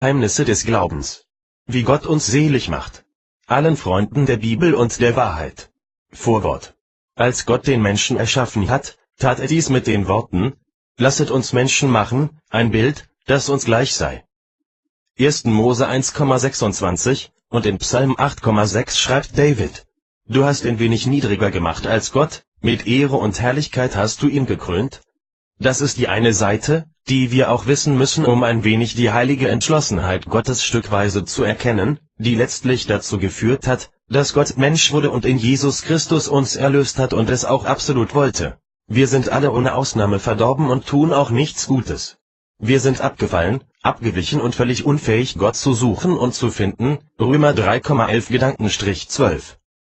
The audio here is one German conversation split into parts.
Geheimnisse des Glaubens. Wie Gott uns selig macht. Allen Freunden der Bibel und der Wahrheit. Vorwort. Als Gott den Menschen erschaffen hat, tat er dies mit den Worten: Lasset uns Menschen machen, ein Bild, das uns gleich sei. 1. Mose 1,26, und in Psalm 8,6 schreibt David: Du hast ihn wenig niedriger gemacht als Gott, mit Ehre und Herrlichkeit hast du ihn gekrönt. Das ist die eine Seite, die wir auch wissen müssen, um ein wenig die heilige Entschlossenheit Gottes stückweise zu erkennen, die letztlich dazu geführt hat, dass Gott Mensch wurde und in Jesus Christus uns erlöst hat und es auch absolut wollte. Wir sind alle ohne Ausnahme verdorben und tun auch nichts Gutes. Wir sind abgefallen, abgewichen und völlig unfähig, Gott zu suchen und zu finden. Römer 3,11-12.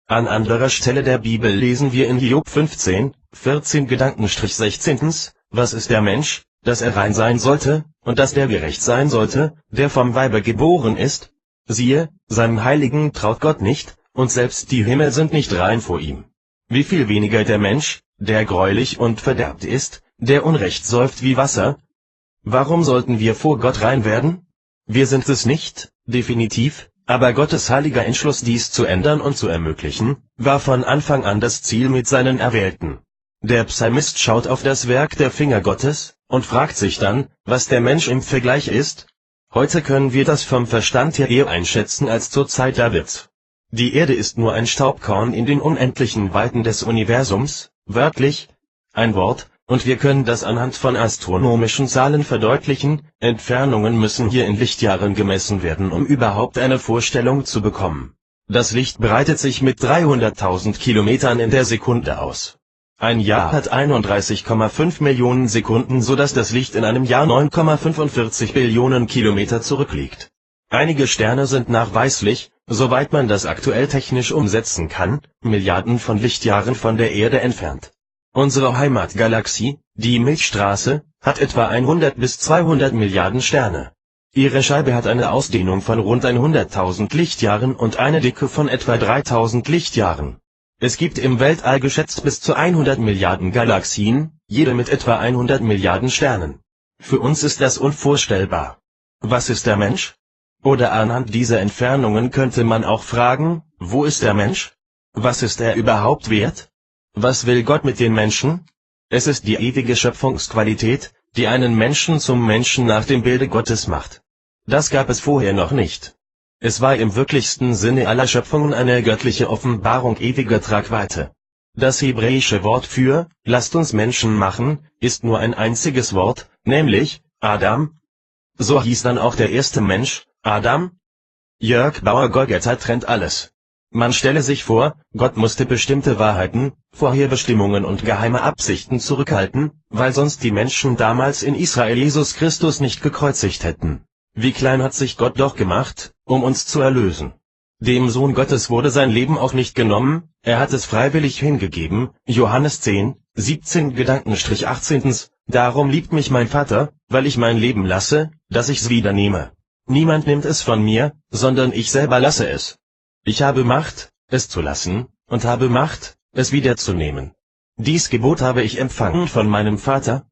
An anderer Stelle der Bibel lesen wir in Hiob 15, 14-16. Was ist der Mensch, dass er rein sein sollte, und dass der gerecht sein sollte, der vom Weibe geboren ist? Siehe, seinem Heiligen traut Gott nicht, und selbst die Himmel sind nicht rein vor ihm. Wie viel weniger der Mensch, der greulich und verderbt ist, der Unrecht säuft wie Wasser? Warum sollten wir vor Gott rein werden? Wir sind es nicht, definitiv, aber Gottes heiliger Entschluss, dies zu ändern und zu ermöglichen, war von Anfang an das Ziel mit seinen Erwählten. Der Psalmist schaut auf das Werk der Finger Gottes und fragt sich dann, was der Mensch im Vergleich ist. Heute können wir das vom Verstand her eher einschätzen als zur Zeit Davids. Die Erde ist nur ein Staubkorn in den unendlichen Weiten des Universums, wörtlich, ein Wort, und wir können das anhand von astronomischen Zahlen verdeutlichen. Entfernungen müssen hier in Lichtjahren gemessen werden, um überhaupt eine Vorstellung zu bekommen. Das Licht breitet sich mit 300.000 Kilometern in der Sekunde aus. Ein Jahr hat 31,5 Millionen Sekunden, sodass das Licht in einem Jahr 9,45 Billionen Kilometer zurückliegt. Einige Sterne sind nachweislich, soweit man das aktuell technisch umsetzen kann, Milliarden von Lichtjahren von der Erde entfernt. Unsere Heimatgalaxie, die Milchstraße, hat etwa 100 bis 200 Milliarden Sterne. Ihre Scheibe hat eine Ausdehnung von rund 100.000 Lichtjahren und eine Dicke von etwa 3.000 Lichtjahren. Es gibt im Weltall geschätzt bis zu 100 Milliarden Galaxien, jede mit etwa 100 Milliarden Sternen. Für uns ist das unvorstellbar. Was ist der Mensch? Oder anhand dieser Entfernungen könnte man auch fragen, wo ist der Mensch? Was ist er überhaupt wert? Was will Gott mit den Menschen? Es ist die ewige Schöpfungsqualität, die einen Menschen zum Menschen nach dem Bilde Gottes macht. Das gab es vorher noch nicht. Es war im wirklichsten Sinne aller Schöpfungen eine göttliche Offenbarung ewiger Tragweite. Das hebräische Wort für lasst uns Menschen machen ist nur ein einziges Wort, nämlich Adam. So hieß dann auch der erste Mensch, Adam. Jörg Bauer-Golgatha trennt alles. Man stelle sich vor, Gott musste bestimmte Wahrheiten, Vorherbestimmungen und geheime Absichten zurückhalten, weil sonst die Menschen damals in Israel Jesus Christus nicht gekreuzigt hätten. Wie klein hat sich Gott doch gemacht, um uns zu erlösen. Dem Sohn Gottes wurde sein Leben auch nicht genommen, er hat es freiwillig hingegeben. Johannes 10, 17-18. Darum liebt mich mein Vater, weil ich mein Leben lasse, dass ich's wieder nehme. Niemand nimmt es von mir, sondern ich selber lasse es. Ich habe Macht, es zu lassen, und habe Macht, es wiederzunehmen. Dies Gebot habe ich empfangen von meinem Vater.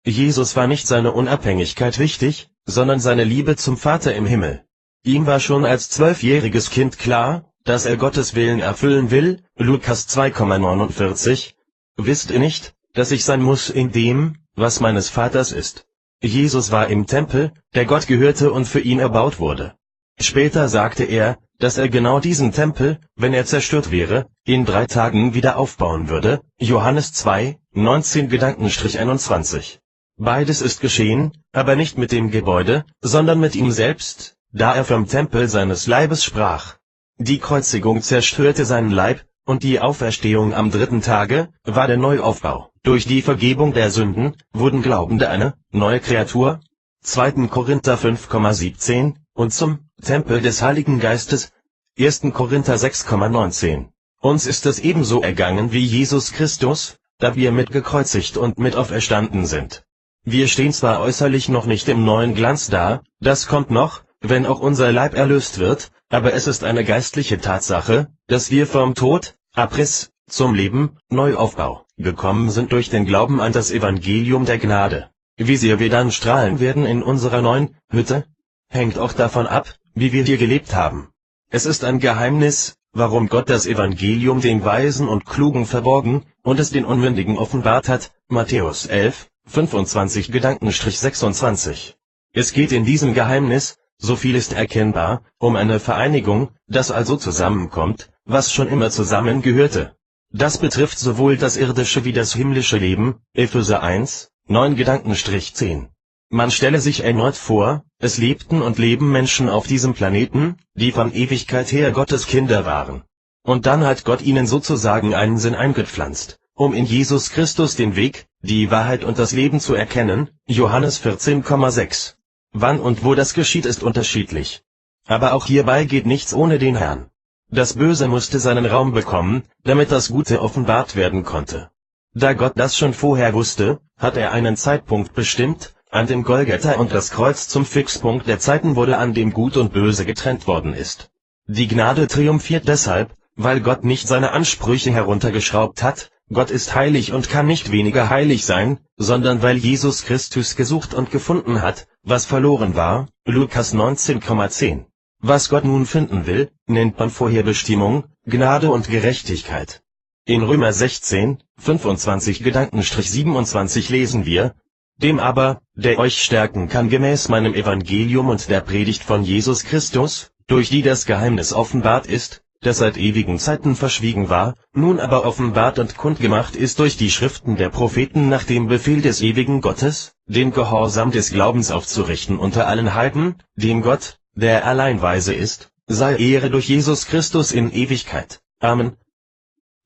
Jesus war nicht seine Unabhängigkeit wichtig, sondern seine Liebe zum Vater im Himmel. Ihm war schon als 12-jähriges Kind klar, dass er Gottes Willen erfüllen will. Lukas 2,49. Wisst ihr nicht, dass ich sein muss in dem, was meines Vaters ist? Jesus war im Tempel, der Gott gehörte und für ihn erbaut wurde. Später sagte er, dass er genau diesen Tempel, wenn er zerstört wäre, in 3 Tagen wieder aufbauen würde. Johannes 2, 19-21. Beides ist geschehen, aber nicht mit dem Gebäude, sondern mit ihm selbst, da er vom Tempel seines Leibes sprach. Die Kreuzigung zerstörte seinen Leib, und die Auferstehung am 3. Tage war der Neuaufbau. Durch die Vergebung der Sünden wurden Glaubende eine neue Kreatur. 2. Korinther 5,17 und zum Tempel des Heiligen Geistes. 1. Korinther 6,19. Uns ist es ebenso ergangen wie Jesus Christus, da wir mit gekreuzigt und mit auferstanden sind. Wir stehen zwar äußerlich noch nicht im neuen Glanz da, das kommt noch, wenn auch unser Leib erlöst wird, aber es ist eine geistliche Tatsache, dass wir vom Tod, Abriss, zum Leben, Neuaufbau, gekommen sind durch den Glauben an das Evangelium der Gnade. Wie sehr wir dann strahlen werden in unserer neuen Hütte? hängt auch davon ab, wie wir hier gelebt haben. Es ist ein Geheimnis, warum Gott das Evangelium den Weisen und Klugen verborgen und es den Unmündigen offenbart hat. Matthäus 11, 25-26. Es geht in diesem Geheimnis, so viel ist erkennbar, um eine Vereinigung, das also zusammenkommt, was schon immer zusammengehörte. Das betrifft sowohl das irdische wie das himmlische Leben. Epheser 1, 9-10. Man stelle sich erneut vor, es lebten und leben Menschen auf diesem Planeten, die von Ewigkeit her Gottes Kinder waren. Und dann hat Gott ihnen sozusagen einen Sinn eingepflanzt, um in Jesus Christus den Weg, die Wahrheit und das Leben zu erkennen. Johannes 14,6. Wann und wo das geschieht, ist unterschiedlich. Aber auch hierbei geht nichts ohne den Herrn. Das Böse musste seinen Raum bekommen, damit das Gute offenbart werden konnte. Da Gott das schon vorher wusste, hat er einen Zeitpunkt bestimmt, an dem Golgatha und das Kreuz zum Fixpunkt der Zeiten wurde, an dem Gut und Böse getrennt worden ist. Die Gnade triumphiert deshalb, weil Gott nicht seine Ansprüche heruntergeschraubt hat. Gott ist heilig und kann nicht weniger heilig sein, sondern weil Jesus Christus gesucht und gefunden hat, was verloren war. Lukas 19,10. Was Gott nun finden will, nennt man Vorherbestimmung, Gnade und Gerechtigkeit. In Römer 16, 25-27 lesen wir: Dem aber, der euch stärken kann gemäß meinem Evangelium und der Predigt von Jesus Christus, durch die das Geheimnis offenbart ist, das seit ewigen Zeiten verschwiegen war, nun aber offenbart und kundgemacht ist durch die Schriften der Propheten nach dem Befehl des ewigen Gottes, den Gehorsam des Glaubens aufzurichten unter allen Heiden, dem Gott, der allein weise ist, sei Ehre durch Jesus Christus in Ewigkeit. Amen.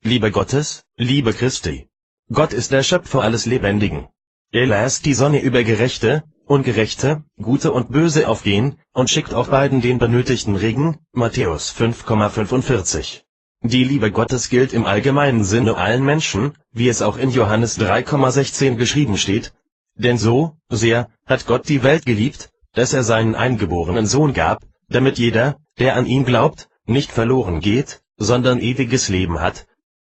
Liebe Gottes, Liebe Christi. Gott ist der Schöpfer alles Lebendigen. Er lässt die Sonne über Gerechte, Ungerechte, Gute und Böse aufgehen, und schickt auf beiden den benötigten Regen. Matthäus 5,45. Die Liebe Gottes gilt im allgemeinen Sinne allen Menschen, wie es auch in Johannes 3,16 geschrieben steht. Denn so sehr hat Gott die Welt geliebt, dass er seinen eingeborenen Sohn gab, damit jeder, der an ihn glaubt, nicht verloren geht, sondern ewiges Leben hat.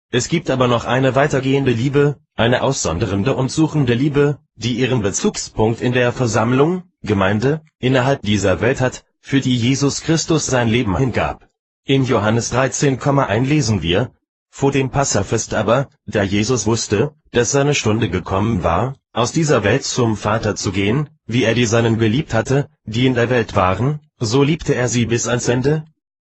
Es gibt aber noch eine weitergehende Liebe, eine aussondernde und suchende Liebe, die ihren Bezugspunkt in der Versammlung, Gemeinde, innerhalb dieser Welt hat, für die Jesus Christus sein Leben hingab. In Johannes 13,1 lesen wir: Vor dem Passafest aber, da Jesus wusste, dass seine Stunde gekommen war, aus dieser Welt zum Vater zu gehen, wie er die Seinen geliebt hatte, die in der Welt waren, so liebte er sie bis ans Ende.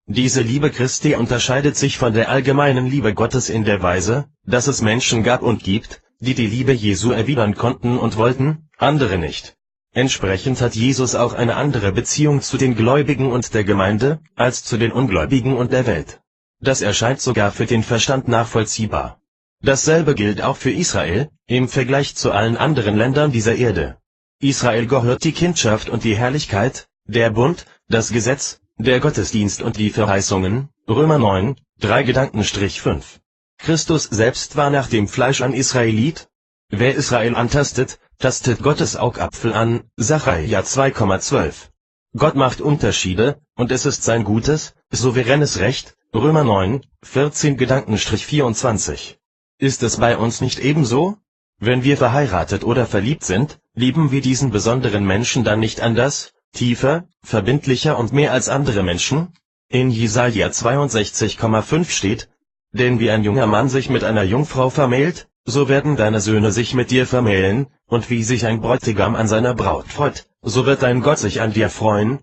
Diese Liebe Christi unterscheidet sich von der allgemeinen Liebe Gottes in der Weise, dass es Menschen gab und gibt, die die Liebe Jesu erwidern konnten und wollten, andere nicht. Entsprechend hat Jesus auch eine andere Beziehung zu den Gläubigen und der Gemeinde, als zu den Ungläubigen und der Welt. Das erscheint sogar für den Verstand nachvollziehbar. Dasselbe gilt auch für Israel, im Vergleich zu allen anderen Ländern dieser Erde. Israel gehört die Kindschaft und die Herrlichkeit, der Bund, das Gesetz, der Gottesdienst und die Verheißungen. Römer 9, 3-5. Christus selbst war nach dem Fleisch ein Israelit. Wer Israel antastet, tastet Gottes Augapfel an. Sacharja 2,12. Gott macht Unterschiede, und es ist sein gutes, souveränes Recht. Römer 9, 14-24. Ist es bei uns nicht ebenso? Wenn wir verheiratet oder verliebt sind, lieben wir diesen besonderen Menschen dann nicht anders, tiefer, verbindlicher und mehr als andere Menschen? In Jesaja 62,5 steht: Denn wie ein junger Mann sich mit einer Jungfrau vermählt, so werden deine Söhne sich mit dir vermählen, und wie sich ein Bräutigam an seiner Braut freut, so wird dein Gott sich an dir freuen.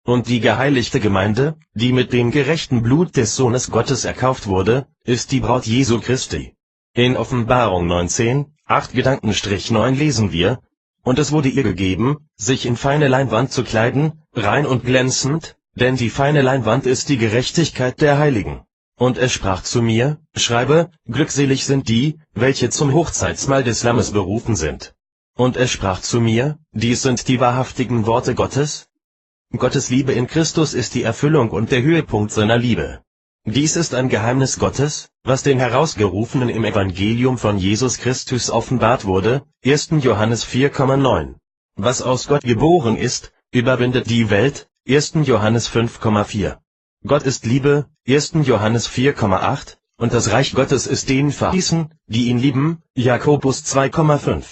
Und die geheiligte Gemeinde, die mit dem gerechten Blut des Sohnes Gottes erkauft wurde, ist die Braut Jesu Christi. In Offenbarung 19, 8-9 lesen wir: Und es wurde ihr gegeben, sich in feine Leinwand zu kleiden, rein und glänzend, denn die feine Leinwand ist die Gerechtigkeit der Heiligen. Und es sprach zu mir: Schreibe, glückselig sind die, welche zum Hochzeitsmahl des Lammes berufen sind. Und es sprach zu mir: Dies sind die wahrhaftigen Worte Gottes. Gottes Liebe in Christus ist die Erfüllung und der Höhepunkt seiner Liebe. Dies ist ein Geheimnis Gottes, was den Herausgerufenen im Evangelium von Jesus Christus offenbart wurde. 1. Johannes 4,9. Was aus Gott geboren ist, überwindet die Welt. 1. Johannes 5,4. Gott ist Liebe. 1. Johannes 4,8. Und das Reich Gottes ist denen verheißen, die ihn lieben. Jakobus 2,5.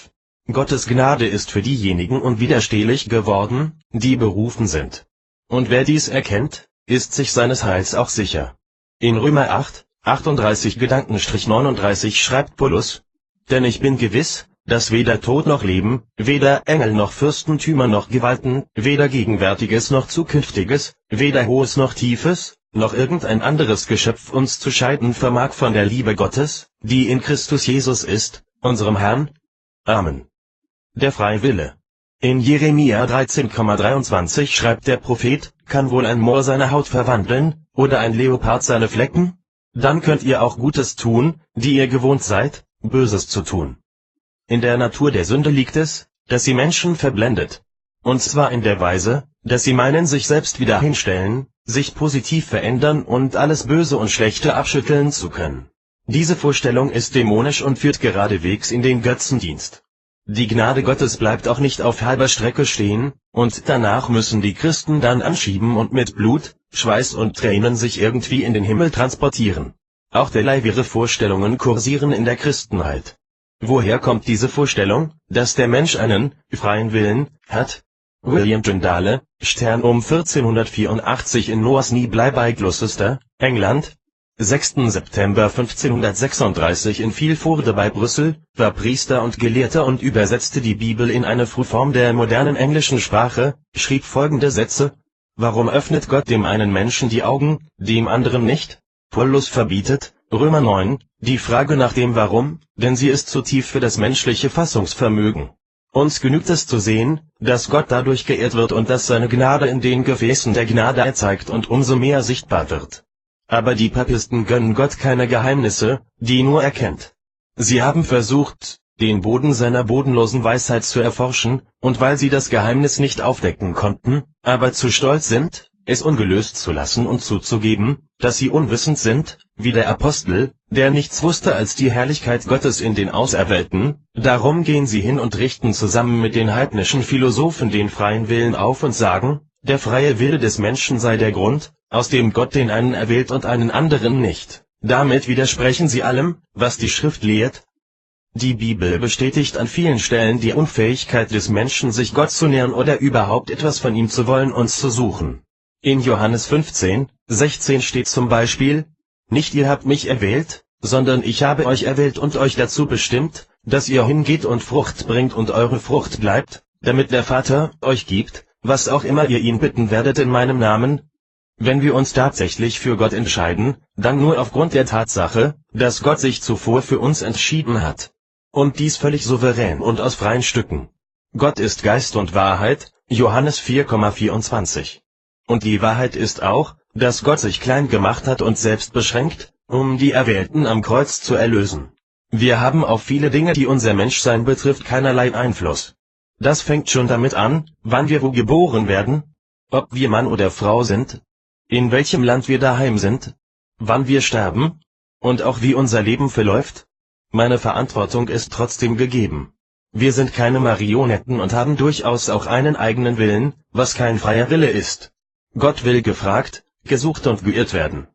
Gottes Gnade ist für diejenigen unwiderstehlich geworden, die berufen sind. Und wer dies erkennt, ist sich seines Heils auch sicher. In Römer 8, 38-39 schreibt Paulus: Denn ich bin gewiss, dass weder Tod noch Leben, weder Engel noch Fürstentümer noch Gewalten, weder Gegenwärtiges noch Zukünftiges, weder Hohes noch Tiefes, noch irgendein anderes Geschöpf uns zu scheiden vermag von der Liebe Gottes, die in Christus Jesus ist, unserem Herrn. Amen. Der freie Wille. In Jeremia 13,23 schreibt der Prophet: Kann wohl ein Moor seine Haut verwandeln, oder ein Leopard seine Flecken? Dann könnt ihr auch Gutes tun, die ihr gewohnt seid, Böses zu tun. In der Natur der Sünde liegt es, dass sie Menschen verblendet. Und zwar in der Weise, dass sie meinen, sich selbst wieder hinstellen, sich positiv verändern und alles Böse und Schlechte abschütteln zu können. Diese Vorstellung ist dämonisch und führt geradewegs in den Götzendienst. Die Gnade Gottes bleibt auch nicht auf halber Strecke stehen, und danach müssen die Christen dann anschieben und mit Blut, Schweiß und Tränen sich irgendwie in den Himmel transportieren. Auch derlei wirre Vorstellungen kursieren in der Christenheit. Woher kommt diese Vorstellung, dass der Mensch einen freien Willen hat? William Tyndale, Stern um 1484 in Noah's Kneebley bei Gloucester, England. 6. September 1536 in Vilvoorde bei Brüssel, war Priester und Gelehrter und übersetzte die Bibel in eine Frühform der modernen englischen Sprache, schrieb folgende Sätze: Warum öffnet Gott dem einen Menschen die Augen, dem anderen nicht? Paulus verbietet, Römer 9, die Frage nach dem Warum, denn sie ist zu tief für das menschliche Fassungsvermögen. Uns genügt es zu sehen, dass Gott dadurch geehrt wird und dass seine Gnade in den Gefäßen der Gnade erzeigt und umso mehr sichtbar wird. Aber die Papisten gönnen Gott keine Geheimnisse, die nur er kennt. Sie haben versucht, den Boden seiner bodenlosen Weisheit zu erforschen, und weil sie das Geheimnis nicht aufdecken konnten, aber zu stolz sind, es ungelöst zu lassen und zuzugeben, dass sie unwissend sind, wie der Apostel, der nichts wusste als die Herrlichkeit Gottes in den Auserwählten, darum gehen sie hin und richten zusammen mit den heidnischen Philosophen den freien Willen auf und sagen, der freie Wille des Menschen sei der Grund, aus dem Gott den einen erwählt und einen anderen nicht. Damit widersprechen sie allem, was die Schrift lehrt. Die Bibel bestätigt an vielen Stellen die Unfähigkeit des Menschen, sich Gott zu nähern oder überhaupt etwas von ihm zu wollen und zu suchen. In Johannes 15, 16 steht zum Beispiel: Nicht ihr habt mich erwählt, sondern ich habe euch erwählt und euch dazu bestimmt, dass ihr hingeht und Frucht bringt und eure Frucht bleibt, damit der Vater euch gibt, was auch immer ihr ihn bitten werdet in meinem Namen. Wenn wir uns tatsächlich für Gott entscheiden, dann nur aufgrund der Tatsache, dass Gott sich zuvor für uns entschieden hat. Und dies völlig souverän und aus freien Stücken. Gott ist Geist und Wahrheit, Johannes 4,24. Und die Wahrheit ist auch, dass Gott sich klein gemacht hat und selbst beschränkt, um die Erwählten am Kreuz zu erlösen. Wir haben auf viele Dinge, die unser Menschsein betrifft, keinerlei Einfluss. Das fängt schon damit an, wann wir wo geboren werden, ob wir Mann oder Frau sind, in welchem Land wir daheim sind, wann wir sterben, und auch wie unser Leben verläuft. Meine Verantwortung ist trotzdem gegeben. Wir sind keine Marionetten und haben durchaus auch einen eigenen Willen, was kein freier Wille ist. Gott will gefragt, gesucht und geirrt werden.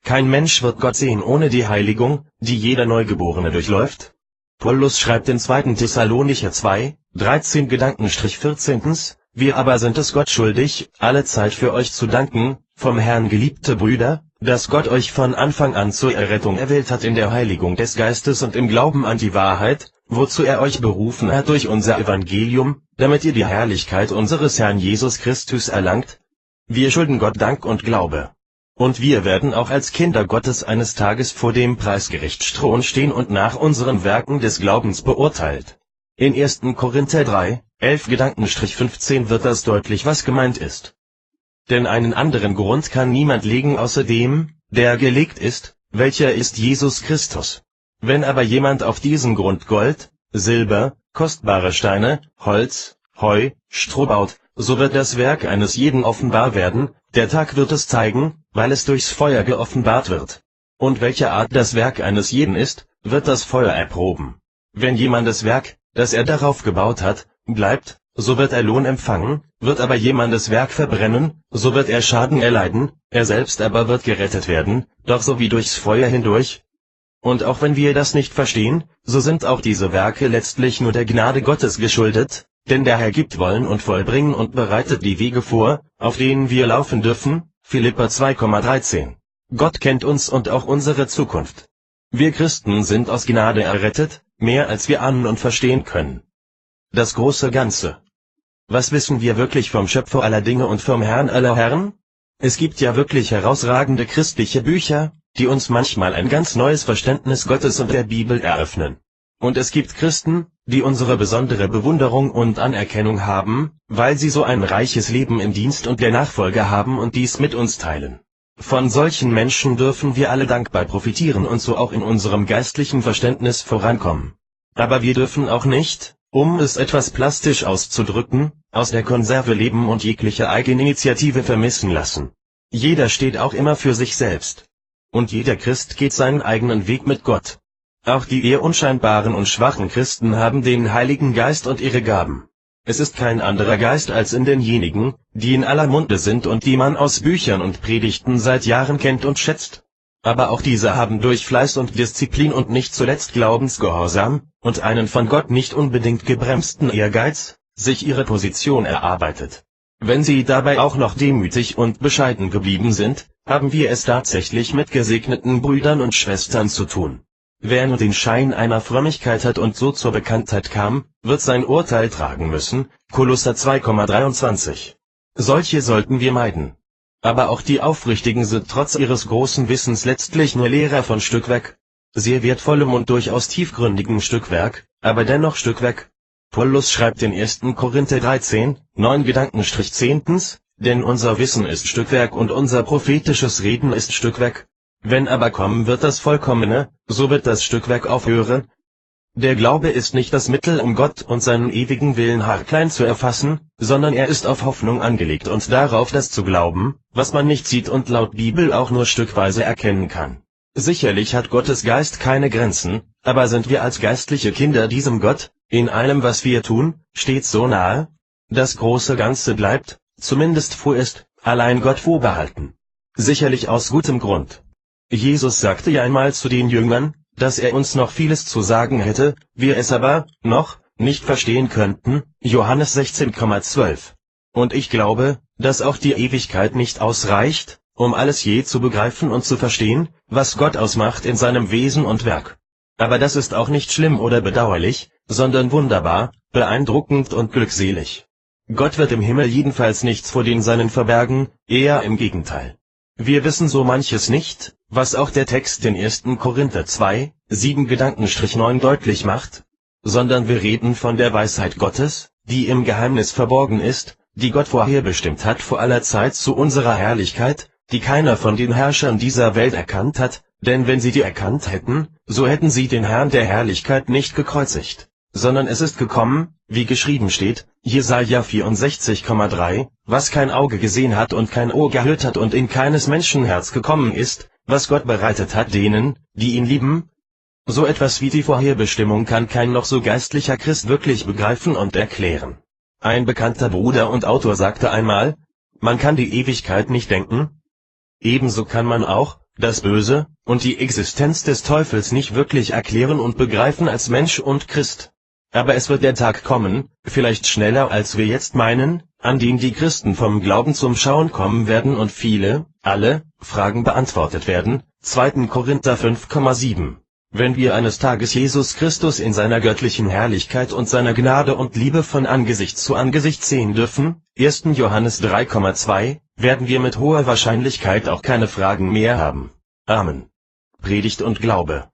Kein Mensch wird Gott sehen ohne die Heiligung, die jeder Neugeborene durchläuft. Paulus schreibt in 2. Thessalonicher 2, 13-14. Wir aber sind es Gott schuldig, allezeit für euch zu danken, vom Herrn geliebte Brüder, dass Gott euch von Anfang an zur Errettung erwählt hat in der Heiligung des Geistes und im Glauben an die Wahrheit, wozu er euch berufen hat durch unser Evangelium, damit ihr die Herrlichkeit unseres Herrn Jesus Christus erlangt. Wir schulden Gott Dank und Glaube. Und wir werden auch als Kinder Gottes eines Tages vor dem Preisgerichtsthron stehen und nach unseren Werken des Glaubens beurteilt. In 1. Korinther 3, 11-15 wird das deutlich, was gemeint ist. Denn einen anderen Grund kann niemand legen außer dem, der gelegt ist, welcher ist Jesus Christus. Wenn aber jemand auf diesen Grund Gold, Silber, kostbare Steine, Holz, Heu, Stroh baut, so wird das Werk eines jeden offenbar werden, der Tag wird es zeigen, weil es durchs Feuer geoffenbart wird. Und welche Art das Werk eines jeden ist, wird das Feuer erproben. Wenn jemandes Werk, das er darauf gebaut hat, bleibt, so wird er Lohn empfangen, wird aber jemandes Werk verbrennen, so wird er Schaden erleiden, er selbst aber wird gerettet werden, doch so wie durchs Feuer hindurch. Und auch wenn wir das nicht verstehen, so sind auch diese Werke letztlich nur der Gnade Gottes geschuldet, Denn der Herr gibt Wollen und Vollbringen und bereitet die Wege vor, auf denen wir laufen dürfen. Philipper 2,13. Gott kennt uns und auch unsere Zukunft. Wir Christen sind aus Gnade errettet, mehr als wir ahnen und verstehen können. Das große Ganze. Was wissen wir wirklich vom Schöpfer aller Dinge und vom Herrn aller Herren? Es gibt ja wirklich herausragende christliche Bücher, die uns manchmal ein ganz neues Verständnis Gottes und der Bibel eröffnen. Und es gibt Christen, die unsere besondere Bewunderung und Anerkennung haben, weil sie so ein reiches Leben im Dienst und der Nachfolge haben und dies mit uns teilen. Von solchen Menschen dürfen wir alle dankbar profitieren und so auch in unserem geistlichen Verständnis vorankommen. Aber wir dürfen auch nicht, um es etwas plastisch auszudrücken, aus der Konserve leben und jegliche Eigeninitiative vermissen lassen. Jeder steht auch immer für sich selbst. Und jeder Christ geht seinen eigenen Weg mit Gott. Auch die eher unscheinbaren und schwachen Christen haben den Heiligen Geist und ihre Gaben. Es ist kein anderer Geist als in denjenigen, die in aller Munde sind und die man aus Büchern und Predigten seit Jahren kennt und schätzt. Aber auch diese haben durch Fleiß und Disziplin und nicht zuletzt Glaubensgehorsam, und einen von Gott nicht unbedingt gebremsten Ehrgeiz, sich ihre Position erarbeitet. Wenn sie dabei auch noch demütig und bescheiden geblieben sind, haben wir es tatsächlich mit gesegneten Brüdern und Schwestern zu tun. Wer nur den Schein einer Frömmigkeit hat und so zur Bekanntheit kam, wird sein Urteil tragen müssen. Kolosser 2,23. Solche sollten wir meiden. Aber auch die Aufrichtigen sind trotz ihres großen Wissens letztlich nur Lehrer von Stückwerk. Sehr wertvollem und durchaus tiefgründigem Stückwerk, aber dennoch Stückwerk. Paulus schreibt in 1. Korinther 13, 9 Gedankenstrich 10. Denn unser Wissen ist Stückwerk und unser prophetisches Reden ist Stückwerk. Wenn aber kommen wird das Vollkommene, so wird das Stückwerk aufhören. Der Glaube ist nicht das Mittel, um Gott und seinen ewigen Willen haarklein zu erfassen, sondern er ist auf Hoffnung angelegt und darauf, das zu glauben, was man nicht sieht und laut Bibel auch nur stückweise erkennen kann. Sicherlich hat Gottes Geist keine Grenzen, aber sind wir als geistliche Kinder diesem Gott, in allem was wir tun, stets so nahe? Das große Ganze bleibt, zumindest vorerst, allein Gott vorbehalten. Sicherlich aus gutem Grund. Jesus sagte ja einmal zu den Jüngern, dass er uns noch vieles zu sagen hätte, wir es aber, noch, nicht verstehen könnten, Johannes 16,12. Und ich glaube, dass auch die Ewigkeit nicht ausreicht, um alles je zu begreifen und zu verstehen, was Gott ausmacht in seinem Wesen und Werk. Aber das ist auch nicht schlimm oder bedauerlich, sondern wunderbar, beeindruckend und glückselig. Gott wird im Himmel jedenfalls nichts vor den Seinen verbergen, eher im Gegenteil. Wir wissen so manches nicht, was auch der Text in 1. Korinther 2, 7 Gedankenstrich 9 deutlich macht, sondern wir reden von der Weisheit Gottes, die im Geheimnis verborgen ist, die Gott vorherbestimmt hat vor aller Zeit zu unserer Herrlichkeit, die keiner von den Herrschern dieser Welt erkannt hat, denn wenn sie die erkannt hätten, so hätten sie den Herrn der Herrlichkeit nicht gekreuzigt, sondern es ist gekommen, wie geschrieben steht, Jesaja 64,3, was kein Auge gesehen hat und kein Ohr gehört hat und in keines Menschenherz gekommen ist, was Gott bereitet hat denen, die ihn lieben. So etwas wie die Vorherbestimmung kann kein noch so geistlicher Christ wirklich begreifen und erklären. Ein bekannter Bruder und Autor sagte einmal, man kann die Ewigkeit nicht denken. Ebenso kann man auch das Böse und die Existenz des Teufels nicht wirklich erklären und begreifen als Mensch und Christ. Aber es wird der Tag kommen, vielleicht schneller als wir jetzt meinen, an dem die Christen vom Glauben zum Schauen kommen werden und alle Fragen beantwortet werden. 2. Korinther 5,7. Wenn wir eines Tages Jesus Christus in seiner göttlichen Herrlichkeit und seiner Gnade und Liebe von Angesicht zu Angesicht sehen dürfen, 1. Johannes 3,2, werden wir mit hoher Wahrscheinlichkeit auch keine Fragen mehr haben. Amen. Predigt und Glaube.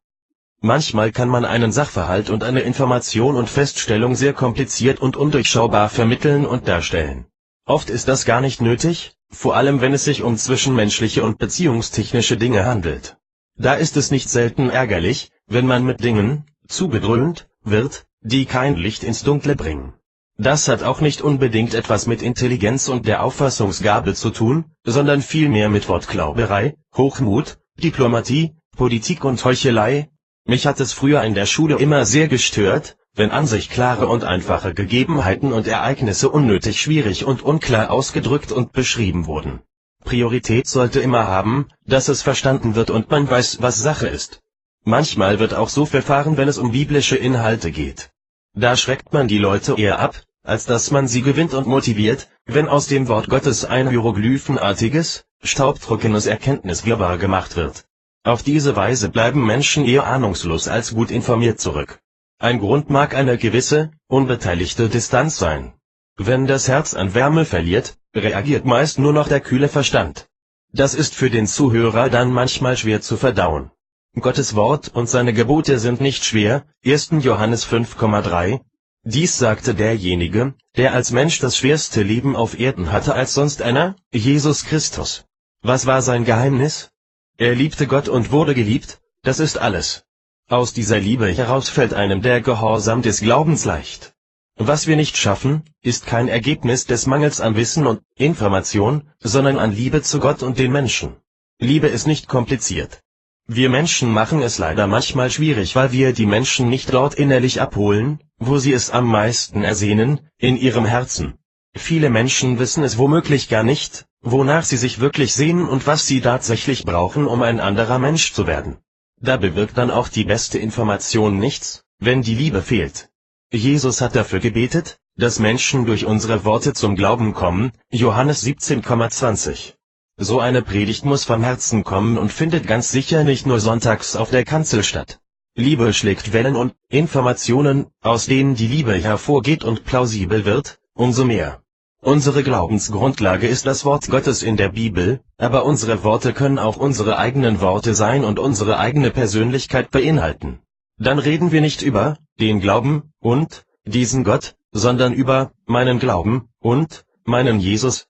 Manchmal kann man einen Sachverhalt und eine Information und Feststellung sehr kompliziert und undurchschaubar vermitteln und darstellen. Oft ist das gar nicht nötig, vor allem wenn es sich um zwischenmenschliche und beziehungstechnische Dinge handelt. Da ist es nicht selten ärgerlich, wenn man mit Dingen zugedröhnt wird, die kein Licht ins Dunkle bringen. Das hat auch nicht unbedingt etwas mit Intelligenz und der Auffassungsgabe zu tun, sondern vielmehr mit Wortklauberei, Hochmut, Diplomatie, Politik und Heuchelei. Mich hat es früher in der Schule immer sehr gestört, wenn an sich klare und einfache Gegebenheiten und Ereignisse unnötig schwierig und unklar ausgedrückt und beschrieben wurden. Priorität sollte immer haben, dass es verstanden wird und man weiß, was Sache ist. Manchmal wird auch so verfahren, wenn es um biblische Inhalte geht. Da schreckt man die Leute eher ab, als dass man sie gewinnt und motiviert, wenn aus dem Wort Gottes ein hieroglyphenartiges, staubtrockenes Erkenntniswirrwarr gemacht wird. Auf diese Weise bleiben Menschen eher ahnungslos als gut informiert zurück. Ein Grund mag eine gewisse, unbeteiligte Distanz sein. Wenn das Herz an Wärme verliert, reagiert meist nur noch der kühle Verstand. Das ist für den Zuhörer dann manchmal schwer zu verdauen. Gottes Wort und seine Gebote sind nicht schwer, 1. Johannes 5,3. Dies sagte derjenige, der als Mensch das schwerste Leben auf Erden hatte als sonst einer, Jesus Christus. Was war sein Geheimnis? Er liebte Gott und wurde geliebt, das ist alles. Aus dieser Liebe heraus fällt einem der Gehorsam des Glaubens leicht. Was wir nicht schaffen, ist kein Ergebnis des Mangels an Wissen und Information, sondern an Liebe zu Gott und den Menschen. Liebe ist nicht kompliziert. Wir Menschen machen es leider manchmal schwierig, weil wir die Menschen nicht dort innerlich abholen, wo sie es am meisten ersehnen, in ihrem Herzen. Viele Menschen wissen es womöglich gar nicht, wonach sie sich wirklich sehnen und was sie tatsächlich brauchen, um ein anderer Mensch zu werden. Da bewirkt dann auch die beste Information nichts, wenn die Liebe fehlt. Jesus hat dafür gebetet, dass Menschen durch unsere Worte zum Glauben kommen, Johannes 17,20. So eine Predigt muss vom Herzen kommen und findet ganz sicher nicht nur sonntags auf der Kanzel statt. Liebe schlägt Wellen und Informationen, aus denen die Liebe hervorgeht und plausibel wird, umso mehr. Unsere Glaubensgrundlage ist das Wort Gottes in der Bibel, aber unsere Worte können auch unsere eigenen Worte sein und unsere eigene Persönlichkeit beinhalten. Dann reden wir nicht über den Glauben und diesen Gott, sondern über meinen Glauben und meinen Jesus.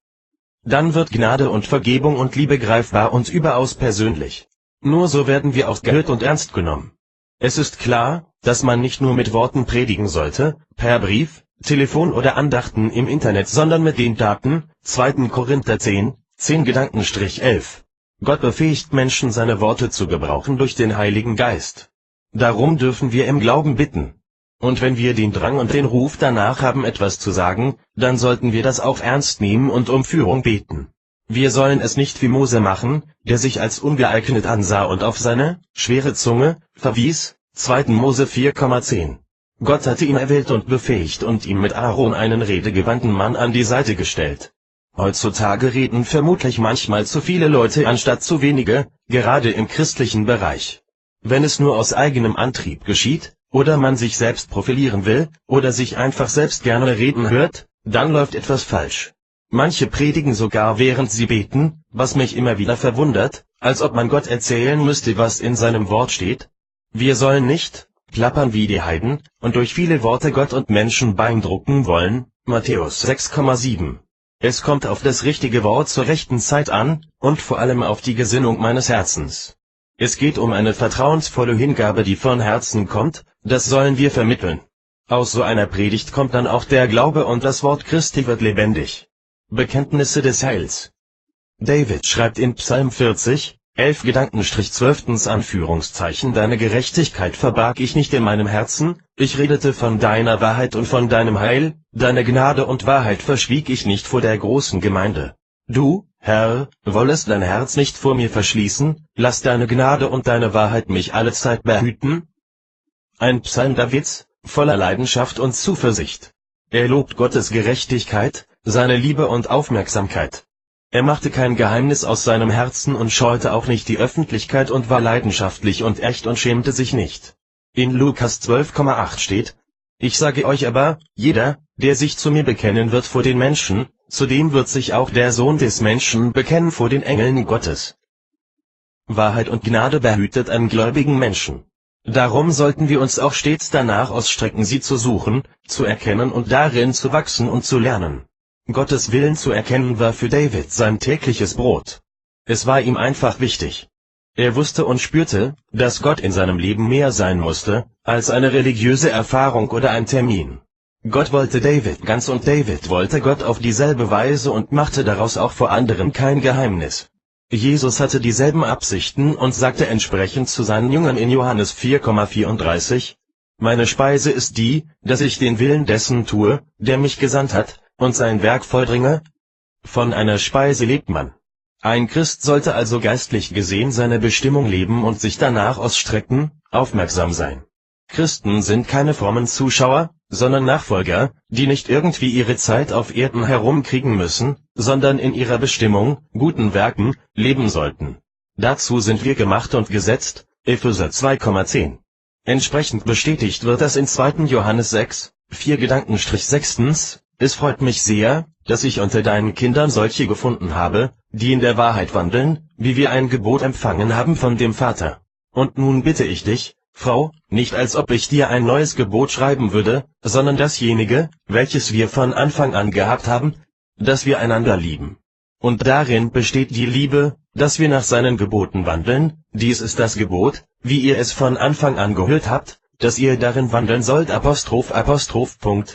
Dann wird Gnade und Vergebung und Liebe greifbar und überaus persönlich. Nur so werden wir auch gehört und ernst genommen. Es ist klar, dass man nicht nur mit Worten predigen sollte, per Brief, Telefon oder Andachten im Internet, sondern mit den Daten, 2. Korinther 10, 10-11. Gott befähigt Menschen, seine Worte zu gebrauchen durch den Heiligen Geist. Darum dürfen wir im Glauben bitten. Und wenn wir den Drang und den Ruf danach haben, etwas zu sagen, dann sollten wir das auch ernst nehmen und um Führung beten. Wir sollen es nicht wie Mose machen, der sich als ungeeignet ansah und auf seine schwere Zunge verwies, 2. Mose 4,10. Gott hatte ihn erwählt und befähigt und ihm mit Aaron einen redegewandten Mann an die Seite gestellt. Heutzutage reden vermutlich manchmal zu viele Leute anstatt zu wenige, gerade im christlichen Bereich. Wenn es nur aus eigenem Antrieb geschieht, oder man sich selbst profilieren will, oder sich einfach selbst gerne reden hört, dann läuft etwas falsch. Manche predigen sogar während sie beten, was mich immer wieder verwundert, als ob man Gott erzählen müsste, was in seinem Wort steht. Wir sollen nicht plappern wie die Heiden und durch viele Worte Gott und Menschen beeindrucken wollen, Matthäus 6,7. Es kommt auf das richtige Wort zur rechten Zeit an, und vor allem auf die Gesinnung meines Herzens. Es geht um eine vertrauensvolle Hingabe, die von Herzen kommt, das sollen wir vermitteln. Aus so einer Predigt kommt dann auch der Glaube und das Wort Christi wird lebendig. Bekenntnisse des Heils. David schreibt in Psalm 40, 11-12 Anführungszeichen: Deine Gerechtigkeit verbarg ich nicht in meinem Herzen, ich redete von deiner Wahrheit und von deinem Heil, deine Gnade und Wahrheit verschwieg ich nicht vor der großen Gemeinde. Du, Herr, wollest dein Herz nicht vor mir verschließen, lass deine Gnade und deine Wahrheit mich allezeit behüten. Ein Psalm Davids, voller Leidenschaft und Zuversicht. Er lobt Gottes Gerechtigkeit, seine Liebe und Aufmerksamkeit. Er machte kein Geheimnis aus seinem Herzen und scheute auch nicht die Öffentlichkeit und war leidenschaftlich und echt und schämte sich nicht. In Lukas 12,8 steht: Ich sage euch aber, jeder, der sich zu mir bekennen wird vor den Menschen, zu dem wird sich auch der Sohn des Menschen bekennen vor den Engeln Gottes. Wahrheit und Gnade behütet einen gläubigen Menschen. Darum sollten wir uns auch stets danach ausstrecken, sie zu suchen, zu erkennen und darin zu wachsen und zu lernen. Gottes Willen zu erkennen war für David sein tägliches Brot. Es war ihm einfach wichtig. Er wusste und spürte, dass Gott in seinem Leben mehr sein musste, als eine religiöse Erfahrung oder ein Termin. Gott wollte David ganz und David wollte Gott auf dieselbe Weise und machte daraus auch vor anderen kein Geheimnis. Jesus hatte dieselben Absichten und sagte entsprechend zu seinen Jüngern in Johannes 4,34: Meine Speise ist die, dass ich den Willen dessen tue, der mich gesandt hat, und sein Werk vollbringe. Von einer Speise lebt man. Ein Christ sollte also geistlich gesehen seine Bestimmung leben und sich danach ausstrecken, aufmerksam sein. Christen sind keine frommen Zuschauer, sondern Nachfolger, die nicht irgendwie ihre Zeit auf Erden herumkriegen müssen, sondern in ihrer Bestimmung, guten Werken, leben sollten. Dazu sind wir gemacht und gesetzt, Epheser 2,10. Entsprechend bestätigt wird das in 2. Johannes 6, 4-6. Es freut mich sehr, dass ich unter deinen Kindern solche gefunden habe, die in der Wahrheit wandeln, wie wir ein Gebot empfangen haben von dem Vater. Und nun bitte ich dich, Frau, nicht als ob ich dir ein neues Gebot schreiben würde, sondern dasjenige, welches wir von Anfang an gehabt haben, dass wir einander lieben. Und darin besteht die Liebe, dass wir nach seinen Geboten wandeln, dies ist das Gebot, wie ihr es von Anfang an gehört habt, dass ihr darin wandeln sollt.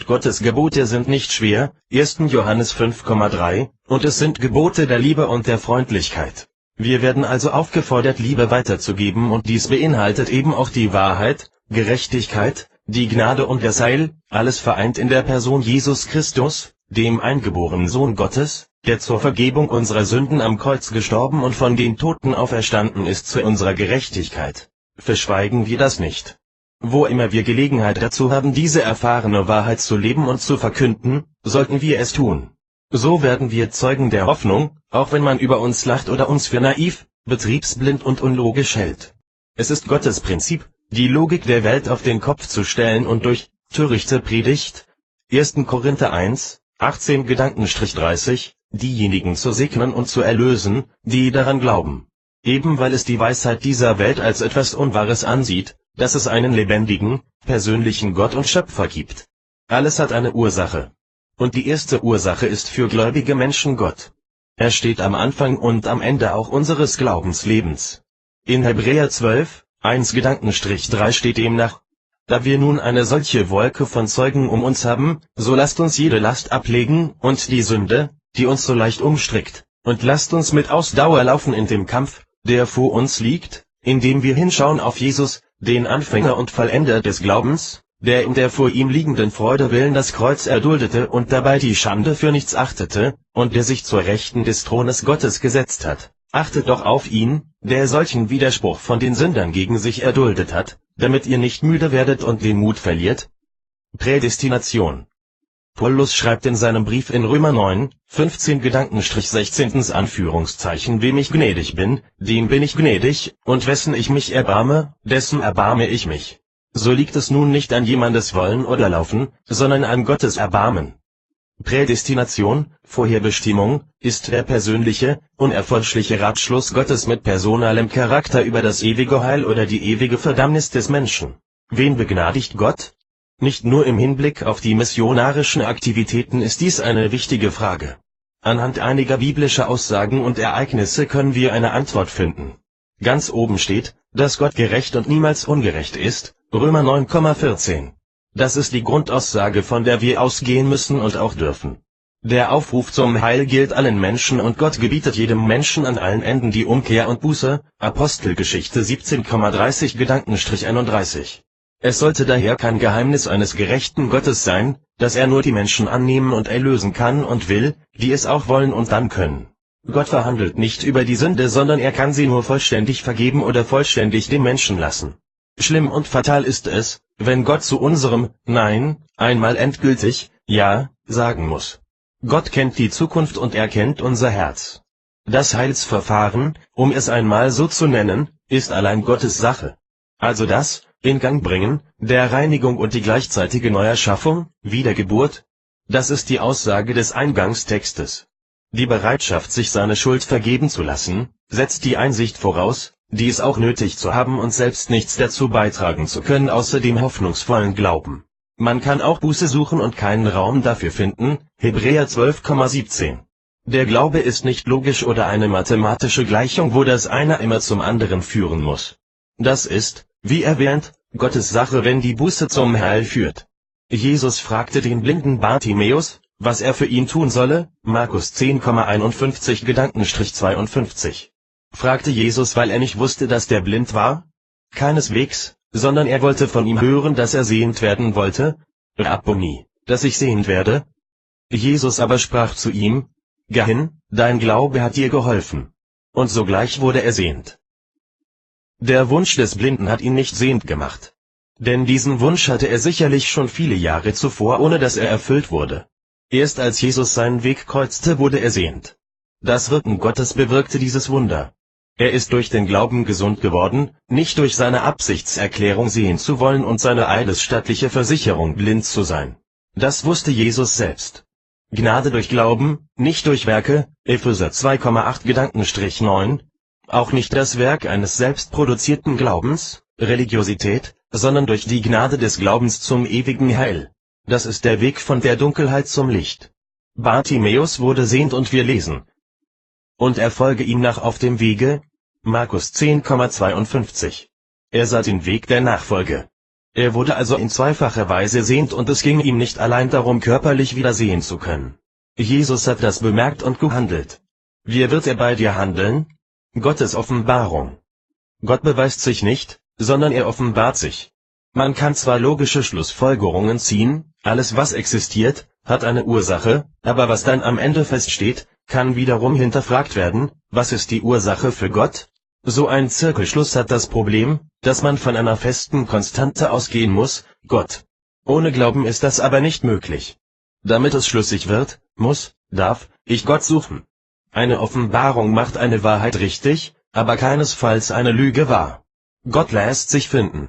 Gottes Gebote sind nicht schwer, 1. Johannes 5,3, und es sind Gebote der Liebe und der Freundlichkeit. Wir werden also aufgefordert, Liebe weiterzugeben, und dies beinhaltet eben auch die Wahrheit, Gerechtigkeit, die Gnade und das Heil, alles vereint in der Person Jesus Christus, dem eingeborenen Sohn Gottes, der zur Vergebung unserer Sünden am Kreuz gestorben und von den Toten auferstanden ist zu unserer Gerechtigkeit. Verschweigen wir das nicht. Wo immer wir Gelegenheit dazu haben, diese erfahrene Wahrheit zu leben und zu verkünden, sollten wir es tun. So werden wir Zeugen der Hoffnung, auch wenn man über uns lacht oder uns für naiv, betriebsblind und unlogisch hält. Es ist Gottes Prinzip, die Logik der Welt auf den Kopf zu stellen und durch törichte Predigt, 1. Korinther 1, 18-30, diejenigen zu segnen und zu erlösen, die daran glauben. Eben weil es die Weisheit dieser Welt als etwas Unwahres ansieht, dass es einen lebendigen, persönlichen Gott und Schöpfer gibt. Alles hat eine Ursache. Und die erste Ursache ist für gläubige Menschen Gott. Er steht am Anfang und am Ende auch unseres Glaubenslebens. In Hebräer 12, 1-3 steht demnach: Da wir nun eine solche Wolke von Zeugen um uns haben, so lasst uns jede Last ablegen und die Sünde, die uns so leicht umstrickt, und lasst uns mit Ausdauer laufen in dem Kampf, der vor uns liegt, indem wir hinschauen auf Jesus, den Anfänger und Vollender des Glaubens, der in der vor ihm liegenden Freude willen das Kreuz erduldete und dabei die Schande für nichts achtete, und der sich zur Rechten des Thrones Gottes gesetzt hat. Achtet doch auf ihn, der solchen Widerspruch von den Sündern gegen sich erduldet hat, damit ihr nicht müde werdet und den Mut verliert. Prädestination. Paulus schreibt in seinem Brief in Römer 9, 15-16 Anführungszeichen: Wem ich gnädig bin, dem bin ich gnädig, und wessen ich mich erbarme, dessen erbarme ich mich. So liegt es nun nicht an jemandes Wollen oder Laufen, sondern an Gottes Erbarmen. Prädestination, Vorherbestimmung, ist der persönliche, unerforschliche Ratschluss Gottes mit personalem Charakter über das ewige Heil oder die ewige Verdammnis des Menschen. Wen begnadigt Gott? Nicht nur im Hinblick auf die missionarischen Aktivitäten ist dies eine wichtige Frage. Anhand einiger biblischer Aussagen und Ereignisse können wir eine Antwort finden. Ganz oben steht, dass Gott gerecht und niemals ungerecht ist, Römer 9,14. Das ist die Grundaussage, von der wir ausgehen müssen und auch dürfen. Der Aufruf zum Heil gilt allen Menschen und Gott gebietet jedem Menschen an allen Enden die Umkehr und Buße, Apostelgeschichte 17,30-31. Es sollte daher kein Geheimnis eines gerechten Gottes sein, dass er nur die Menschen annehmen und erlösen kann und will, die es auch wollen und dann können. Gott verhandelt nicht über die Sünde, sondern er kann sie nur vollständig vergeben oder vollständig den Menschen lassen. Schlimm und fatal ist es, wenn Gott zu unserem Nein einmal endgültig Ja sagen muss. Gott kennt die Zukunft und er kennt unser Herz. Das Heilsverfahren, um es einmal so zu nennen, ist allein Gottes Sache. Also das in Gang bringen, der Reinigung und die gleichzeitige Neuerschaffung, Wiedergeburt, das ist die Aussage des Eingangstextes. Die Bereitschaft, sich seine Schuld vergeben zu lassen, setzt die Einsicht voraus, dies auch nötig zu haben und selbst nichts dazu beitragen zu können außer dem hoffnungsvollen Glauben. Man kann auch Buße suchen und keinen Raum dafür finden, Hebräer 12,17. Der Glaube ist nicht logisch oder eine mathematische Gleichung, wo das eine immer zum anderen führen muss. Das ist, wie erwähnt, Gottes Sache, wenn die Buße zum Heil führt. Jesus fragte den blinden Bartimäus, was er für ihn tun solle, Markus 10,51-52. Fragte Jesus, weil er nicht wusste, dass der blind war? Keineswegs, sondern er wollte von ihm hören, dass er sehend werden wollte. Abonnieren, dass ich sehend werde. Jesus aber sprach zu ihm: Geh hin, dein Glaube hat dir geholfen. Und sogleich wurde er sehend. Der Wunsch des Blinden hat ihn nicht sehend gemacht. Denn diesen Wunsch hatte er sicherlich schon viele Jahre zuvor, ohne dass er erfüllt wurde. Erst als Jesus seinen Weg kreuzte, wurde er sehend. Das Wirken Gottes bewirkte dieses Wunder. Er ist durch den Glauben gesund geworden, nicht durch seine Absichtserklärung sehen zu wollen und seine eidesstattliche Versicherung, blind zu sein. Das wusste Jesus selbst. Gnade durch Glauben, nicht durch Werke, Epheser 2,8-9, auch nicht das Werk eines selbstproduzierten Glaubens, Religiosität, sondern durch die Gnade des Glaubens zum ewigen Heil. Das ist der Weg von der Dunkelheit zum Licht. Bartimäus wurde sehend und wir lesen: Und er folge ihm nach auf dem Wege, Markus 10,52. Er sah den Weg der Nachfolge. Er wurde also in zweifacher Weise sehend und es ging ihm nicht allein darum, körperlich wieder sehen zu können. Jesus hat das bemerkt und gehandelt. Wie wird er bei dir handeln? Gottes Offenbarung. Gott beweist sich nicht, sondern er offenbart sich. Man kann zwar logische Schlussfolgerungen ziehen, alles was existiert, hat eine Ursache, aber was dann am Ende feststeht, kann wiederum hinterfragt werden: Was ist die Ursache für Gott? So ein Zirkelschluss hat das Problem, dass man von einer festen Konstante ausgehen muss, Gott. Ohne Glauben ist das aber nicht möglich. Damit es schlüssig wird, darf ich Gott suchen. Eine Offenbarung macht eine Wahrheit richtig, aber keinesfalls eine Lüge wahr. Gott lässt sich finden.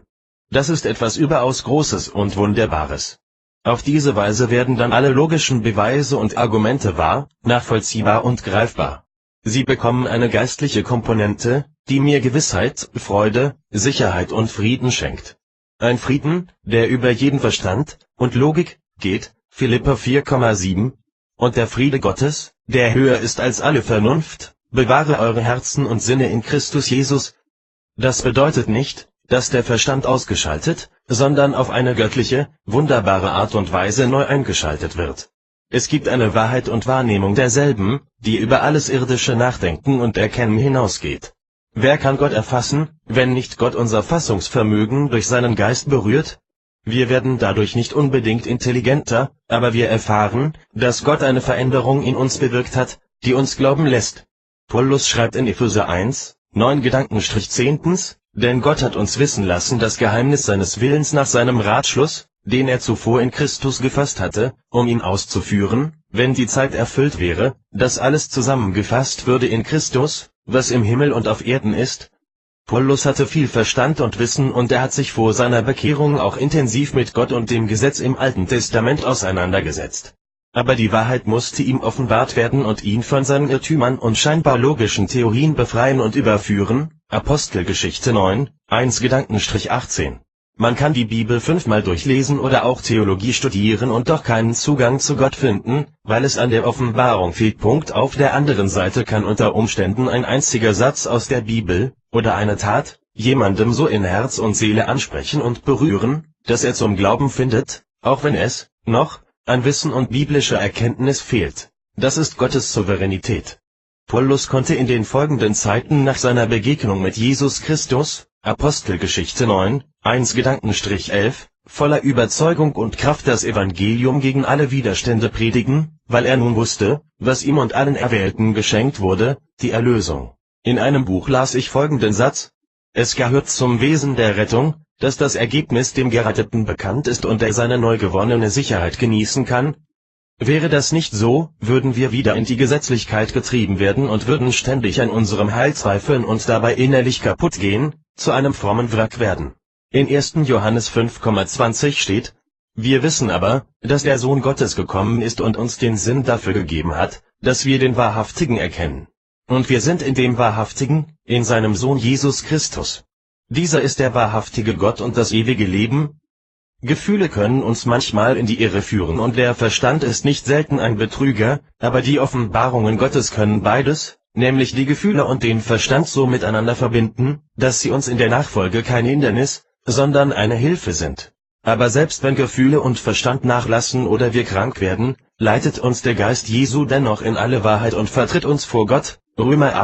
Das ist etwas überaus Großes und Wunderbares. Auf diese Weise werden dann alle logischen Beweise und Argumente wahr, nachvollziehbar und greifbar. Sie bekommen eine geistliche Komponente, die mir Gewissheit, Freude, Sicherheit und Frieden schenkt. Ein Frieden, der über jeden Verstand und Logik geht, Philipper 4,7, und der Friede Gottes, der höher ist als alle Vernunft, bewahre eure Herzen und Sinne in Christus Jesus. Das bedeutet nicht, dass der Verstand ausgeschaltet, sondern auf eine göttliche, wunderbare Art und Weise neu eingeschaltet wird. Es gibt eine Wahrheit und Wahrnehmung derselben, die über alles irdische Nachdenken und Erkennen hinausgeht. Wer kann Gott erfassen, wenn nicht Gott unser Fassungsvermögen durch seinen Geist berührt? Wir werden dadurch nicht unbedingt intelligenter, aber wir erfahren, dass Gott eine Veränderung in uns bewirkt hat, die uns glauben lässt. Paulus schreibt in Epheser 1,9-10, denn Gott hat uns wissen lassen das Geheimnis seines Willens nach seinem Ratschluss, den er zuvor in Christus gefasst hatte, um ihn auszuführen, wenn die Zeit erfüllt wäre, dass alles zusammengefasst würde in Christus, was im Himmel und auf Erden ist. Paulus hatte viel Verstand und Wissen und er hat sich vor seiner Bekehrung auch intensiv mit Gott und dem Gesetz im Alten Testament auseinandergesetzt. Aber die Wahrheit musste ihm offenbart werden und ihn von seinen Irrtümern und scheinbar logischen Theorien befreien und überführen. Apostelgeschichte 9,1-18. Man kann die Bibel 5-mal durchlesen oder auch Theologie studieren und doch keinen Zugang zu Gott finden, weil es an der Offenbarung fehlt. Auf der anderen Seite kann unter Umständen ein einziger Satz aus der Bibel, oder eine Tat, jemandem so in Herz und Seele ansprechen und berühren, dass er zum Glauben findet, auch wenn es noch an Wissen und biblischer Erkenntnis fehlt. Das ist Gottes Souveränität. Paulus konnte in den folgenden Zeiten nach seiner Begegnung mit Jesus Christus, Apostelgeschichte 9,1-11, voller Überzeugung und Kraft das Evangelium gegen alle Widerstände predigen, weil er nun wusste, was ihm und allen Erwählten geschenkt wurde, die Erlösung. In einem Buch las ich folgenden Satz: Es gehört zum Wesen der Rettung, dass das Ergebnis dem Geretteten bekannt ist und er seine neu gewonnene Sicherheit genießen kann. Wäre das nicht so, würden wir wieder in die Gesetzlichkeit getrieben werden und würden ständig an unserem Heil zweifeln und dabei innerlich kaputt gehen, zu einem frommen Wrack werden. In 1. Johannes 5,20 steht: Wir wissen aber, dass der Sohn Gottes gekommen ist und uns den Sinn dafür gegeben hat, dass wir den Wahrhaftigen erkennen. Und wir sind in dem Wahrhaftigen, in seinem Sohn Jesus Christus. Dieser ist der wahrhaftige Gott und das ewige Leben. Gefühle können uns manchmal in die Irre führen und der Verstand ist nicht selten ein Betrüger, aber die Offenbarungen Gottes können beides, nämlich die Gefühle und den Verstand so miteinander verbinden, dass sie uns in der Nachfolge kein Hindernis, sondern eine Hilfe sind. Aber selbst wenn Gefühle und Verstand nachlassen oder wir krank werden, leitet uns der Geist Jesu dennoch in alle Wahrheit und vertritt uns vor Gott. Römer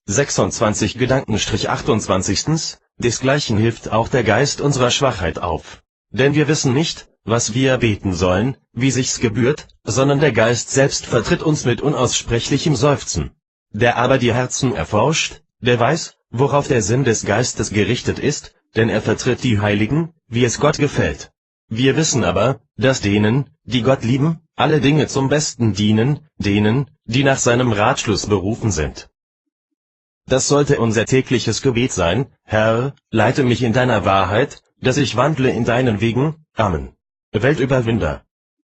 8,26-28. Desgleichen hilft auch der Geist unserer Schwachheit auf. Denn wir wissen nicht, was wir beten sollen, wie sich's gebührt, sondern der Geist selbst vertritt uns mit unaussprechlichem Seufzen. Der aber die Herzen erforscht, der weiß, worauf der Sinn des Geistes gerichtet ist, denn er vertritt die Heiligen, wie es Gott gefällt. Wir wissen aber, dass denen, die Gott lieben, alle Dinge zum Besten dienen, denen, die nach seinem Ratschluss berufen sind. Das sollte unser tägliches Gebet sein: Herr, leite mich in deiner Wahrheit, dass ich wandle in deinen Wegen. Amen. Weltüberwinder.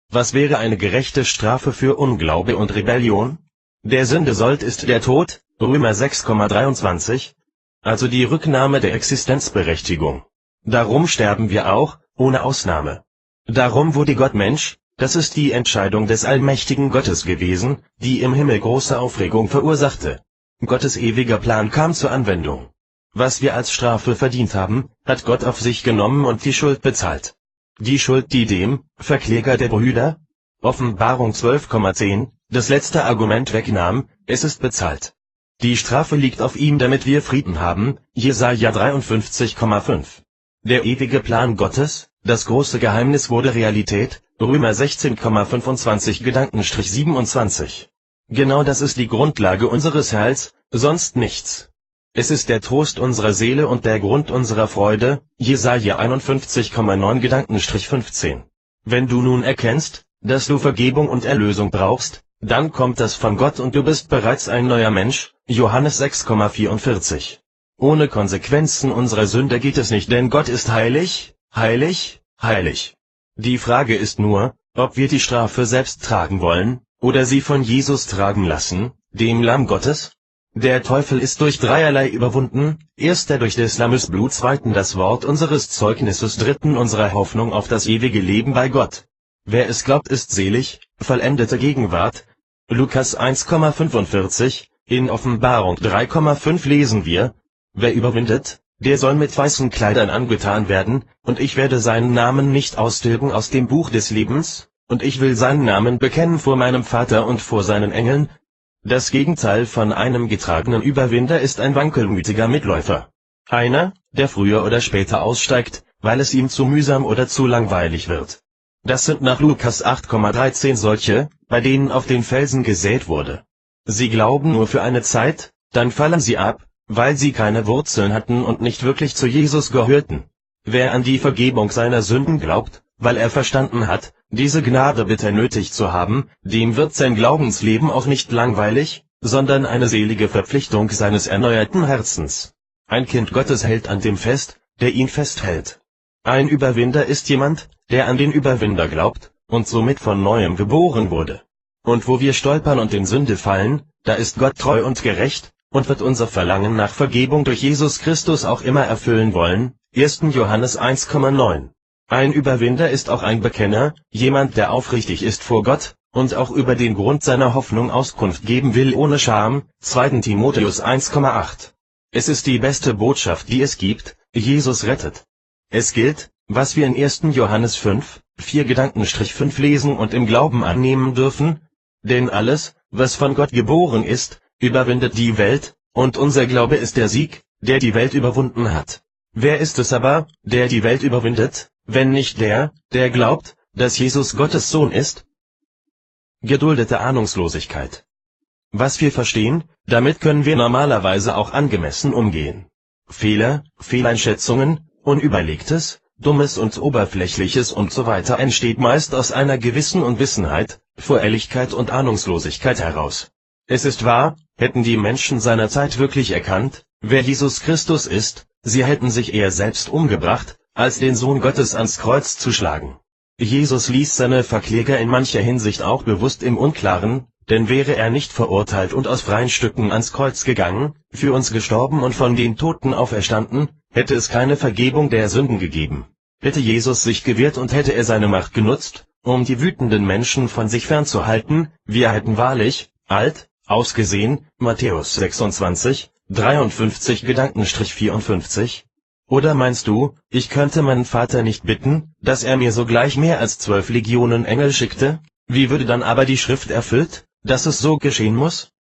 Was wäre eine gerechte Strafe für Unglaube und Rebellion? Der Sündesold ist der Tod, Römer 6,23, also die Rücknahme der Existenzberechtigung. Darum sterben wir auch, ohne Ausnahme. Darum wurde Gott Mensch, das ist die Entscheidung des allmächtigen Gottes gewesen, die im Himmel große Aufregung verursachte. Gottes ewiger Plan kam zur Anwendung. Was wir als Strafe verdient haben, hat Gott auf sich genommen und die Schuld bezahlt. Die Schuld, die dem Verkläger der Brüder, Offenbarung 12,10, das letzte Argument wegnahm, es ist bezahlt. Die Strafe liegt auf ihm, damit wir Frieden haben, Jesaja 53,5. Der ewige Plan Gottes, das große Geheimnis wurde Realität, Römer 16,25 Gedankenstrich 27. Genau das ist die Grundlage unseres Heils, sonst nichts. Es ist der Trost unserer Seele und der Grund unserer Freude, Jesaja 51,9 Gedankenstrich 15. Wenn du nun erkennst, dass du Vergebung und Erlösung brauchst, dann kommt das von Gott und du bist bereits ein neuer Mensch, Johannes 6,44. Ohne Konsequenzen unserer Sünde geht es nicht, denn Gott ist heilig, heilig, heilig. Die Frage ist nur, ob wir die Strafe selbst tragen wollen, oder sie von Jesus tragen lassen, dem Lamm Gottes. Der Teufel ist durch dreierlei überwunden: erster durch des Lammes Blut, zweiten das Wort unseres Zeugnisses, dritten unsere Hoffnung auf das ewige Leben bei Gott. Wer es glaubt, ist selig, vollendete Gegenwart. Lukas 1,45, in Offenbarung 3,5 lesen wir: Wer überwindet, der soll mit weißen Kleidern angetan werden, und ich werde seinen Namen nicht austilgen aus dem Buch des Lebens, und ich will seinen Namen bekennen vor meinem Vater und vor seinen Engeln. Das Gegenteil von einem getragenen Überwinder ist ein wankelmütiger Mitläufer. Einer, der früher oder später aussteigt, weil es ihm zu mühsam oder zu langweilig wird. Das sind nach Lukas 8,13 solche, bei denen auf den Felsen gesät wurde. Sie glauben nur für eine Zeit, dann fallen sie ab, weil sie keine Wurzeln hatten und nicht wirklich zu Jesus gehörten. Wer an die Vergebung seiner Sünden glaubt, weil er verstanden hat, diese Gnade bitter nötig zu haben, dem wird sein Glaubensleben auch nicht langweilig, sondern eine selige Verpflichtung seines erneuerten Herzens. Ein Kind Gottes hält an dem fest, der ihn festhält. Ein Überwinder ist jemand, der an den Überwinder glaubt, und somit von neuem geboren wurde. Und wo wir stolpern und in Sünde fallen, da ist Gott treu und gerecht, und wird unser Verlangen nach Vergebung durch Jesus Christus auch immer erfüllen wollen, 1. Johannes 1,9. Ein Überwinder ist auch ein Bekenner, jemand, der aufrichtig ist vor Gott, und auch über den Grund seiner Hoffnung Auskunft geben will ohne Scham, 2. Timotheus 1,8. Es ist die beste Botschaft, die es gibt: Jesus rettet. Es gilt, was wir in 1. Johannes 5, 4 Gedankenstrich 5 lesen und im Glauben annehmen dürfen: Denn alles, was von Gott geboren ist, überwindet die Welt, und unser Glaube ist der Sieg, der die Welt überwunden hat. Wer ist es aber, der die Welt überwindet, wenn nicht der, der glaubt, dass Jesus Gottes Sohn ist? Geduldete Ahnungslosigkeit. Was wir verstehen, damit können wir normalerweise auch angemessen umgehen. Fehler, Fehleinschätzungen, Unüberlegtes, Dummes und Oberflächliches und so weiter entsteht meist aus einer gewissen Unwissenheit, Vorehrlichkeit und Ahnungslosigkeit heraus. Es ist wahr, hätten die Menschen seiner Zeit wirklich erkannt, wer Jesus Christus ist, sie hätten sich eher selbst umgebracht, als den Sohn Gottes ans Kreuz zu schlagen. Jesus ließ seine Verkläger in mancher Hinsicht auch bewusst im Unklaren, denn wäre er nicht verurteilt und aus freien Stücken ans Kreuz gegangen, für uns gestorben und von den Toten auferstanden, hätte es keine Vergebung der Sünden gegeben. Hätte Jesus sich gewehrt und hätte er seine Macht genutzt, um die wütenden Menschen von sich fernzuhalten, wir hätten wahrlich, ausgesehen, Matthäus 26, 53 Gedankenstrich 54. Oder meinst du, ich könnte meinen Vater nicht bitten, dass er mir sogleich mehr als 12 Legionen Engel schickte? Wie würde dann aber die Schrift erfüllt, dass es so geschehen muss?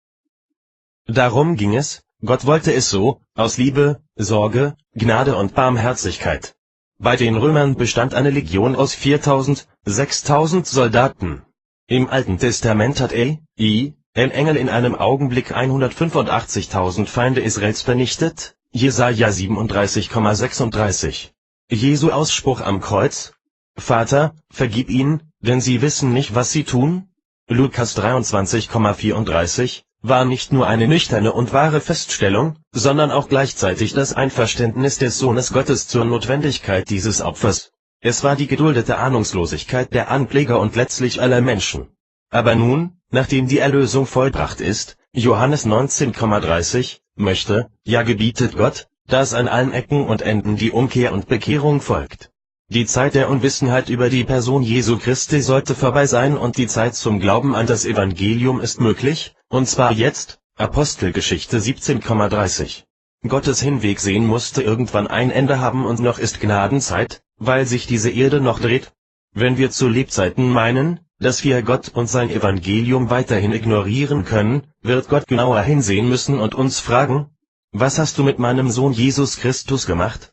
Darum ging es, Gott wollte es so, aus Liebe, Sorge, Gnade und Barmherzigkeit. Bei den Römern bestand eine Legion aus 4.000, 6.000 Soldaten. Im Alten Testament hat ein Engel in einem Augenblick 185.000 Feinde Israels vernichtet, Jesaja 37,36. Jesu Ausspruch am Kreuz: Vater, vergib ihnen, denn sie wissen nicht, was sie tun. Lukas 23,34, war nicht nur eine nüchterne und wahre Feststellung, sondern auch gleichzeitig das Einverständnis des Sohnes Gottes zur Notwendigkeit dieses Opfers. Es war die geduldete Ahnungslosigkeit der Ankläger und letztlich aller Menschen. Aber nun, nachdem die Erlösung vollbracht ist, Johannes 19,30, möchte, ja gebietet Gott, dass an allen Ecken und Enden die Umkehr und Bekehrung folgt. Die Zeit der Unwissenheit über die Person Jesu Christi sollte vorbei sein und die Zeit zum Glauben an das Evangelium ist möglich, und zwar jetzt. Apostelgeschichte 17,30. Gottes Hinwegsehen musste irgendwann ein Ende haben und noch ist Gnadenzeit, weil sich diese Erde noch dreht. Wenn wir zu Lebzeiten meinen, dass wir Gott und sein Evangelium weiterhin ignorieren können, wird Gott genauer hinsehen müssen und uns fragen: Was hast du mit meinem Sohn Jesus Christus gemacht?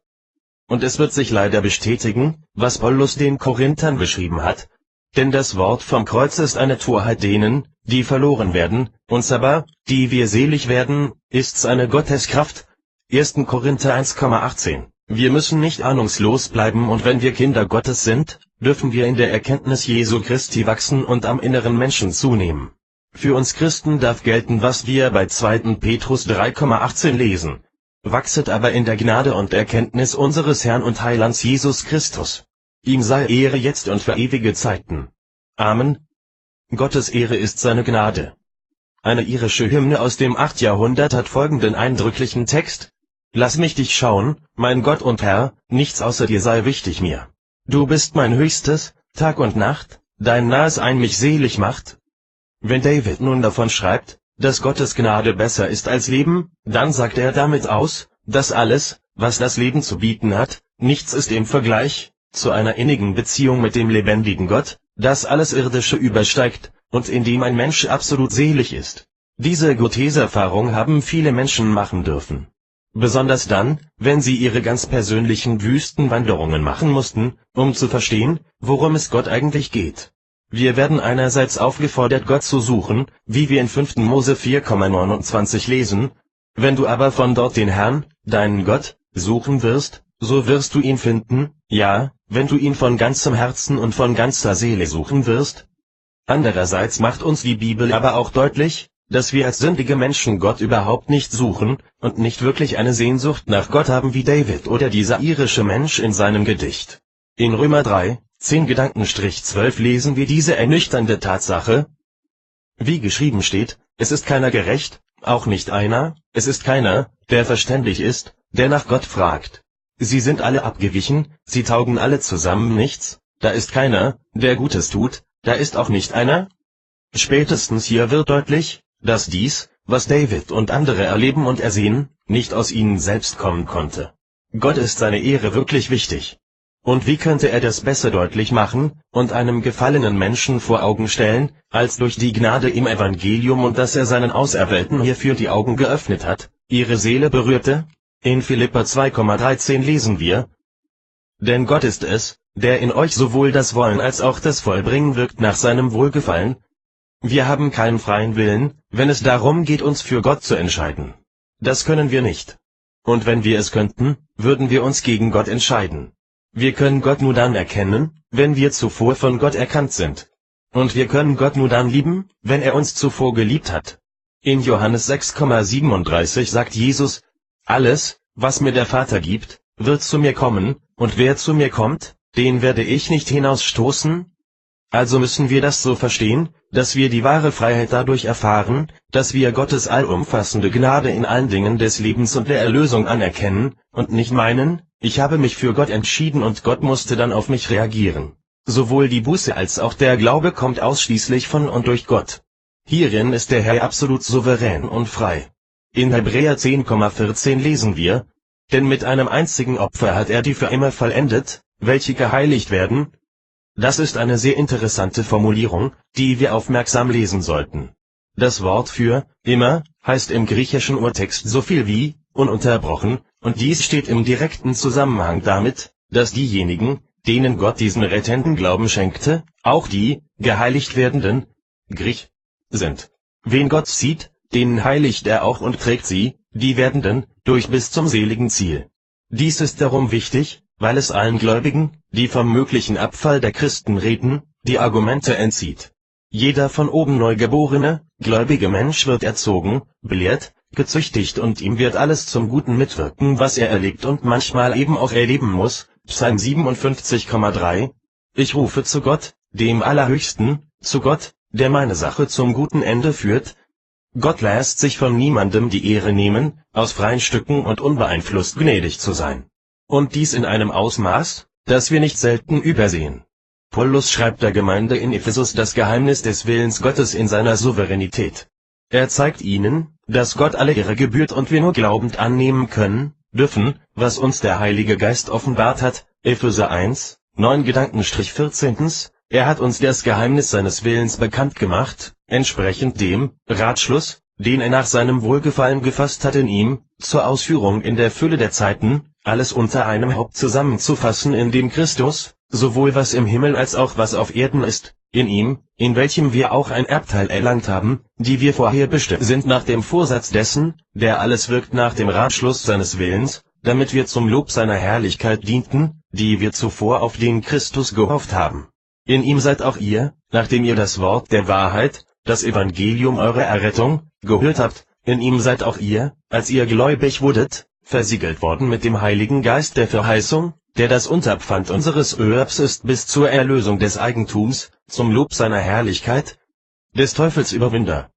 Und es wird sich leider bestätigen, was Paulus den Korinthern beschrieben hat. Denn das Wort vom Kreuz ist eine Torheit denen, die verloren werden, uns aber, die wir selig werden, ist's eine Gotteskraft. 1. Korinther 1,18. Wir müssen nicht ahnungslos bleiben, und wenn wir Kinder Gottes sind, dürfen wir in der Erkenntnis Jesu Christi wachsen und am inneren Menschen zunehmen. Für uns Christen darf gelten, was wir bei 2. Petrus 3,18 lesen: Wachset aber in der Gnade und Erkenntnis unseres Herrn und Heilands Jesus Christus. Ihm sei Ehre jetzt und für ewige Zeiten. Amen. Gottes Ehre ist seine Gnade. Eine irische Hymne aus dem 8. Jahrhundert hat folgenden eindrücklichen Text: Lass mich dich schauen, mein Gott und Herr, nichts außer dir sei wichtig mir. Du bist mein Höchstes, Tag und Nacht, dein nahes Ein mich selig macht. Wenn David nun davon schreibt, dass Gottes Gnade besser ist als Leben, dann sagt er damit aus, dass alles, was das Leben zu bieten hat, nichts ist im Vergleich zu einer innigen Beziehung mit dem lebendigen Gott, das alles Irdische übersteigt, und in dem ein Mensch absolut selig ist. Diese Gotteserfahrung haben viele Menschen machen dürfen. Besonders dann, wenn sie ihre ganz persönlichen Wüstenwanderungen machen mussten, um zu verstehen, worum es Gott eigentlich geht. Wir werden einerseits aufgefordert, Gott zu suchen, wie wir in 5. Mose 4,29 lesen: Wenn du aber von dort den Herrn, deinen Gott, suchen wirst, so wirst du ihn finden, ja, wenn du ihn von ganzem Herzen und von ganzer Seele suchen wirst. Andererseits macht uns die Bibel aber auch deutlich, dass wir als sündige Menschen Gott überhaupt nicht suchen und nicht wirklich eine Sehnsucht nach Gott haben wie David oder dieser irische Mensch in seinem Gedicht. In Römer 3, 10-12 lesen wir diese ernüchternde Tatsache: Wie geschrieben steht, es ist keiner gerecht, auch nicht einer, es ist keiner, der verständig ist, der nach Gott fragt. Sie sind alle abgewichen, sie taugen alle zusammen nichts, da ist keiner, der Gutes tut, da ist auch nicht einer. Spätestens hier wird deutlich, dass dies, was David und andere erleben und ersehen, nicht aus ihnen selbst kommen konnte. Gott ist seine Ehre wirklich wichtig. Und wie könnte er das besser deutlich machen und einem gefallenen Menschen vor Augen stellen, als durch die Gnade im Evangelium und dass er seinen Auserwählten hierfür die Augen geöffnet hat, ihre Seele berührte? In Philipper 2,13 lesen wir: Denn Gott ist es, der in euch sowohl das Wollen als auch das Vollbringen wirkt nach seinem Wohlgefallen. Wir haben keinen freien Willen, wenn es darum geht, uns für Gott zu entscheiden. Das können wir nicht. Und wenn wir es könnten, würden wir uns gegen Gott entscheiden. Wir können Gott nur dann erkennen, wenn wir zuvor von Gott erkannt sind. Und wir können Gott nur dann lieben, wenn er uns zuvor geliebt hat. In Johannes 6,37 sagt Jesus: Alles, was mir der Vater gibt, wird zu mir kommen, und wer zu mir kommt, den werde ich nicht hinausstoßen. Also müssen wir das so verstehen, dass wir die wahre Freiheit dadurch erfahren, dass wir Gottes allumfassende Gnade in allen Dingen des Lebens und der Erlösung anerkennen, und nicht meinen, ich habe mich für Gott entschieden und Gott musste dann auf mich reagieren. Sowohl die Buße als auch der Glaube kommt ausschließlich von und durch Gott. Hierin ist der Herr absolut souverän und frei. In Hebräer 10,14 lesen wir: Denn mit einem einzigen Opfer hat er die für immer vollendet, welche geheiligt werden. Das ist eine sehr interessante Formulierung, die wir aufmerksam lesen sollten. Das Wort für immer heißt im griechischen Urtext so viel wie ununterbrochen, und dies steht im direkten Zusammenhang damit, dass diejenigen, denen Gott diesen rettenden Glauben schenkte, auch die geheiligt werdenden sind. Wen Gott sieht, denen heiligt er auch und trägt sie, die Werdenden, durch bis zum seligen Ziel. Dies ist darum wichtig, weil es allen Gläubigen, die vom möglichen Abfall der Christen reden, die Argumente entzieht. Jeder von oben neugeborene, gläubige Mensch wird erzogen, belehrt, gezüchtigt und ihm wird alles zum Guten mitwirken, was er erlebt und manchmal eben auch erleben muss. Psalm 57,3 Ich rufe zu Gott, dem Allerhöchsten, zu Gott, der meine Sache zum guten Ende führt. Gott lässt sich von niemandem die Ehre nehmen, aus freien Stücken und unbeeinflusst gnädig zu sein. Und dies in einem Ausmaß, das wir nicht selten übersehen. Paulus schreibt der Gemeinde in Ephesus das Geheimnis des Willens Gottes in seiner Souveränität. Er zeigt ihnen, dass Gott alle Ehre gebührt und wir nur glaubend annehmen können, dürfen, was uns der Heilige Geist offenbart hat. Epheser 1, 9 14. Er hat uns das Geheimnis seines Willens bekannt gemacht, entsprechend dem Ratschluss, den er nach seinem Wohlgefallen gefasst hat in ihm, zur Ausführung in der Fülle der Zeiten, alles unter einem Haupt zusammenzufassen in dem Christus, sowohl was im Himmel als auch was auf Erden ist, in ihm, in welchem wir auch ein Erbteil erlangt haben, die wir vorher bestimmt sind nach dem Vorsatz dessen, der alles wirkt nach dem Ratschluss seines Willens, damit wir zum Lob seiner Herrlichkeit dienten, die wir zuvor auf den Christus gehofft haben. In ihm seid auch ihr, nachdem ihr das Wort der Wahrheit, das Evangelium eurer Errettung, gehört habt, in ihm seid auch ihr, als ihr gläubig wurdet, versiegelt worden mit dem Heiligen Geist der Verheißung, der das Unterpfand unseres Erbs ist bis zur Erlösung des Eigentums, zum Lob seiner Herrlichkeit, des Teufels Überwinder.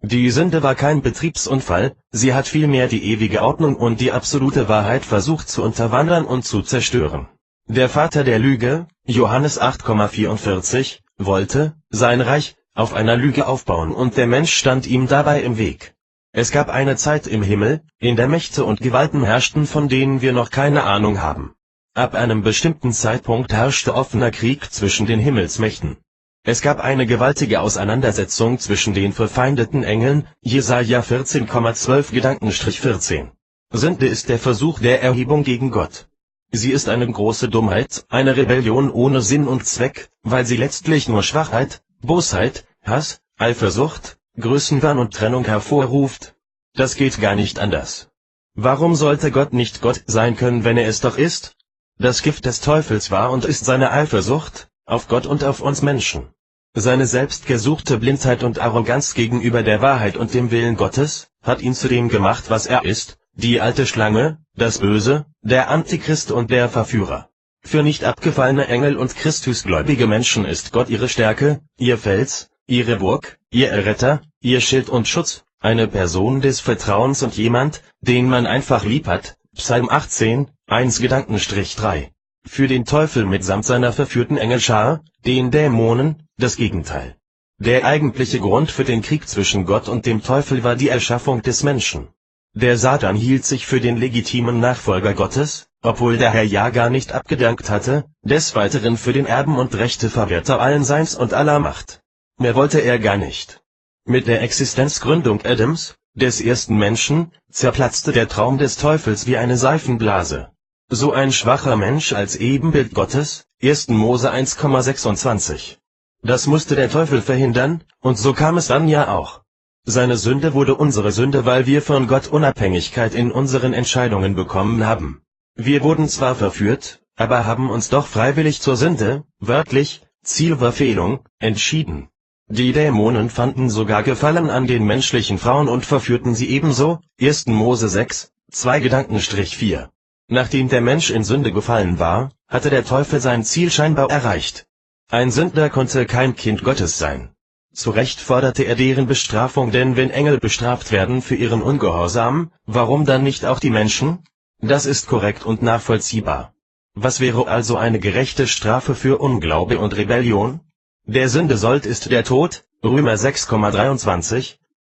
Die Sünde war kein Betriebsunfall, sie hat vielmehr die ewige Ordnung und die absolute Wahrheit versucht zu unterwandern und zu zerstören. Der Vater der Lüge, Johannes 8,44, wollte, sein Reich, auf einer Lüge aufbauen und der Mensch stand ihm dabei im Weg. Es gab eine Zeit im Himmel, in der Mächte und Gewalten herrschten, von denen wir noch keine Ahnung haben. Ab einem bestimmten Zeitpunkt herrschte offener Krieg zwischen den Himmelsmächten. Es gab eine gewaltige Auseinandersetzung zwischen den verfeindeten Engeln, Jesaja 14,12 14. Sünde ist der Versuch der Erhebung gegen Gott. Sie ist eine große Dummheit, eine Rebellion ohne Sinn und Zweck, weil sie letztlich nur Schwachheit, Bosheit, Hass, Eifersucht, Größenwahn und Trennung hervorruft. Das geht gar nicht anders. Warum sollte Gott nicht Gott sein können, wenn er es doch ist? Das Gift des Teufels war und ist seine Eifersucht, auf Gott und auf uns Menschen. Seine selbstgesuchte Blindheit und Arroganz gegenüber der Wahrheit und dem Willen Gottes, hat ihn zu dem gemacht, was er ist, die alte Schlange, das Böse, der Antichrist und der Verführer. Für nicht abgefallene Engel und Christusgläubige Menschen ist Gott ihre Stärke, ihr Fels, ihre Burg, ihr Erretter, ihr Schild und Schutz, eine Person des Vertrauens und jemand, den man einfach lieb hat. Psalm 18, 1-3. Für den Teufel mitsamt seiner verführten Engelschar, den Dämonen, das Gegenteil. Der eigentliche Grund für den Krieg zwischen Gott und dem Teufel war die Erschaffung des Menschen. Der Satan hielt sich für den legitimen Nachfolger Gottes, obwohl der Herr ja gar nicht abgedankt hatte, des Weiteren für den Erben und Rechteverwerter allen Seins und aller Macht. Mehr wollte er gar nicht. Mit der Existenzgründung Adams, des ersten Menschen, zerplatzte der Traum des Teufels wie eine Seifenblase. So ein schwacher Mensch als Ebenbild Gottes, 1. Mose 1,26. Das musste der Teufel verhindern, und so kam es dann ja auch. Seine Sünde wurde unsere Sünde, weil wir von Gott Unabhängigkeit in unseren Entscheidungen bekommen haben. Wir wurden zwar verführt, aber haben uns doch freiwillig zur Sünde, wörtlich, Zielverfehlung, entschieden. Die Dämonen fanden sogar Gefallen an den menschlichen Frauen und verführten sie ebenso, 1. Mose 6, 2-4. Nachdem der Mensch in Sünde gefallen war, hatte der Teufel sein Ziel scheinbar erreicht. Ein Sünder konnte kein Kind Gottes sein. Zu Recht forderte er deren Bestrafung, denn wenn Engel bestraft werden für ihren Ungehorsam, warum dann nicht auch die Menschen? Das ist korrekt und nachvollziehbar. Was wäre also eine gerechte Strafe für Unglaube und Rebellion? Der Sünde Sold ist der Tod, Römer 6,23,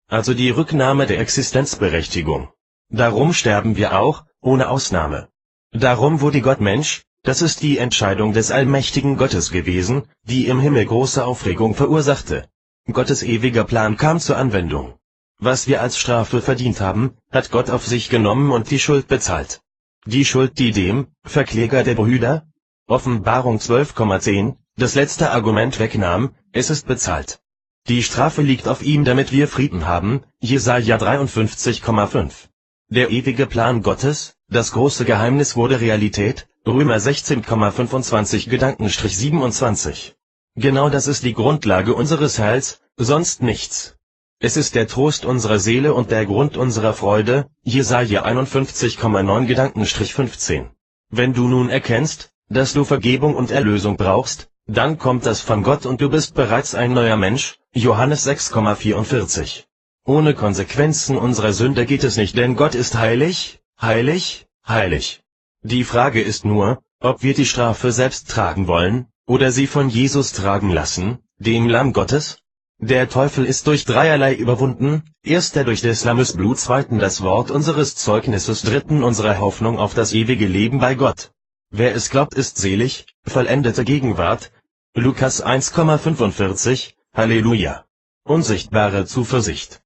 also die Rücknahme der Existenzberechtigung. Darum sterben wir auch, ohne Ausnahme. Darum wurde Gott Mensch, das ist die Entscheidung des allmächtigen Gottes gewesen, die im Himmel große Aufregung verursachte. Gottes ewiger Plan kam zur Anwendung. Was wir als Strafe verdient haben, hat Gott auf sich genommen und die Schuld bezahlt. Die Schuld, die dem Verkläger der Brüder, Offenbarung 12,10, das letzte Argument wegnahm, es ist bezahlt. Die Strafe liegt auf ihm, damit wir Frieden haben. Jesaja 53,5. Der ewige Plan Gottes, das große Geheimnis wurde Realität. Römer 16,25 Genau das ist die Grundlage unseres Heils, sonst nichts. Es ist der Trost unserer Seele und der Grund unserer Freude. Jesaja 51,9-15. Wenn du nun erkennst, dass du Vergebung und Erlösung brauchst, dann kommt das von Gott und du bist bereits ein neuer Mensch. Johannes 6,44. Ohne Konsequenzen unserer Sünde geht es nicht, denn Gott ist heilig, heilig, heilig. Die Frage ist nur, ob wir die Strafe selbst tragen wollen, oder sie von Jesus tragen lassen, dem Lamm Gottes. Der Teufel ist durch dreierlei überwunden: erster durch des Lammes Blut, zweiten das Wort unseres Zeugnisses, dritten unsere Hoffnung auf das ewige Leben bei Gott. Wer es glaubt, ist selig, vollendete Gegenwart. Lukas 1,45, Halleluja. Unsichtbare Zuversicht.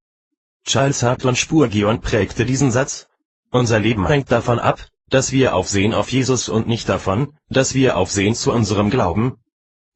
Charles Haddon Spurgeon prägte diesen Satz: Unser Leben hängt davon ab, dass wir aufsehen auf Jesus und nicht davon, dass wir aufsehen zu unserem Glauben.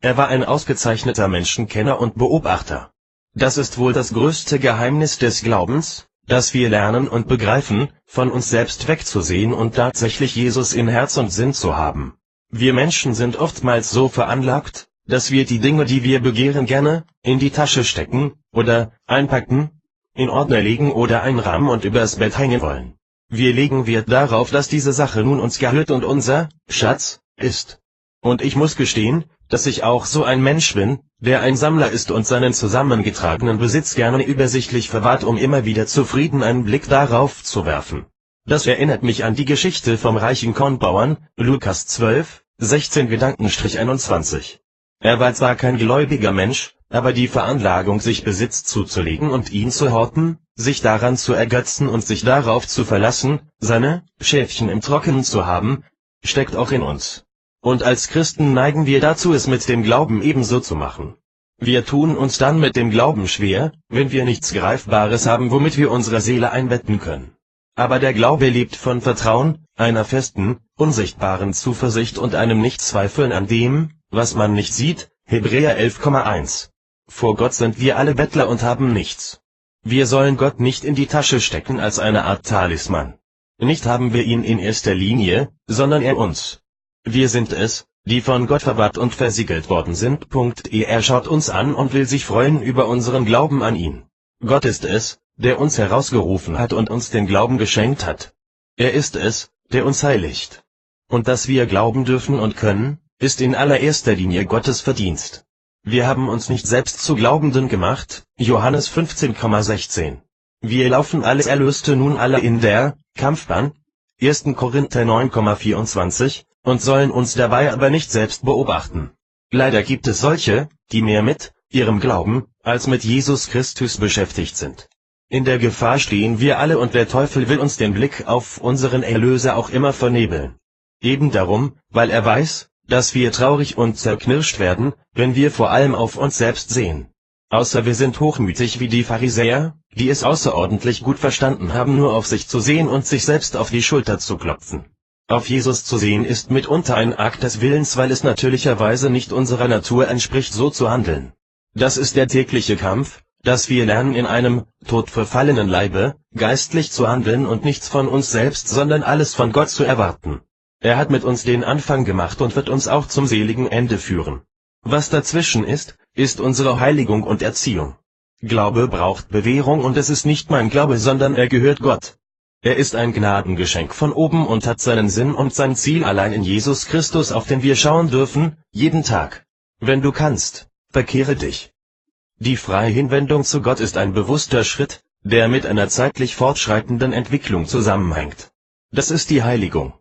Er war ein ausgezeichneter Menschenkenner und Beobachter. Das ist wohl das größte Geheimnis des Glaubens, dass wir lernen und begreifen, von uns selbst wegzusehen und tatsächlich Jesus in Herz und Sinn zu haben. Wir Menschen sind oftmals so veranlagt, dass wir die Dinge, die wir begehren, gerne in die Tasche stecken oder einpacken, in Ordner legen oder einrahmen und übers Bett hängen wollen. Wir legen Wert darauf, dass diese Sache nun uns gehört und unser Schatz ist. Und ich muss gestehen, dass ich auch so ein Mensch bin, der ein Sammler ist und seinen zusammengetragenen Besitz gerne übersichtlich verwahrt, um immer wieder zufrieden einen Blick darauf zu werfen. Das erinnert mich an die Geschichte vom reichen Kornbauern, Lukas 12, 16-21. Er war zwar kein gläubiger Mensch, aber die Veranlagung, sich Besitz zuzulegen und ihn zu horten, sich daran zu ergötzen und sich darauf zu verlassen, seine Schäfchen im Trockenen zu haben, steckt auch in uns. Und als Christen neigen wir dazu, es mit dem Glauben ebenso zu machen. Wir tun uns dann mit dem Glauben schwer, wenn wir nichts Greifbares haben, womit wir unsere Seele einbetten können. Aber der Glaube lebt von Vertrauen, einer festen, unsichtbaren Zuversicht und einem Nichtzweifeln an dem, was man nicht sieht. Hebräer 11,1. Vor Gott sind wir alle Bettler und haben nichts. Wir sollen Gott nicht in die Tasche stecken als eine Art Talisman. Nicht haben wir ihn in erster Linie, sondern er uns. Wir sind es, die von Gott verwahrt und versiegelt worden sind. Er schaut uns an und will sich freuen über unseren Glauben an ihn. Gott ist es, der uns herausgerufen hat und uns den Glauben geschenkt hat. Er ist es, der uns heiligt. Und dass wir glauben dürfen und können, ist in allererster Linie Gottes Verdienst. Wir haben uns nicht selbst zu Glaubenden gemacht. Johannes 15,16. Wir laufen alles Erlöste nun alle in der Kampfbahn. 1. Korinther 9,24, und sollen uns dabei aber nicht selbst beobachten. Leider gibt es solche, die mehr mit ihrem Glauben als mit Jesus Christus beschäftigt sind. In der Gefahr stehen wir alle und der Teufel will uns den Blick auf unseren Erlöser auch immer vernebeln. Eben darum, weil er weiß, dass wir traurig und zerknirscht werden, wenn wir vor allem auf uns selbst sehen. Außer wir sind hochmütig wie die Pharisäer, die es außerordentlich gut verstanden haben, nur auf sich zu sehen und sich selbst auf die Schulter zu klopfen. Auf Jesus zu sehen ist mitunter ein Akt des Willens, weil es natürlicherweise nicht unserer Natur entspricht, so zu handeln. Das ist der tägliche Kampf, dass wir lernen, in einem todverfallenen Leibe geistlich zu handeln und nichts von uns selbst, sondern alles von Gott zu erwarten. Er hat mit uns den Anfang gemacht und wird uns auch zum seligen Ende führen. Was dazwischen ist unsere Heiligung und Erziehung. Glaube braucht Bewährung und es ist nicht mein Glaube, sondern er gehört Gott. Er ist ein Gnadengeschenk von oben und hat seinen Sinn und sein Ziel allein in Jesus Christus, auf den wir schauen dürfen, jeden Tag. Wenn du kannst, bekehre dich. Die freie Hinwendung zu Gott ist ein bewusster Schritt, der mit einer zeitlich fortschreitenden Entwicklung zusammenhängt. Das ist die Heiligung.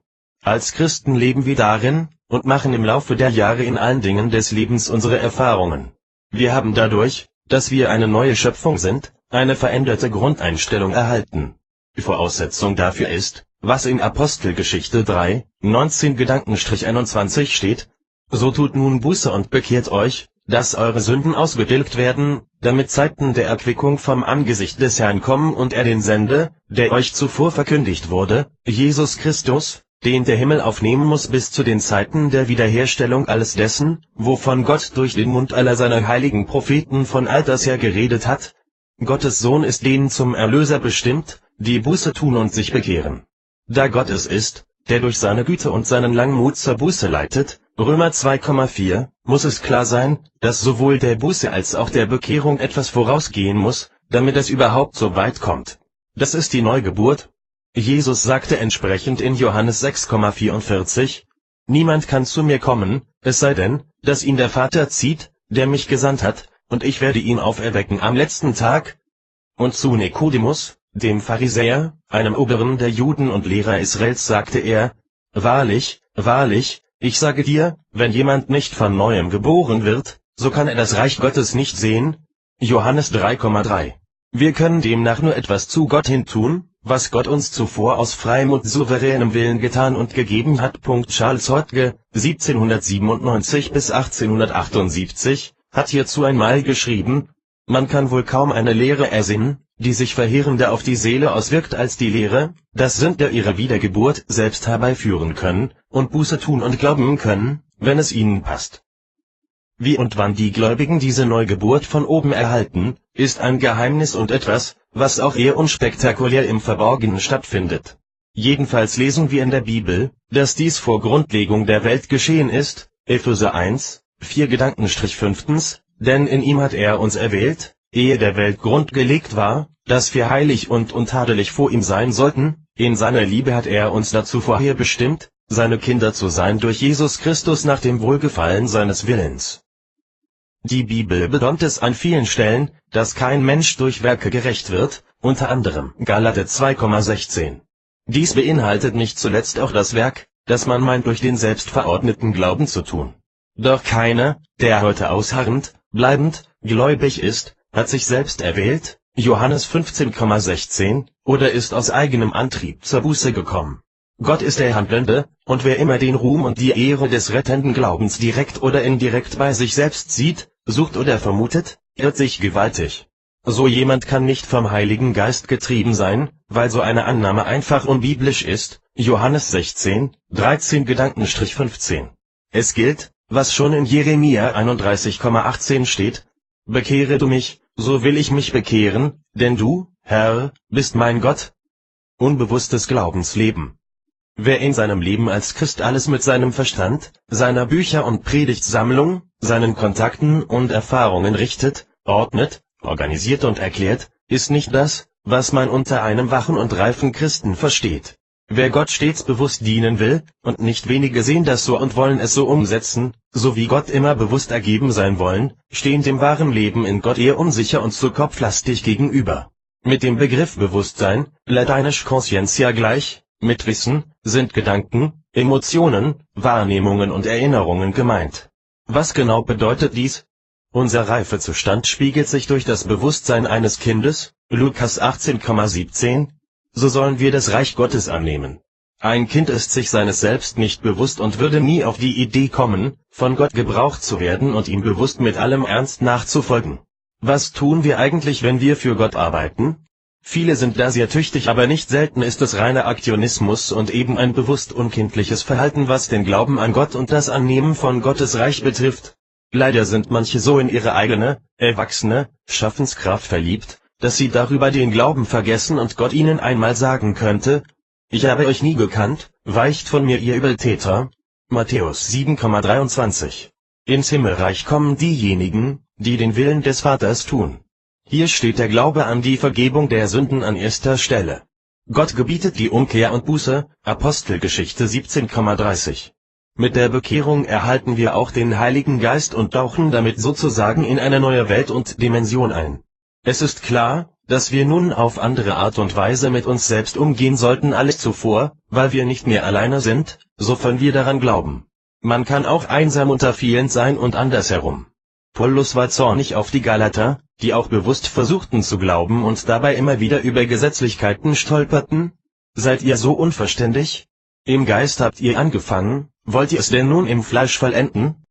Als Christen leben wir darin und machen im Laufe der Jahre in allen Dingen des Lebens unsere Erfahrungen. Wir haben dadurch, dass wir eine neue Schöpfung sind, eine veränderte Grundeinstellung erhalten. Die Voraussetzung dafür ist, was in Apostelgeschichte 3, 19-21 steht: So tut nun Buße und bekehrt euch, dass eure Sünden ausgetilgt werden, damit Zeiten der Erquickung vom Angesicht des Herrn kommen und er den sende, der euch zuvor verkündigt wurde, Jesus Christus, den der Himmel aufnehmen muss bis zu den Zeiten der Wiederherstellung alles dessen, wovon Gott durch den Mund aller seiner heiligen Propheten von alters her geredet hat. Gottes Sohn ist denen zum Erlöser bestimmt, die Buße tun und sich bekehren. Da Gott es ist, der durch seine Güte und seinen Langmut zur Buße leitet, Römer 2,4, muss es klar sein, dass sowohl der Buße als auch der Bekehrung etwas vorausgehen muss, damit es überhaupt so weit kommt. Das ist die Neugeburt. Jesus sagte entsprechend in Johannes 6,44, niemand kann zu mir kommen, es sei denn, dass ihn der Vater zieht, der mich gesandt hat, und ich werde ihn auferwecken am letzten Tag. Und zu Nikodemus, dem Pharisäer, einem Oberen der Juden und Lehrer Israels, sagte er, wahrlich, wahrlich, ich sage dir, wenn jemand nicht von Neuem geboren wird, so kann er das Reich Gottes nicht sehen. Johannes 3,3. Wir können demnach nur etwas zu Gott hin tun, was Gott uns zuvor aus freiem und souveränem Willen getan und gegeben hat. Charles Hodge, 1797 bis 1878, hat hierzu einmal geschrieben, man kann wohl kaum eine Lehre ersinnen, die sich verheerender auf die Seele auswirkt als die Lehre, dass Sünder ihre Wiedergeburt selbst herbeiführen können, und Buße tun und glauben können, wenn es ihnen passt. Wie und wann die Gläubigen diese Neugeburt von oben erhalten, ist ein Geheimnis und etwas, was auch eher unspektakulär im Verborgenen stattfindet. Jedenfalls lesen wir in der Bibel, dass dies vor Grundlegung der Welt geschehen ist, Epheser 1, 4 5. Denn in ihm hat er uns erwählt, ehe der Welt Grund gelegt war, dass wir heilig und untadelig vor ihm sein sollten, in seiner Liebe hat er uns dazu vorher bestimmt, seine Kinder zu sein durch Jesus Christus nach dem Wohlgefallen seines Willens. Die Bibel betont es an vielen Stellen, dass kein Mensch durch Werke gerecht wird, unter anderem Galater 2,16. Dies beinhaltet nicht zuletzt auch das Werk, das man meint durch den selbstverordneten Glauben zu tun. Doch keiner, der heute ausharrend, bleibend, gläubig ist, hat sich selbst erwählt, Johannes 15,16, oder ist aus eigenem Antrieb zur Buße gekommen. Gott ist der Handelnde, und wer immer den Ruhm und die Ehre des rettenden Glaubens direkt oder indirekt bei sich selbst sieht, sucht oder vermutet, irrt sich gewaltig. So jemand kann nicht vom Heiligen Geist getrieben sein, weil so eine Annahme einfach unbiblisch ist, Johannes 16, 13-15. Es gilt, was schon in Jeremia 31,18 steht, bekehre du mich, so will ich mich bekehren, denn du, Herr, bist mein Gott. Unbewusstes Glaubensleben. Wer in seinem Leben als Christ alles mit seinem Verstand, seiner Bücher- und Predigtsammlung, seinen Kontakten und Erfahrungen richtet, ordnet, organisiert und erklärt, ist nicht das, was man unter einem wachen und reifen Christen versteht. Wer Gott stets bewusst dienen will, und nicht wenige sehen das so und wollen es so umsetzen, so wie Gott immer bewusst ergeben sein wollen, stehen dem wahren Leben in Gott eher unsicher und zu kopflastig gegenüber. Mit dem Begriff Bewusstsein, lateinisch conscientia gleich, mit Wissen, sind Gedanken, Emotionen, Wahrnehmungen und Erinnerungen gemeint. Was genau bedeutet dies? Unser Reifezustand spiegelt sich durch das Bewusstsein eines Kindes, Lukas 18,17, so sollen wir das Reich Gottes annehmen. Ein Kind ist sich seines Selbst nicht bewusst und würde nie auf die Idee kommen, von Gott gebraucht zu werden und ihm bewusst mit allem Ernst nachzufolgen. Was tun wir eigentlich, wenn wir für Gott arbeiten? Viele sind da sehr tüchtig, aber nicht selten ist es reiner Aktionismus und eben ein bewusst unkindliches Verhalten, was den Glauben an Gott und das Annehmen von Gottes Reich betrifft. Leider sind manche so in ihre eigene, erwachsene Schaffenskraft verliebt, dass sie darüber den Glauben vergessen und Gott ihnen einmal sagen könnte, ich habe euch nie gekannt, weicht von mir ihr Übeltäter. Matthäus 7,23. Ins Himmelreich kommen diejenigen, die den Willen des Vaters tun. Hier steht der Glaube an die Vergebung der Sünden an erster Stelle. Gott gebietet die Umkehr und Buße, Apostelgeschichte 17,30. Mit der Bekehrung erhalten wir auch den Heiligen Geist und tauchen damit sozusagen in eine neue Welt und Dimension ein. Es ist klar, dass wir nun auf andere Art und Weise mit uns selbst umgehen sollten als zuvor, weil wir nicht mehr alleine sind, sofern wir daran glauben. Man kann auch einsam unter vielen sein und andersherum. Paulus war zornig auf die Galater, die auch bewusst versuchten zu glauben und dabei immer wieder über Gesetzlichkeiten stolperten. Seid ihr so unverständig? Im Geist habt ihr angefangen, wollt ihr es denn nun im Fleisch vollenden?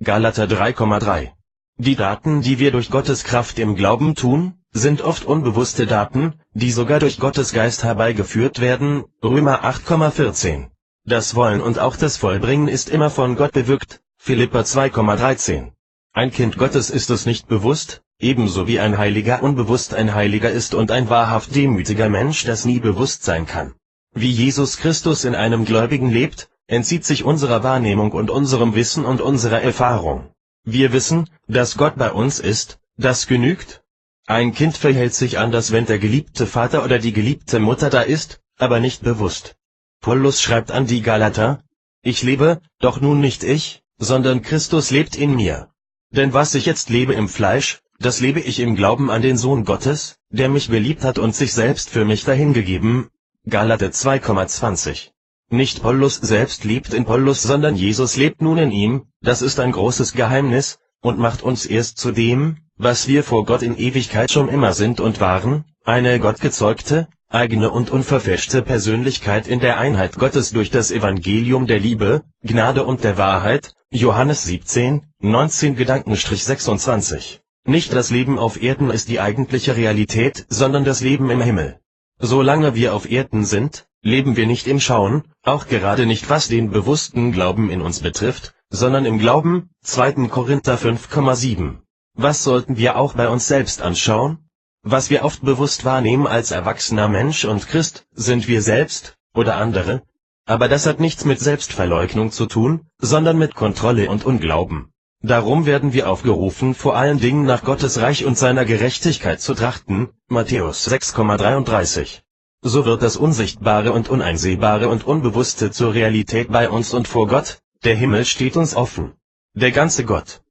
Galater 3,3. Die Taten, die wir durch Gottes Kraft im Glauben tun, sind oft unbewusste Taten, die sogar durch Gottes Geist herbeigeführt werden, Römer 8,14. Das Wollen und auch das Vollbringen ist immer von Gott bewirkt. Philipper 2,13. Ein Kind Gottes ist es nicht bewusst, ebenso wie ein Heiliger unbewusst ein Heiliger ist und ein wahrhaft demütiger Mensch das nie bewusst sein kann. Wie Jesus Christus in einem Gläubigen lebt, entzieht sich unserer Wahrnehmung und unserem Wissen und unserer Erfahrung. Wir wissen, dass Gott bei uns ist, das genügt. Ein Kind verhält sich anders, wenn der geliebte Vater oder die geliebte Mutter da ist, aber nicht bewusst. Paulus schreibt an die Galater: Ich lebe, doch nun nicht ich, sondern Christus lebt in mir. Denn was ich jetzt lebe im Fleisch, das lebe ich im Glauben an den Sohn Gottes, der mich geliebt hat und sich selbst für mich dahingegeben. Galater 2,20. Nicht Paulus selbst lebt in Paulus, sondern Jesus lebt nun in ihm. Das ist ein großes Geheimnis und macht uns erst zu dem, was wir vor Gott in Ewigkeit schon immer sind und waren, eine gottgezeugte, eigene und unverfälschte Persönlichkeit in der Einheit Gottes durch das Evangelium der Liebe, Gnade und der Wahrheit. Johannes 17, 19-26. Nicht das Leben auf Erden ist die eigentliche Realität, sondern das Leben im Himmel. Solange wir auf Erden sind, leben wir nicht im Schauen, auch gerade nicht was den bewussten Glauben in uns betrifft, sondern im Glauben. 2. Korinther 5,7. Was sollten wir auch bei uns selbst anschauen? Was wir oft bewusst wahrnehmen als erwachsener Mensch und Christ, sind wir selbst oder andere. Aber das hat nichts mit Selbstverleugnung zu tun, sondern mit Kontrolle und Unglauben. Darum werden wir aufgerufen, vor allen Dingen nach Gottes Reich und seiner Gerechtigkeit zu trachten. Matthäus 6,33. So wird das Unsichtbare und Uneinsehbare und Unbewusste zur Realität bei uns und vor Gott. Der Himmel steht uns offen. Der ganze Gott.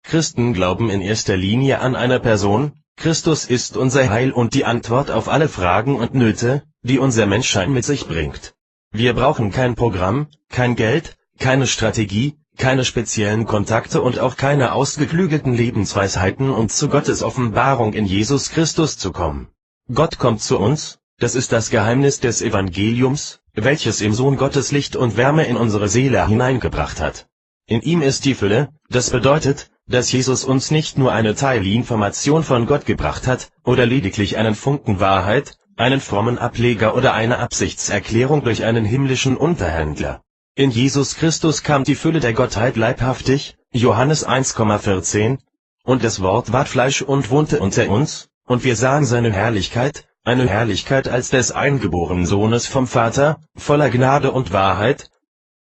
Christen glauben in erster Linie an eine Person. Christus ist unser Heil und die Antwort auf alle Fragen und Nöte, die unser Menschsein mit sich bringt. Wir brauchen kein Programm, kein Geld, keine Strategie, keine speziellen Kontakte und auch keine ausgeklügelten Lebensweisheiten, um zu Gottes Offenbarung in Jesus Christus zu kommen. Gott kommt zu uns, das ist das Geheimnis des Evangeliums, welches im Sohn Gottes Licht und Wärme in unsere Seele hineingebracht hat. In ihm ist die Fülle, das bedeutet, dass Jesus uns nicht nur eine Teilinformation von Gott gebracht hat, oder lediglich einen Funken Wahrheit, einen frommen Ableger oder eine Absichtserklärung durch einen himmlischen Unterhändler. In Jesus Christus kam die Fülle der Gottheit leibhaftig, Johannes 1,14, und das Wort ward Fleisch und wohnte unter uns, und wir sahen seine Herrlichkeit, eine Herrlichkeit als des eingeborenen Sohnes vom Vater, voller Gnade und Wahrheit.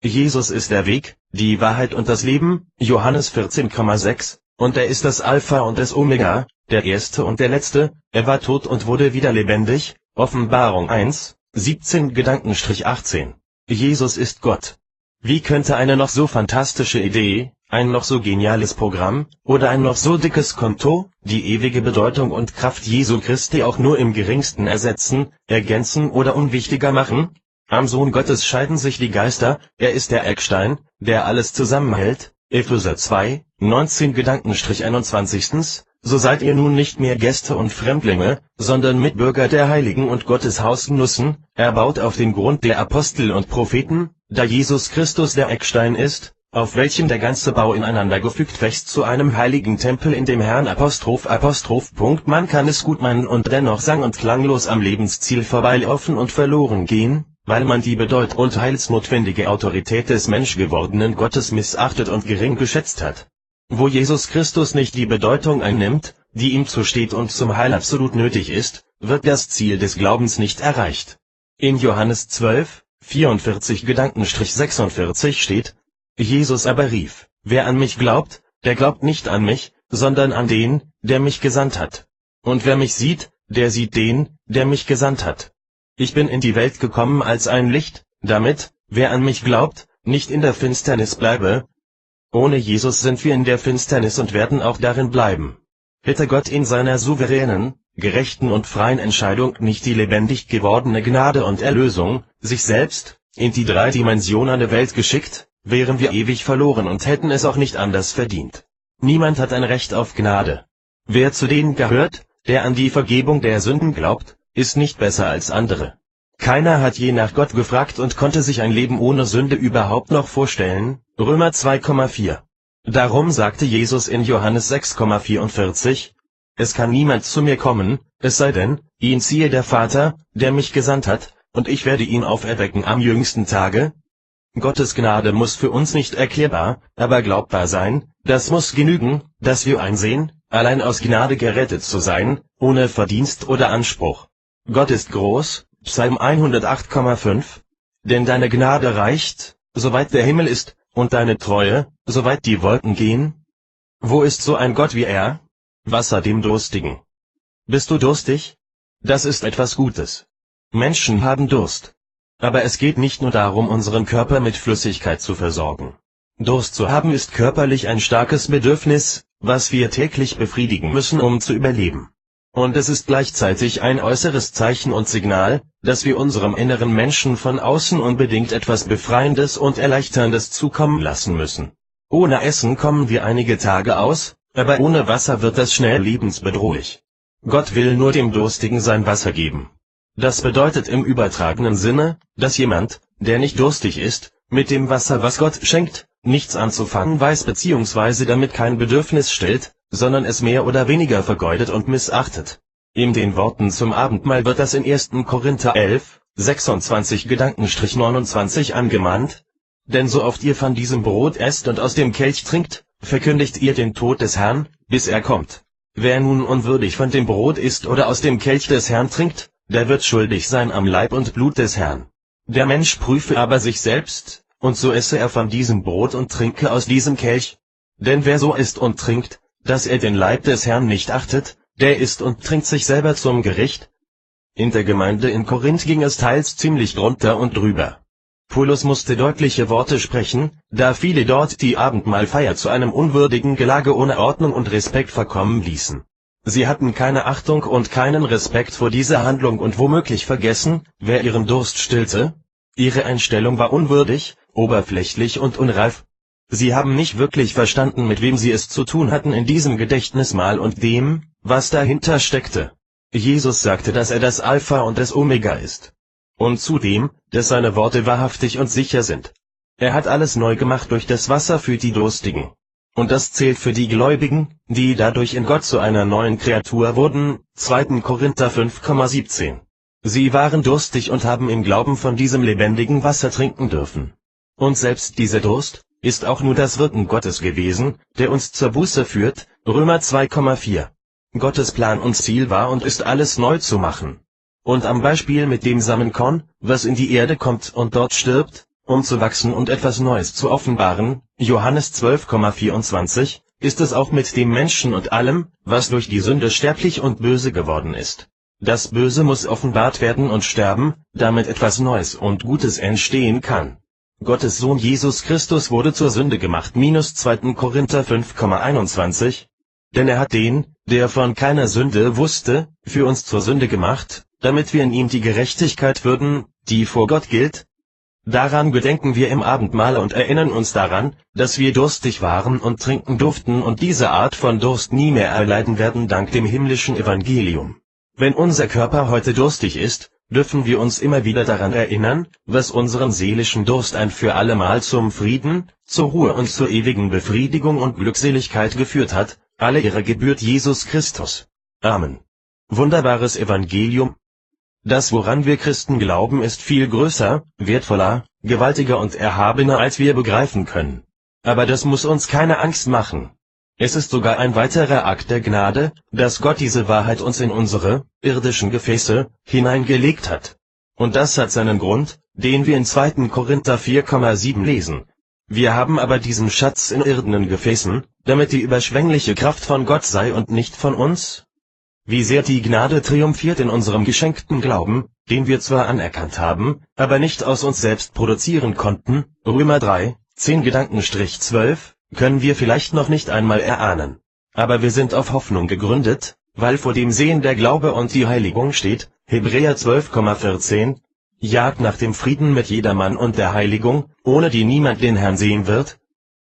Jesus ist der Weg, die Wahrheit und das Leben, Johannes 14,6, und er ist das Alpha und das Omega, der Erste und der Letzte, er war tot und wurde wieder lebendig, Offenbarung 1, 17-18. Jesus ist Gott. Wie könnte eine noch so fantastische Idee, ein noch so geniales Programm, oder ein noch so dickes Konto, die ewige Bedeutung und Kraft Jesu Christi auch nur im geringsten ersetzen, ergänzen oder unwichtiger machen? Am Sohn Gottes scheiden sich die Geister, er ist der Eckstein, der alles zusammenhält, Epheser 2, 19-21. So seid ihr nun nicht mehr Gäste und Fremdlinge, sondern Mitbürger der Heiligen und Gottes Hausgenossen, erbaut auf den Grund der Apostel und Propheten, da Jesus Christus der Eckstein ist, auf welchem der ganze Bau ineinander gefügt wächst zu einem heiligen Tempel in dem Herrn. Man kann es gut meinen und dennoch sang- und klanglos am Lebensziel vorbeilaufen und verloren gehen, weil man die bedeutende und heilsnotwendige Autorität des menschgewordenen Gottes missachtet und gering geschätzt hat. Wo Jesus Christus nicht die Bedeutung einnimmt, die ihm zusteht und zum Heil absolut nötig ist, wird das Ziel des Glaubens nicht erreicht. In Johannes 12, 44-46 steht: Jesus aber rief: Wer an mich glaubt, der glaubt nicht an mich, sondern an den, der mich gesandt hat. Und wer mich sieht, der sieht den, der mich gesandt hat. Ich bin in die Welt gekommen als ein Licht, damit, wer an mich glaubt, nicht in der Finsternis bleibe. Ohne Jesus sind wir in der Finsternis und werden auch darin bleiben. Hätte Gott in seiner souveränen, gerechten und freien Entscheidung nicht die lebendig gewordene Gnade und Erlösung, sich selbst, in die dreidimensionale Welt geschickt, wären wir ewig verloren und hätten es auch nicht anders verdient. Niemand hat ein Recht auf Gnade. Wer zu denen gehört, der an die Vergebung der Sünden glaubt, ist nicht besser als andere. Keiner hat je nach Gott gefragt und konnte sich ein Leben ohne Sünde überhaupt noch vorstellen. Römer 2,4. Darum sagte Jesus in Johannes 6,44, es kann niemand zu mir kommen, es sei denn, ihn ziehe der Vater, der mich gesandt hat, und ich werde ihn auferwecken am jüngsten Tage. Gottes Gnade muss für uns nicht erklärbar, aber glaubbar sein. Das muss genügen, dass wir einsehen, allein aus Gnade gerettet zu sein, ohne Verdienst oder Anspruch. Gott ist groß, Psalm 108,5. Denn deine Gnade reicht, soweit der Himmel ist, und deine Treue, soweit die Wolken gehen. Wo ist so ein Gott wie er? Wasser dem Durstigen. Bist du durstig? Das ist etwas Gutes. Menschen haben Durst. Aber es geht nicht nur darum, unseren Körper mit Flüssigkeit zu versorgen. Durst zu haben ist körperlich ein starkes Bedürfnis, was wir täglich befriedigen müssen, um zu überleben. Und es ist gleichzeitig ein äußeres Zeichen und Signal, dass wir unserem inneren Menschen von außen unbedingt etwas Befreiendes und Erleichterndes zukommen lassen müssen. Ohne Essen kommen wir einige Tage aus, aber ohne Wasser wird das schnell lebensbedrohlich. Gott will nur dem Durstigen sein Wasser geben. Das bedeutet im übertragenen Sinne, dass jemand, der nicht durstig ist, mit dem Wasser, was Gott schenkt, nichts anzufangen weiß bzw. damit kein Bedürfnis stellt, sondern es mehr oder weniger vergeudet und missachtet. In den Worten zum Abendmahl wird das in 1. Korinther 11, 26-29 angemahnt. Denn so oft ihr von diesem Brot esst und aus dem Kelch trinkt, verkündigt ihr den Tod des Herrn, bis er kommt. Wer nun unwürdig von dem Brot isst oder aus dem Kelch des Herrn trinkt, der wird schuldig sein am Leib und Blut des Herrn. Der Mensch prüfe aber sich selbst, und so esse er von diesem Brot und trinke aus diesem Kelch. Denn wer so isst und trinkt, dass er den Leib des Herrn nicht achtet, der isst und trinkt sich selber zum Gericht. In der Gemeinde in Korinth ging es teils ziemlich drunter und drüber. Paulus musste deutliche Worte sprechen, da viele dort die Abendmahlfeier zu einem unwürdigen Gelage ohne Ordnung und Respekt verkommen ließen. Sie hatten keine Achtung und keinen Respekt vor dieser Handlung und womöglich vergessen, wer ihren Durst stillte. Ihre Einstellung war unwürdig, oberflächlich und unreif. Sie haben nicht wirklich verstanden, mit wem sie es zu tun hatten in diesem Gedächtnismahl und dem, was dahinter steckte. Jesus sagte, dass er das Alpha und das Omega ist. Und zudem, dass seine Worte wahrhaftig und sicher sind. Er hat alles neu gemacht durch das Wasser für die Durstigen. Und das zählt für die Gläubigen, die dadurch in Gott zu einer neuen Kreatur wurden, 2. Korinther 5,17. Sie waren durstig und haben im Glauben von diesem lebendigen Wasser trinken dürfen. Und selbst dieser Durst ist auch nur das Wirken Gottes gewesen, der uns zur Buße führt, Römer 2,4. Gottes Plan und Ziel war und ist alles neu zu machen. Und am Beispiel mit dem Samenkorn, was in die Erde kommt und dort stirbt, um zu wachsen und etwas Neues zu offenbaren, Johannes 12,24, ist es auch mit dem Menschen und allem, was durch die Sünde sterblich und böse geworden ist. Das Böse muss offenbart werden und sterben, damit etwas Neues und Gutes entstehen kann. Gottes Sohn Jesus Christus wurde zur Sünde gemacht, -2. Korinther 5,21, denn er hat den, der von keiner Sünde wusste, für uns zur Sünde gemacht, damit wir in ihm die Gerechtigkeit würden, die vor Gott gilt. Daran gedenken wir im Abendmahl und erinnern uns daran, dass wir durstig waren und trinken durften und diese Art von Durst nie mehr erleiden werden dank dem himmlischen Evangelium. Wenn unser Körper heute durstig ist, dürfen wir uns immer wieder daran erinnern, was unseren seelischen Durst ein für allemal zum Frieden, zur Ruhe und zur ewigen Befriedigung und Glückseligkeit geführt hat. Alle Ehre gebührt Jesus Christus. Amen. Wunderbares Evangelium. Das, woran wir Christen glauben, ist viel größer, wertvoller, gewaltiger und erhabener, als wir begreifen können. Aber das muss uns keine Angst machen. Es ist sogar ein weiterer Akt der Gnade, dass Gott diese Wahrheit uns in unsere irdischen Gefäße hineingelegt hat. Und das hat seinen Grund, den wir in 2. Korinther 4,7 lesen. Wir haben aber diesen Schatz in irdenen Gefäßen, damit die überschwängliche Kraft von Gott sei und nicht von uns. Wie sehr die Gnade triumphiert in unserem geschenkten Glauben, den wir zwar anerkannt haben, aber nicht aus uns selbst produzieren konnten, Römer 3, 10-12, können wir vielleicht noch nicht einmal erahnen. Aber wir sind auf Hoffnung gegründet, weil vor dem Sehen der Glaube und die Heiligung steht, Hebräer 12,14, jagt nach dem Frieden mit jedermann und der Heiligung, ohne die niemand den Herrn sehen wird.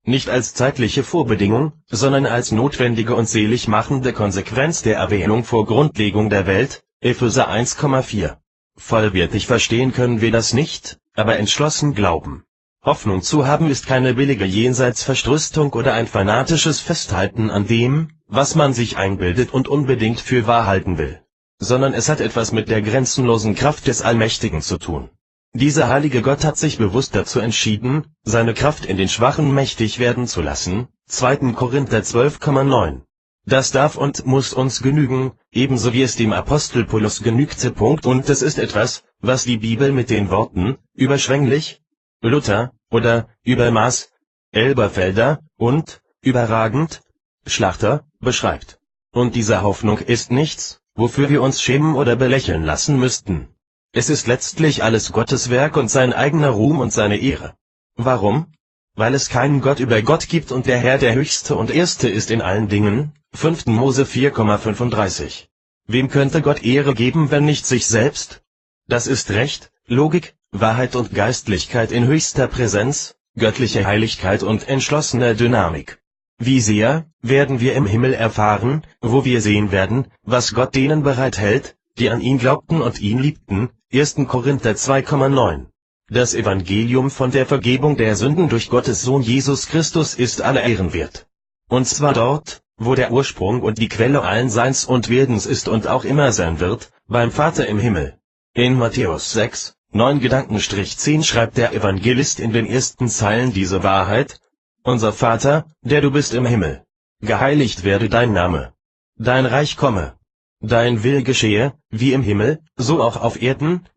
Nicht als zeitliche Vorbedingung, sondern als notwendige und selig machende Konsequenz der Erwählung vor Grundlegung der Welt, Epheser 1,4. Vollwertig verstehen können wir das nicht, aber entschlossen glauben. Hoffnung zu haben ist keine billige Jenseitsverströstung oder ein fanatisches Festhalten an dem, was man sich einbildet und unbedingt für wahr halten will, sondern es hat etwas mit der grenzenlosen Kraft des Allmächtigen zu tun. Dieser heilige Gott hat sich bewusst dazu entschieden, seine Kraft in den Schwachen mächtig werden zu lassen, 2. Korinther 12,9. Das darf und muss uns genügen, ebenso wie es dem Apostel Paulus genügte. Und es ist etwas, was die Bibel mit den Worten überschwänglich, Luther oder Übermaß, Elberfelder und überragend, Schlachter beschreibt. Und diese Hoffnung ist nichts, wofür wir uns schämen oder belächeln lassen müssten. Es ist letztlich alles Gottes Werk und sein eigener Ruhm und seine Ehre. Warum? Weil es keinen Gott über Gott gibt und der Herr der Höchste und Erste ist in allen Dingen. 5. Mose 4,35. Wem könnte Gott Ehre geben, wenn nicht sich selbst? Das ist Recht, Logik, Wahrheit und Geistlichkeit in höchster Präsenz, göttliche Heiligkeit und entschlossener Dynamik. Wie sehr werden wir im Himmel erfahren, wo wir sehen werden, was Gott denen bereithält, die an ihn glaubten und ihn liebten. 1. Korinther 2,9. Das Evangelium von der Vergebung der Sünden durch Gottes Sohn Jesus Christus ist aller Ehren wert. Und zwar dort, wo der Ursprung und die Quelle allen Seins und Werdens ist und auch immer sein wird, beim Vater im Himmel. In Matthäus 6, 9-10 schreibt der Evangelist in den ersten Zeilen diese Wahrheit: Unser Vater, der du bist im Himmel. Geheiligt werde dein Name. Dein Reich komme. Dein Wille geschehe, wie im Himmel, so auch auf Erden.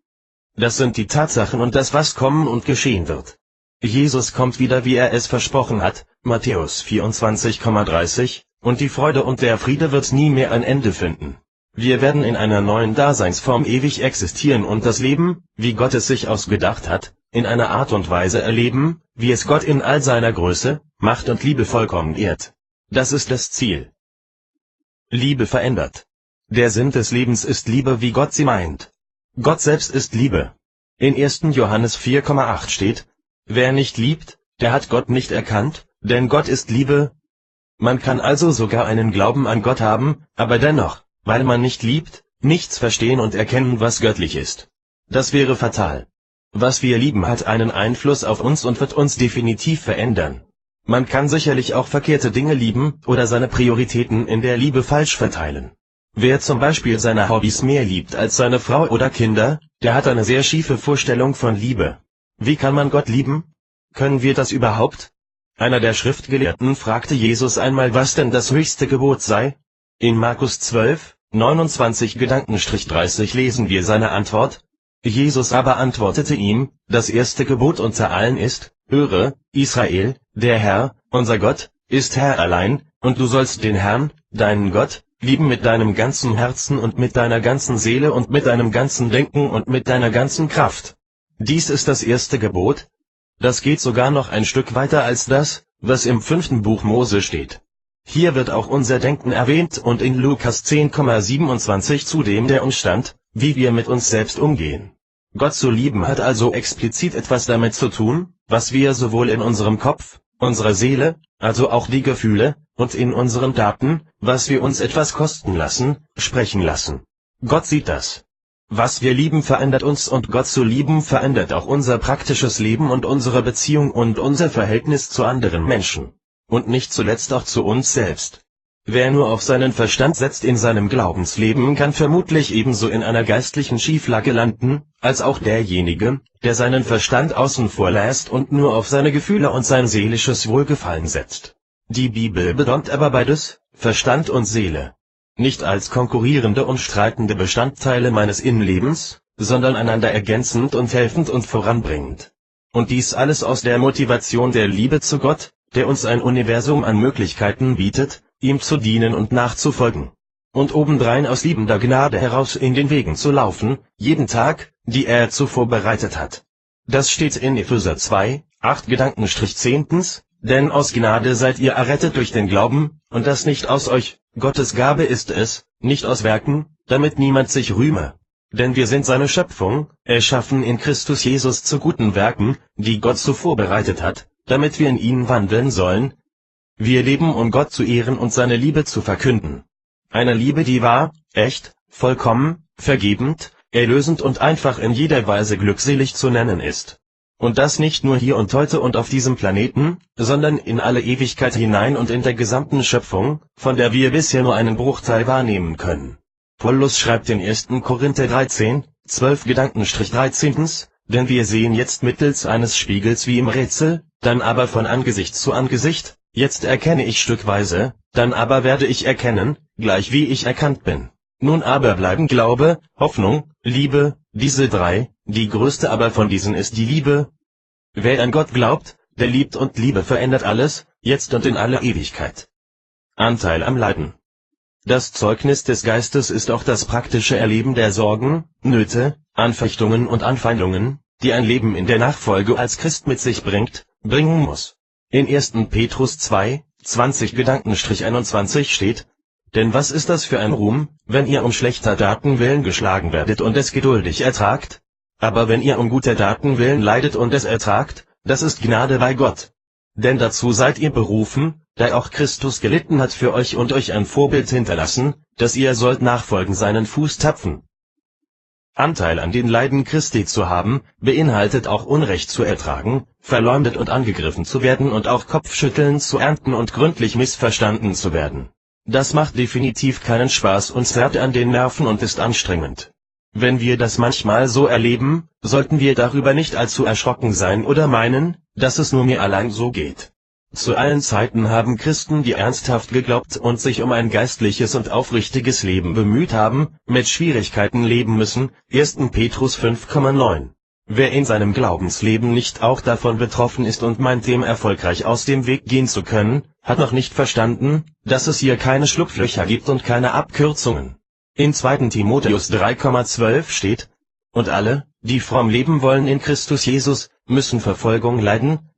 Das sind die Tatsachen und das, was kommen und geschehen wird. Jesus kommt wieder, wie er es versprochen hat, Matthäus 24,30, und die Freude und der Friede wird nie mehr ein Ende finden. Wir werden in einer neuen Daseinsform ewig existieren und das Leben, wie Gott es sich ausgedacht hat, in einer Art und Weise erleben, wie es Gott in all seiner Größe, Macht und Liebe vollkommen ehrt. Das ist das Ziel. Liebe verändert. Der Sinn des Lebens ist Liebe, wie Gott sie meint. Gott selbst ist Liebe. In 1. Johannes 4,8 steht: Wer nicht liebt, der hat Gott nicht erkannt, denn Gott ist Liebe. Man kann also sogar einen Glauben an Gott haben, aber dennoch, weil man nicht liebt, nichts verstehen und erkennen, was göttlich ist. Das wäre fatal. Was wir lieben, hat einen Einfluss auf uns und wird uns definitiv verändern. Man kann sicherlich auch verkehrte Dinge lieben oder seine Prioritäten in der Liebe falsch verteilen. Wer zum Beispiel seine Hobbys mehr liebt als seine Frau oder Kinder, der hat eine sehr schiefe Vorstellung von Liebe. Wie kann man Gott lieben? Können wir das überhaupt? Einer der Schriftgelehrten fragte Jesus einmal, was denn das höchste Gebot sei. In Markus 12, 29-30 lesen wir seine Antwort: Jesus aber antwortete ihm, das erste Gebot unter allen ist: Höre, Israel, der Herr, unser Gott, ist Herr allein, und du sollst den Herrn, deinen Gott, lieben mit deinem ganzen Herzen und mit deiner ganzen Seele und mit deinem ganzen Denken und mit deiner ganzen Kraft. Dies ist das erste Gebot. Das geht sogar noch ein Stück weiter als das, was im 5. Buch Mose steht. Hier wird auch unser Denken erwähnt und in Lukas 10,27 zudem der Umstand, wie wir mit uns selbst umgehen. Gott zu lieben hat also explizit etwas damit zu tun, was wir sowohl in unserem Kopf, unserer Seele, also auch die Gefühle, und in unseren Taten, was wir uns etwas kosten lassen, sprechen lassen. Gott sieht das. Was wir lieben verändert uns und Gott zu lieben verändert auch unser praktisches Leben und unsere Beziehung und unser Verhältnis zu anderen Menschen. Und nicht zuletzt auch zu uns selbst. Wer nur auf seinen Verstand setzt in seinem Glaubensleben, kann vermutlich ebenso in einer geistlichen Schieflage landen, als auch derjenige, der seinen Verstand außen vor lässt und nur auf seine Gefühle und sein seelisches Wohlgefallen setzt. Die Bibel betont aber beides, Verstand und Seele, nicht als konkurrierende und streitende Bestandteile meines Innenlebens, sondern einander ergänzend und helfend und voranbringend. Und dies alles aus der Motivation der Liebe zu Gott, der uns ein Universum an Möglichkeiten bietet, ihm zu dienen und nachzufolgen. Und obendrein aus liebender Gnade heraus in den Wegen zu laufen, jeden Tag, die er zuvor bereitet hat. Das steht in Epheser 2, 8-10. Denn aus Gnade seid ihr errettet durch den Glauben, und das nicht aus euch, Gottes Gabe ist es, nicht aus Werken, damit niemand sich rühme. Denn wir sind seine Schöpfung, erschaffen in Christus Jesus zu guten Werken, die Gott zuvor bereitet hat, damit wir in ihnen wandeln sollen. Wir leben, um Gott zu ehren und seine Liebe zu verkünden. Eine Liebe, die wahr, echt, vollkommen, vergebend, erlösend und einfach in jeder Weise glückselig zu nennen ist. Und das nicht nur hier und heute und auf diesem Planeten, sondern in alle Ewigkeit hinein und in der gesamten Schöpfung, von der wir bisher nur einen Bruchteil wahrnehmen können. Paulus schreibt in 1. Korinther 13, 12-13: denn wir sehen jetzt mittels eines Spiegels wie im Rätsel, dann aber von Angesicht zu Angesicht, jetzt erkenne ich stückweise, dann aber werde ich erkennen, gleich wie ich erkannt bin. Nun aber bleiben Glaube, Hoffnung, Liebe, diese drei, die größte aber von diesen ist die Liebe. Wer an Gott glaubt, der liebt, und Liebe verändert alles, jetzt und in alle Ewigkeit. Anteil am Leiden. Das Zeugnis des Geistes ist auch das praktische Erleben der Sorgen, Nöte, Anfechtungen und Anfeindungen, die ein Leben in der Nachfolge als Christ mit sich bringen muss. In 1. Petrus 2, 20-21 steht: Denn was ist das für ein Ruhm, wenn ihr um schlechter Taten willen geschlagen werdet und es geduldig ertragt? Aber wenn ihr um guter Taten willen leidet und es ertragt, das ist Gnade bei Gott. Denn dazu seid ihr berufen, da auch Christus gelitten hat für euch und euch ein Vorbild hinterlassen, dass ihr sollt nachfolgen seinen Fußtapfen. Anteil an den Leiden Christi zu haben, beinhaltet auch Unrecht zu ertragen, verleumdet und angegriffen zu werden und auch Kopfschütteln zu ernten und gründlich missverstanden zu werden. Das macht definitiv keinen Spaß und zerrt an den Nerven und ist anstrengend. Wenn wir das manchmal so erleben, sollten wir darüber nicht allzu erschrocken sein oder meinen, dass es nur mir allein so geht. Zu allen Zeiten haben Christen, die ernsthaft geglaubt und sich um ein geistliches und aufrichtiges Leben bemüht haben, mit Schwierigkeiten leben müssen. 1. Petrus 5,9. Wer in seinem Glaubensleben nicht auch davon betroffen ist und meint, dem erfolgreich aus dem Weg gehen zu können, hat noch nicht verstanden, dass es hier keine Schlupflöcher gibt und keine Abkürzungen. In 2. Timotheus 3,12 steht: Und alle, die fromm leben wollen in Christus Jesus, müssen Verfolgung leiden.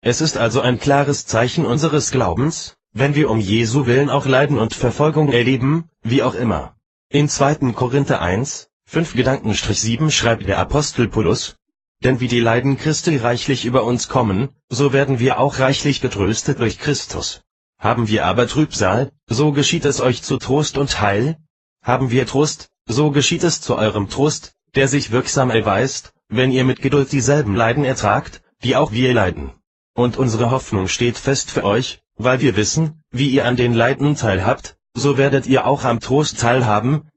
Es ist also ein klares Zeichen unseres Glaubens, wenn wir um Jesu willen auch Leiden und Verfolgung erleben, wie auch immer. In 2. Korinther 1, 5-7 schreibt der Apostel Paulus: Denn wie die Leiden Christi reichlich über uns kommen, so werden wir auch reichlich getröstet durch Christus. Haben wir aber Trübsal, so geschieht es euch zu Trost und Heil. Haben wir Trost, so geschieht es zu eurem Trost, der sich wirksam erweist, wenn ihr mit Geduld dieselben Leiden ertragt, die auch wir leiden. Und unsere Hoffnung steht fest für euch, weil wir wissen, wie ihr an den Leiden teilhabt, so werdet ihr auch am Trost teilhaben.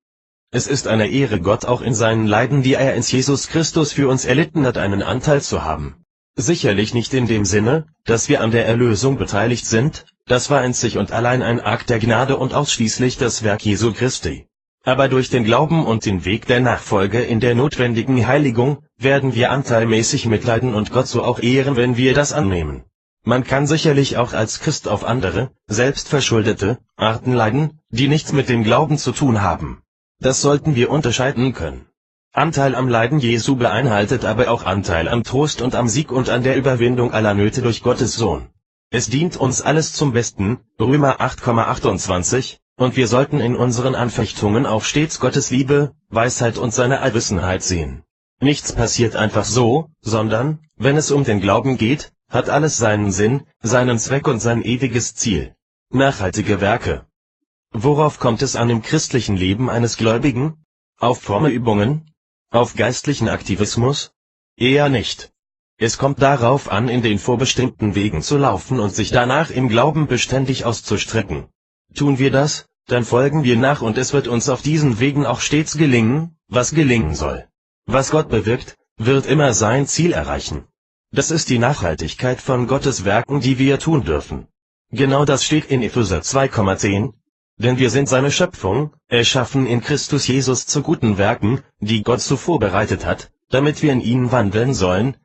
Es ist eine Ehre, Gott auch in seinen Leiden, die er in Jesus Christus für uns erlitten hat, einen Anteil zu haben. Sicherlich nicht in dem Sinne, dass wir an der Erlösung beteiligt sind, das war einzig und allein ein Akt der Gnade und ausschließlich das Werk Jesu Christi. Aber durch den Glauben und den Weg der Nachfolge in der notwendigen Heiligung, werden wir anteilmäßig mitleiden und Gott so auch ehren, wenn wir das annehmen. Man kann sicherlich auch als Christ auf andere, selbstverschuldete, Arten leiden, die nichts mit dem Glauben zu tun haben. Das sollten wir unterscheiden können. Anteil am Leiden Jesu beinhaltet aber auch Anteil am Trost und am Sieg und an der Überwindung aller Nöte durch Gottes Sohn. Es dient uns alles zum Besten, Römer 8,28, und wir sollten in unseren Anfechtungen auch stets Gottes Liebe, Weisheit und seine Allwissenheit sehen. Nichts passiert einfach so, sondern, wenn es um den Glauben geht, hat alles seinen Sinn, seinen Zweck und sein ewiges Ziel. Nachhaltige Werke. Worauf kommt es an im christlichen Leben eines Gläubigen? Auf fromme Übungen? Auf geistlichen Aktivismus? Eher nicht. Es kommt darauf an, in den vorbestimmten Wegen zu laufen und sich danach im Glauben beständig auszustrecken. Tun wir das, dann folgen wir nach und es wird uns auf diesen Wegen auch stets gelingen, was gelingen soll. Was Gott bewirkt, wird immer sein Ziel erreichen. Das ist die Nachhaltigkeit von Gottes Werken, die wir tun dürfen. Genau das steht in Epheser 2,10. Denn wir sind seine Schöpfung, erschaffen in Christus Jesus zu guten Werken, die Gott zuvor bereitet hat, damit wir in ihnen wandeln sollen.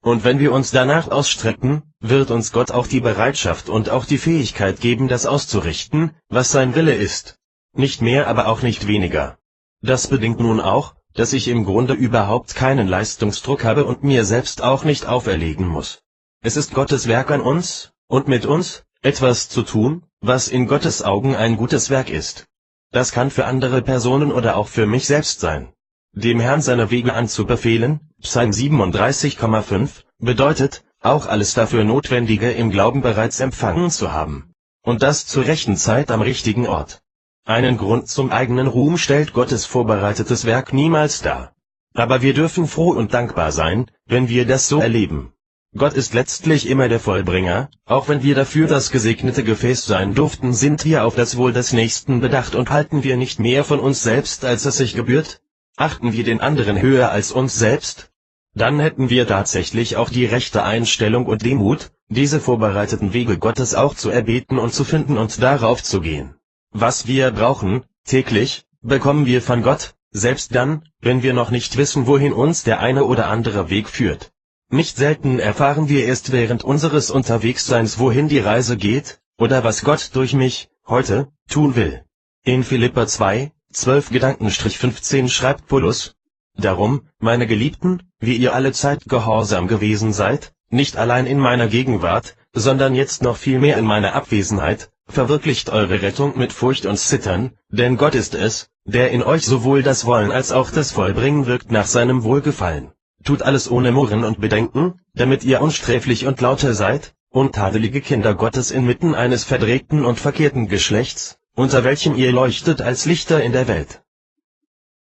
Und wenn wir uns danach ausstrecken, wird uns Gott auch die Bereitschaft und auch die Fähigkeit geben, das auszurichten, was sein Wille ist. Nicht mehr, aber auch nicht weniger. Das bedingt nun auch, dass ich im Grunde überhaupt keinen Leistungsdruck habe und mir selbst auch nicht auferlegen muss. Es ist Gottes Werk an uns, und mit uns, etwas zu tun, was in Gottes Augen ein gutes Werk ist. Das kann für andere Personen oder auch für mich selbst sein. Dem Herrn seine Wege anzubefehlen, Psalm 37,5, bedeutet, auch alles dafür Notwendige im Glauben bereits empfangen zu haben. Und das zur rechten Zeit am richtigen Ort. Einen Grund zum eigenen Ruhm stellt Gottes vorbereitetes Werk niemals dar. Aber wir dürfen froh und dankbar sein, wenn wir das so erleben. Gott ist letztlich immer der Vollbringer, auch wenn wir dafür das gesegnete Gefäß sein durften, sind wir auf das Wohl des Nächsten bedacht und halten wir nicht mehr von uns selbst, als es sich gebührt? Achten wir den anderen höher als uns selbst? Dann hätten wir tatsächlich auch die rechte Einstellung und Demut, diese vorbereiteten Wege Gottes auch zu erbeten und zu finden und darauf zu gehen. Was wir brauchen, täglich, bekommen wir von Gott, selbst dann, wenn wir noch nicht wissen, wohin uns der eine oder andere Weg führt. Nicht selten erfahren wir erst während unseres Unterwegsseins, wohin die Reise geht, oder was Gott durch mich, heute, tun will. In Philipper 2, 12-15 schreibt Paulus: Darum, meine Geliebten, wie ihr alle Zeit gehorsam gewesen seid, nicht allein in meiner Gegenwart, sondern jetzt noch viel mehr in meiner Abwesenheit, verwirklicht eure Rettung mit Furcht und Zittern, denn Gott ist es, der in euch sowohl das Wollen als auch das Vollbringen wirkt nach seinem Wohlgefallen. Tut alles ohne Murren und Bedenken, damit ihr unsträflich und lauter seid, untadelige Kinder Gottes inmitten eines verdrehten und verkehrten Geschlechts, unter welchem ihr leuchtet als Lichter in der Welt.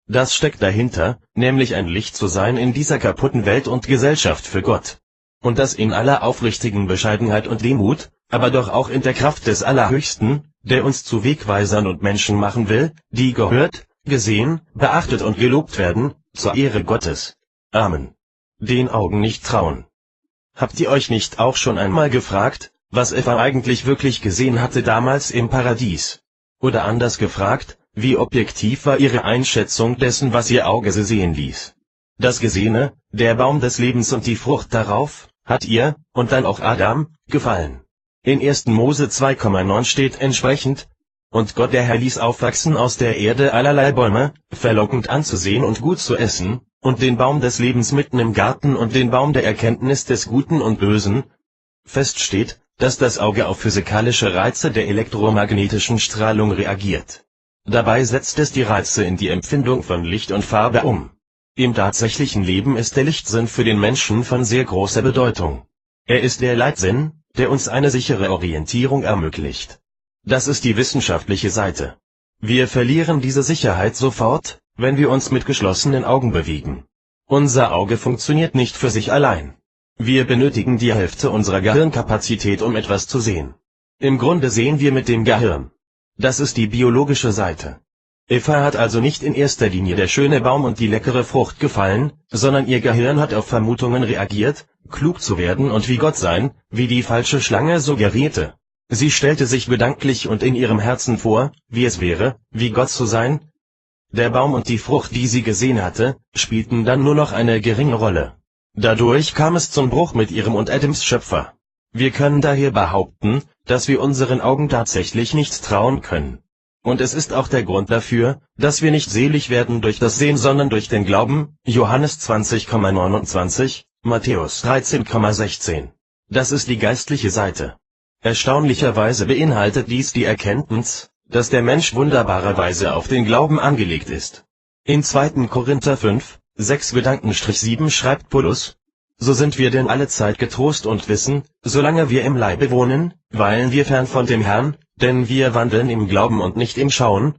Das steckt dahinter, nämlich ein Licht zu sein in dieser kaputten Welt und Gesellschaft für Gott. Und das in aller aufrichtigen Bescheidenheit und Demut, aber doch auch in der Kraft des Allerhöchsten, der uns zu Wegweisern und Menschen machen will, die gehört, gesehen, beachtet und gelobt werden, zur Ehre Gottes. Amen. Den Augen nicht trauen. Habt ihr euch nicht auch schon einmal gefragt, was Eva eigentlich wirklich gesehen hatte damals im Paradies? Oder anders gefragt, wie objektiv war ihre Einschätzung dessen, was ihr Auge sie sehen ließ? Das Gesehene, der Baum des Lebens und die Frucht darauf, hat ihr, und dann auch Adam, gefallen. In 1. Mose 2,9 steht entsprechend: Und Gott der Herr ließ aufwachsen aus der Erde allerlei Bäume, verlockend anzusehen und gut zu essen, und den Baum des Lebens mitten im Garten und den Baum der Erkenntnis des Guten und Bösen. Fest steht, dass das Auge auf physikalische Reize der elektromagnetischen Strahlung reagiert. Dabei setzt es die Reize in die Empfindung von Licht und Farbe um. Im tatsächlichen Leben ist der Lichtsinn für den Menschen von sehr großer Bedeutung. Er ist der Leitsinn, der uns eine sichere Orientierung ermöglicht. Das ist die wissenschaftliche Seite. Wir verlieren diese Sicherheit sofort, wenn wir uns mit geschlossenen Augen bewegen. Unser Auge funktioniert nicht für sich allein. Wir benötigen die Hälfte unserer Gehirnkapazität, um etwas zu sehen. Im Grunde sehen wir mit dem Gehirn. Das ist die biologische Seite. Eva hat also nicht in erster Linie der schöne Baum und die leckere Frucht gefallen, sondern ihr Gehirn hat auf Vermutungen reagiert, klug zu werden und wie Gott sein, wie die falsche Schlange suggerierte. Sie stellte sich gedanklich und in ihrem Herzen vor, wie es wäre, wie Gott zu sein. Der Baum und die Frucht, die sie gesehen hatte, spielten dann nur noch eine geringe Rolle. Dadurch kam es zum Bruch mit ihrem und Adams Schöpfer. Wir können daher behaupten, dass wir unseren Augen tatsächlich nicht trauen können. Und es ist auch der Grund dafür, dass wir nicht selig werden durch das Sehen, sondern durch den Glauben, Johannes 20,29, Matthäus 13,16. Das ist die geistliche Seite. Erstaunlicherweise beinhaltet dies die Erkenntnis, dass der Mensch wunderbarerweise auf den Glauben angelegt ist. In 2. Korinther 5, 6-7 schreibt Paulus: So sind wir denn alle Zeit getrost und wissen, solange wir im Leibe wohnen, weilen wir fern von dem Herrn, denn wir wandeln im Glauben und nicht im Schauen.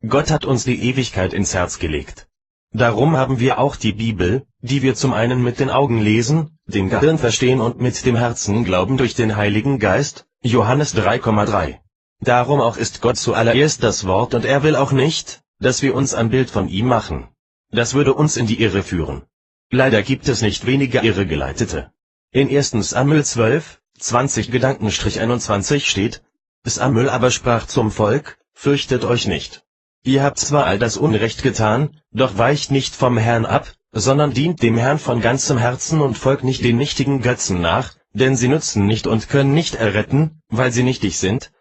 Gott hat uns die Ewigkeit ins Herz gelegt. Darum haben wir auch die Bibel, die wir zum einen mit den Augen lesen, dem Gehirn verstehen und mit dem Herzen glauben durch den Heiligen Geist, Johannes 3,3. Darum auch ist Gott zuallererst das Wort, und er will auch nicht, dass wir uns ein Bild von ihm machen. Das würde uns in die Irre führen. Leider gibt es nicht weniger Irregeleitete. In 1. Samuel 12, 20-21 steht: Samuel aber sprach zum Volk: Fürchtet euch nicht. Ihr habt zwar all das Unrecht getan, doch weicht nicht vom Herrn ab, sondern dient dem Herrn von ganzem Herzen und folgt nicht den nichtigen Götzen nach, denn sie nützen nicht und können nicht erretten, weil sie nichtig sind.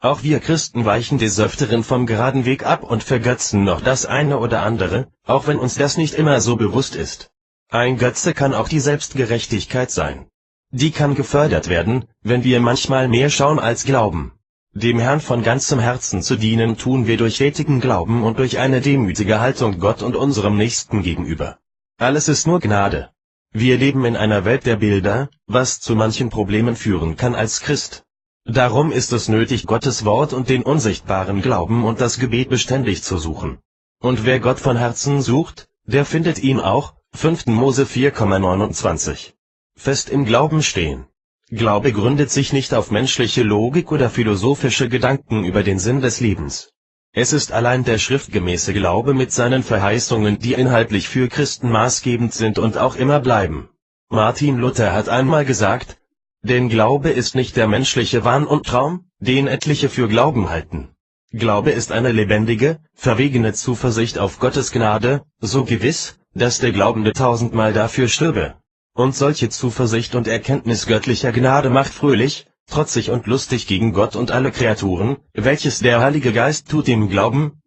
Auch wir Christen weichen des Öfteren vom geraden Weg ab und vergötzen noch das eine oder andere, auch wenn uns das nicht immer so bewusst ist. Ein Götze kann auch die Selbstgerechtigkeit sein. Die kann gefördert werden, wenn wir manchmal mehr schauen als glauben. Dem Herrn von ganzem Herzen zu dienen tun wir durch stetigen Glauben und durch eine demütige Haltung Gott und unserem Nächsten gegenüber. Alles ist nur Gnade. Wir leben in einer Welt der Bilder, was zu manchen Problemen führen kann als Christ. Darum ist es nötig, Gottes Wort und den unsichtbaren Glauben und das Gebet beständig zu suchen. Und wer Gott von Herzen sucht, der findet ihn auch, 5. Mose 4,29. Fest im Glauben stehen. Glaube gründet sich nicht auf menschliche Logik oder philosophische Gedanken über den Sinn des Lebens. Es ist allein der schriftgemäße Glaube mit seinen Verheißungen, die inhaltlich für Christen maßgebend sind und auch immer bleiben. Martin Luther hat einmal gesagt: Denn Glaube ist nicht der menschliche Wahn und Traum, den etliche für Glauben halten. Glaube ist eine lebendige, verwegene Zuversicht auf Gottes Gnade, so gewiss, dass der Glaubende tausendmal dafür stürbe. Und solche Zuversicht und Erkenntnis göttlicher Gnade macht fröhlich, trotzig und lustig gegen Gott und alle Kreaturen, welches der Heilige Geist tut dem Glauben,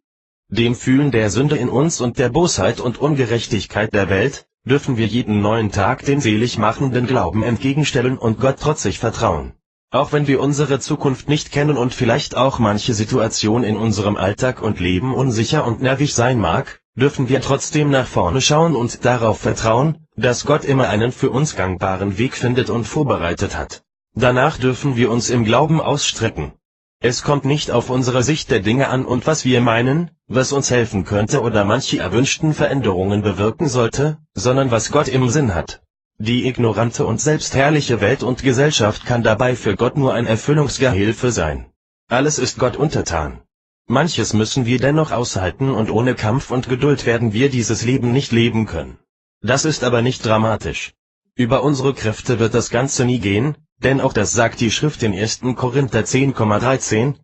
dem Fühlen der Sünde in uns und der Bosheit und Ungerechtigkeit der Welt, dürfen wir jeden neuen Tag den selig machenden Glauben entgegenstellen und Gott trotzig vertrauen. Auch wenn wir unsere Zukunft nicht kennen und vielleicht auch manche Situation in unserem Alltag und Leben unsicher und nervig sein mag, dürfen wir trotzdem nach vorne schauen und darauf vertrauen, dass Gott immer einen für uns gangbaren Weg findet und vorbereitet hat. Danach dürfen wir uns im Glauben ausstrecken. Es kommt nicht auf unsere Sicht der Dinge an und was wir meinen, was uns helfen könnte oder manche erwünschten Veränderungen bewirken sollte, sondern was Gott im Sinn hat. Die ignorante und selbstherrliche Welt und Gesellschaft kann dabei für Gott nur ein Erfüllungsgehilfe sein. Alles ist Gott untertan. Manches müssen wir dennoch aushalten und ohne Kampf und Geduld werden wir dieses Leben nicht leben können. Das ist aber nicht dramatisch. Über unsere Kräfte wird das Ganze nie gehen, denn auch das sagt die Schrift in 1. Korinther 10,13.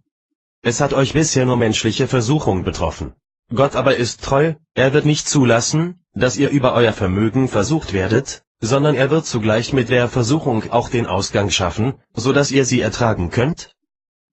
Es hat euch bisher nur menschliche Versuchung betroffen. Gott aber ist treu, er wird nicht zulassen, dass ihr über euer Vermögen versucht werdet, sondern er wird zugleich mit der Versuchung auch den Ausgang schaffen, so dass ihr sie ertragen könnt.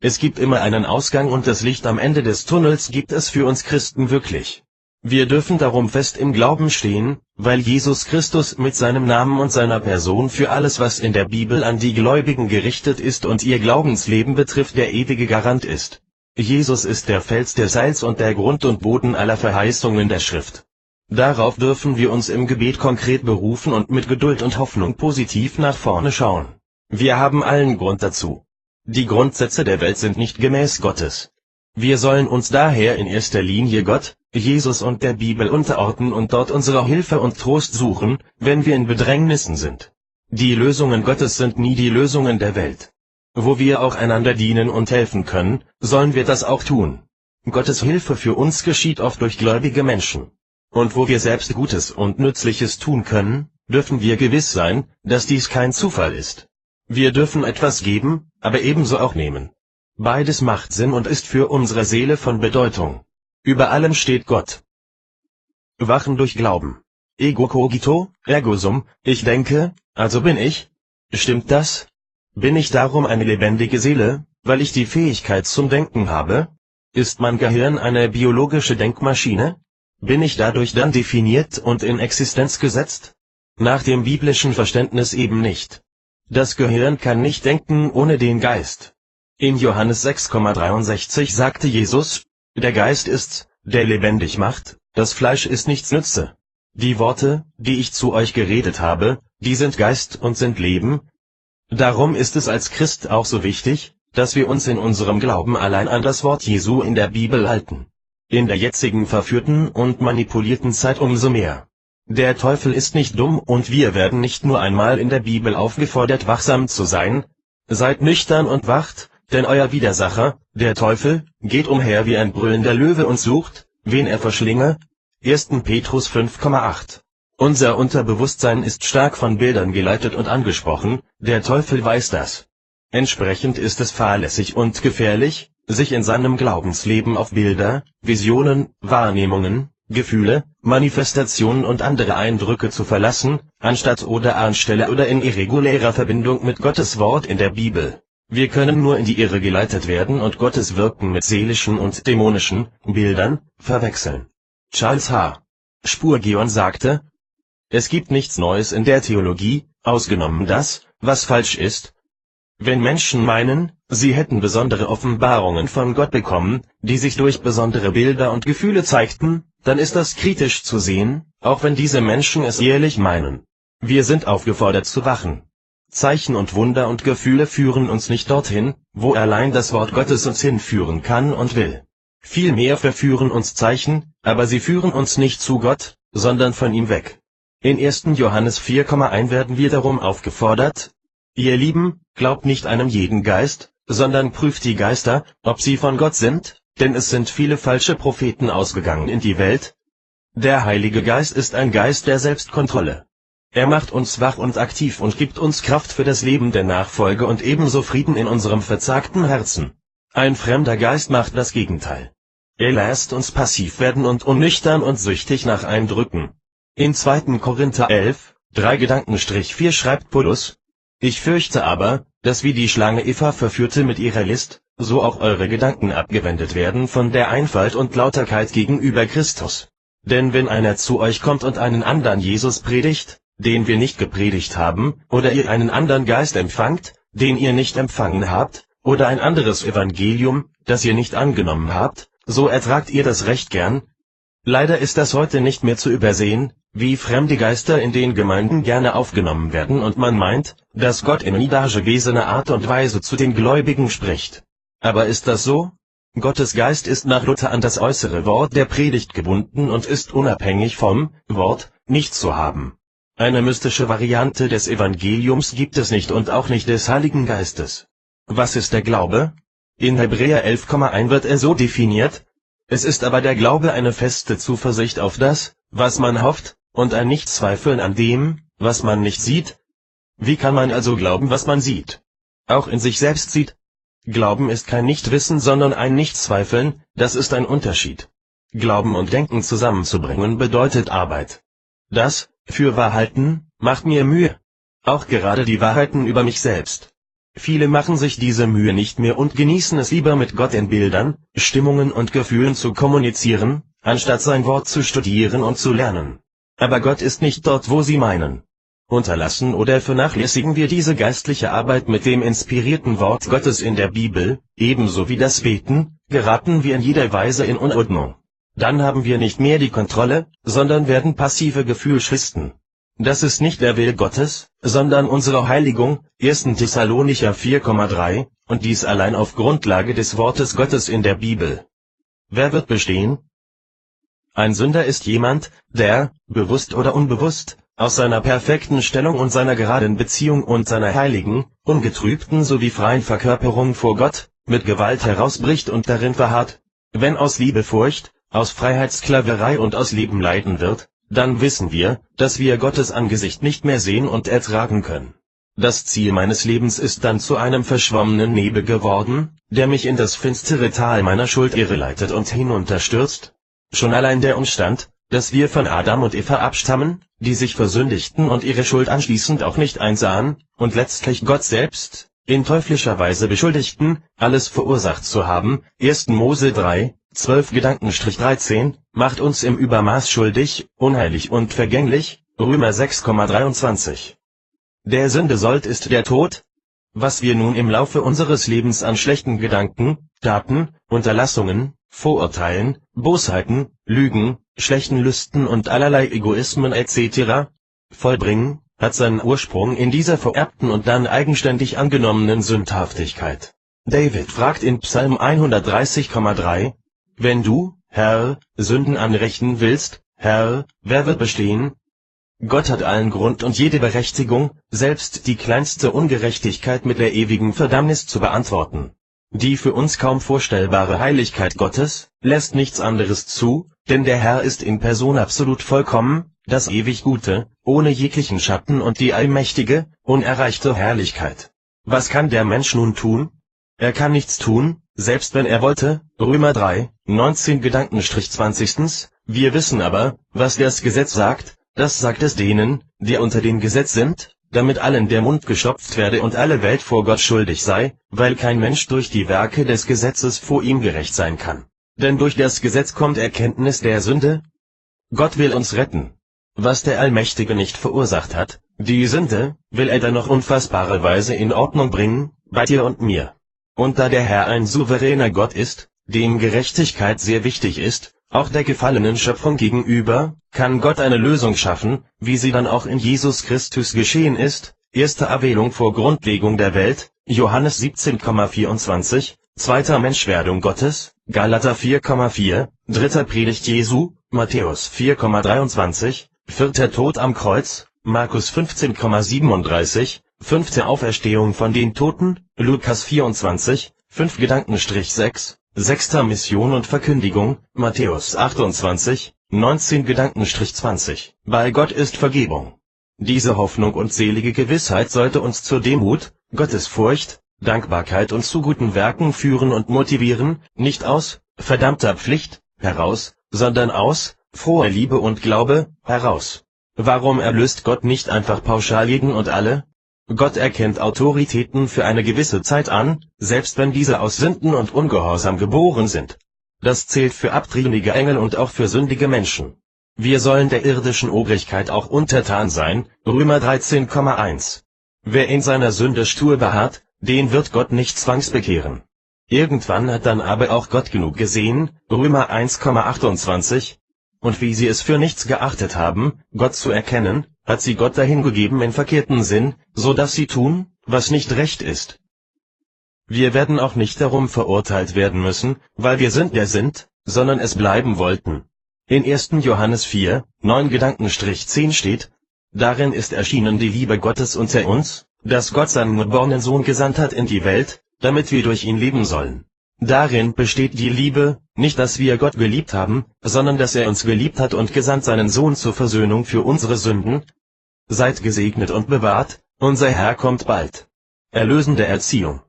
Es gibt immer einen Ausgang und das Licht am Ende des Tunnels gibt es für uns Christen wirklich. Wir dürfen darum fest im Glauben stehen, weil Jesus Christus mit seinem Namen und seiner Person für alles, was in der Bibel an die Gläubigen gerichtet ist und ihr Glaubensleben betrifft, der ewige Garant ist. Jesus ist der Fels des Heils und der Grund und Boden aller Verheißungen der Schrift. Darauf dürfen wir uns im Gebet konkret berufen und mit Geduld und Hoffnung positiv nach vorne schauen. Wir haben allen Grund dazu. Die Grundsätze der Welt sind nicht gemäß Gottes. Wir sollen uns daher in erster Linie Gott, Jesus und der Bibel unterordnen und dort unsere Hilfe und Trost suchen, wenn wir in Bedrängnissen sind. Die Lösungen Gottes sind nie die Lösungen der Welt. Wo wir auch einander dienen und helfen können, sollen wir das auch tun. Gottes Hilfe für uns geschieht oft durch gläubige Menschen. Und wo wir selbst Gutes und Nützliches tun können, dürfen wir gewiss sein, dass dies kein Zufall ist. Wir dürfen etwas geben, aber ebenso auch nehmen. Beides macht Sinn und ist für unsere Seele von Bedeutung. Über allem steht Gott. Wachen durch Glauben. Ego cogito, ergo sum, ich denke, also bin ich. Stimmt das? Bin ich darum eine lebendige Seele, weil ich die Fähigkeit zum Denken habe? Ist mein Gehirn eine biologische Denkmaschine? Bin ich dadurch dann definiert und in Existenz gesetzt? Nach dem biblischen Verständnis eben nicht. Das Gehirn kann nicht denken ohne den Geist. In Johannes 6,63 sagte Jesus: Der Geist ist's, der lebendig macht, das Fleisch ist nichts nütze. Die Worte, die ich zu euch geredet habe, die sind Geist und sind Leben. Darum ist es als Christ auch so wichtig, dass wir uns in unserem Glauben allein an das Wort Jesu in der Bibel halten. In der jetzigen verführten und manipulierten Zeit umso mehr. Der Teufel ist nicht dumm und wir werden nicht nur einmal in der Bibel aufgefordert, wachsam zu sein. Seid nüchtern und wacht, denn euer Widersacher, der Teufel, geht umher wie ein brüllender Löwe und sucht, wen er verschlinge. 1. Petrus 5,8. Unser Unterbewusstsein ist stark von Bildern geleitet und angesprochen, der Teufel weiß das. Entsprechend ist es fahrlässig und gefährlich, sich in seinem Glaubensleben auf Bilder, Visionen, Wahrnehmungen, Gefühle, Manifestationen und andere Eindrücke zu verlassen, anstatt oder anstelle oder in irregulärer Verbindung mit Gottes Wort in der Bibel. Wir können nur in die Irre geleitet werden und Gottes Wirken mit seelischen und dämonischen Bildern verwechseln. Charles H. Spurgeon sagte: Es gibt nichts Neues in der Theologie, ausgenommen das, was falsch ist. Wenn Menschen meinen, sie hätten besondere Offenbarungen von Gott bekommen, die sich durch besondere Bilder und Gefühle zeigten, dann ist das kritisch zu sehen, auch wenn diese Menschen es ehrlich meinen. Wir sind aufgefordert zu wachen. Zeichen und Wunder und Gefühle führen uns nicht dorthin, wo allein das Wort Gottes uns hinführen kann und will. Vielmehr verführen uns Zeichen, aber sie führen uns nicht zu Gott, sondern von ihm weg. In 1. Johannes 4,1 werden wir darum aufgefordert: Ihr Lieben, glaubt nicht einem jeden Geist, sondern prüft die Geister, ob sie von Gott sind, denn es sind viele falsche Propheten ausgegangen in die Welt. Der Heilige Geist ist ein Geist der Selbstkontrolle. Er macht uns wach und aktiv und gibt uns Kraft für das Leben der Nachfolge und ebenso Frieden in unserem verzagten Herzen. Ein fremder Geist macht das Gegenteil. Er lässt uns passiv werden und unnüchtern und süchtig nach Eindrücken. In 2. Korinther 11, 3-4 schreibt Paulus: Ich fürchte aber, dass wie die Schlange Eva verführte mit ihrer List, so auch eure Gedanken abgewendet werden von der Einfalt und Lauterkeit gegenüber Christus. Denn wenn einer zu euch kommt und einen anderen Jesus predigt, den wir nicht gepredigt haben, oder ihr einen anderen Geist empfangt, den ihr nicht empfangen habt, oder ein anderes Evangelium, das ihr nicht angenommen habt, so ertragt ihr das recht gern. Leider ist das heute nicht mehr zu übersehen, wie fremde Geister in den Gemeinden gerne aufgenommen werden und man meint, dass Gott in niedergewesener Art und Weise zu den Gläubigen spricht. Aber ist das so? Gottes Geist ist nach Luther an das äußere Wort der Predigt gebunden und ist unabhängig vom Wort nicht zu haben. Eine mystische Variante des Evangeliums gibt es nicht und auch nicht des Heiligen Geistes. Was ist der Glaube? In Hebräer 11,1 wird er so definiert: Es ist aber der Glaube eine feste Zuversicht auf das, was man hofft, und ein Nichtzweifeln an dem, was man nicht sieht. Wie kann man also glauben, was man sieht? Auch in sich selbst sieht? Glauben ist kein Nichtwissen, sondern ein Nichtzweifeln, das ist ein Unterschied. Glauben und Denken zusammenzubringen bedeutet Arbeit. Das Fürwahrhalten macht mir Mühe. Auch gerade die Wahrheiten über mich selbst. Viele machen sich diese Mühe nicht mehr und genießen es lieber mit Gott in Bildern, Stimmungen und Gefühlen zu kommunizieren, anstatt sein Wort zu studieren und zu lernen. Aber Gott ist nicht dort, wo sie meinen. Unterlassen oder vernachlässigen wir diese geistliche Arbeit mit dem inspirierten Wort Gottes in der Bibel, ebenso wie das Beten, geraten wir in jeder Weise in Unordnung. Dann haben wir nicht mehr die Kontrolle, sondern werden passive Gefühlschisten. Das ist nicht der Wille Gottes, sondern unsere Heiligung, 1. Thessalonicher 4,3, und dies allein auf Grundlage des Wortes Gottes in der Bibel. Wer wird bestehen? Ein Sünder ist jemand, der, bewusst oder unbewusst, aus seiner perfekten Stellung und seiner geraden Beziehung und seiner heiligen, ungetrübten sowie freien Verkörperung vor Gott, mit Gewalt herausbricht und darin verharrt. Wenn aus Liebe Furcht, aus Freiheit Sklaverei und aus Leben leiden wird, dann wissen wir, dass wir Gottes Angesicht nicht mehr sehen und ertragen können. Das Ziel meines Lebens ist dann zu einem verschwommenen Nebel geworden, der mich in das finstere Tal meiner Schuld irreleitet und hinunterstürzt. Schon allein der Umstand, dass wir von Adam und Eva abstammen, die sich versündigten und ihre Schuld anschließend auch nicht einsahen, und letztlich Gott selbst, in teuflischer Weise beschuldigten, alles verursacht zu haben, 1. Mose 3, 12-13, macht uns im Übermaß schuldig, unheilig und vergänglich, Römer 6,23. Der Sünde Sold ist der Tod. Was wir nun im Laufe unseres Lebens an schlechten Gedanken, Taten, Unterlassungen, Vorurteilen, Bosheiten, Lügen, schlechten Lüsten und allerlei Egoismen etc. vollbringen, hat seinen Ursprung in dieser vererbten und dann eigenständig angenommenen Sündhaftigkeit. David fragt in Psalm 130,3, Wenn du, Herr, Sünden anrichten willst, Herr, wer wird bestehen? Gott hat allen Grund und jede Berechtigung, selbst die kleinste Ungerechtigkeit mit der ewigen Verdammnis zu beantworten. Die für uns kaum vorstellbare Heiligkeit Gottes lässt nichts anderes zu, denn der Herr ist in Person absolut vollkommen, das ewig Gute, ohne jeglichen Schatten und die allmächtige, unerreichte Herrlichkeit. Was kann der Mensch nun tun? Er kann nichts tun, selbst wenn er wollte, Römer 3, 19-20. Wir wissen aber, was das Gesetz sagt, das sagt es denen, die unter dem Gesetz sind, damit allen der Mund gestopft werde und alle Welt vor Gott schuldig sei, weil kein Mensch durch die Werke des Gesetzes vor ihm gerecht sein kann. Denn durch das Gesetz kommt Erkenntnis der Sünde. Gott will uns retten. Was der Allmächtige nicht verursacht hat, die Sünde, will er dann noch unfassbare Weise in Ordnung bringen, bei dir und mir. Und da der Herr ein souveräner Gott ist, dem Gerechtigkeit sehr wichtig ist, auch der gefallenen Schöpfung gegenüber, kann Gott eine Lösung schaffen, wie sie dann auch in Jesus Christus geschehen ist. Erste Erwählung vor Grundlegung der Welt, Johannes 17,24, zweiter Menschwerdung Gottes, Galater 4,4, dritter Predigt Jesu, Matthäus 4,23, vierter Tod am Kreuz, Markus 15,37, fünfte Auferstehung von den Toten, Lukas 24, 5-6, 6. Mission und Verkündigung, Matthäus 28, 19-20. Bei Gott ist Vergebung. Diese Hoffnung und selige Gewissheit sollte uns zur Demut, Gottesfurcht, Dankbarkeit und zu guten Werken führen und motivieren, nicht aus verdammter Pflicht heraus, sondern aus froher Liebe und Glaube heraus. Warum erlöst Gott nicht einfach pauschal jeden und alle? Gott erkennt Autoritäten für eine gewisse Zeit an, selbst wenn diese aus Sünden und Ungehorsam geboren sind. Das zählt für abtrünnige Engel und auch für sündige Menschen. Wir sollen der irdischen Obrigkeit auch untertan sein, Römer 13,1. Wer in seiner Sünde stur beharrt, den wird Gott nicht zwangsbekehren. Irgendwann hat dann aber auch Gott genug gesehen, Römer 1,28. Und wie sie es für nichts geachtet haben, Gott zu erkennen, hat sie Gott dahingegeben in verkehrten Sinn, so dass sie tun, was nicht recht ist. Wir werden auch nicht darum verurteilt werden müssen, weil wir sind, der sind, sondern es bleiben wollten. In 1. Johannes 4, 9-10 steht: Darin ist erschienen die Liebe Gottes unter uns, dass Gott seinen geborenen Sohn gesandt hat in die Welt, damit wir durch ihn leben sollen. Darin besteht die Liebe, nicht dass wir Gott geliebt haben, sondern dass er uns geliebt hat und gesandt seinen Sohn zur Versöhnung für unsere Sünden. Seid gesegnet und bewahrt, unser Herr kommt bald. Erlösende Erziehung.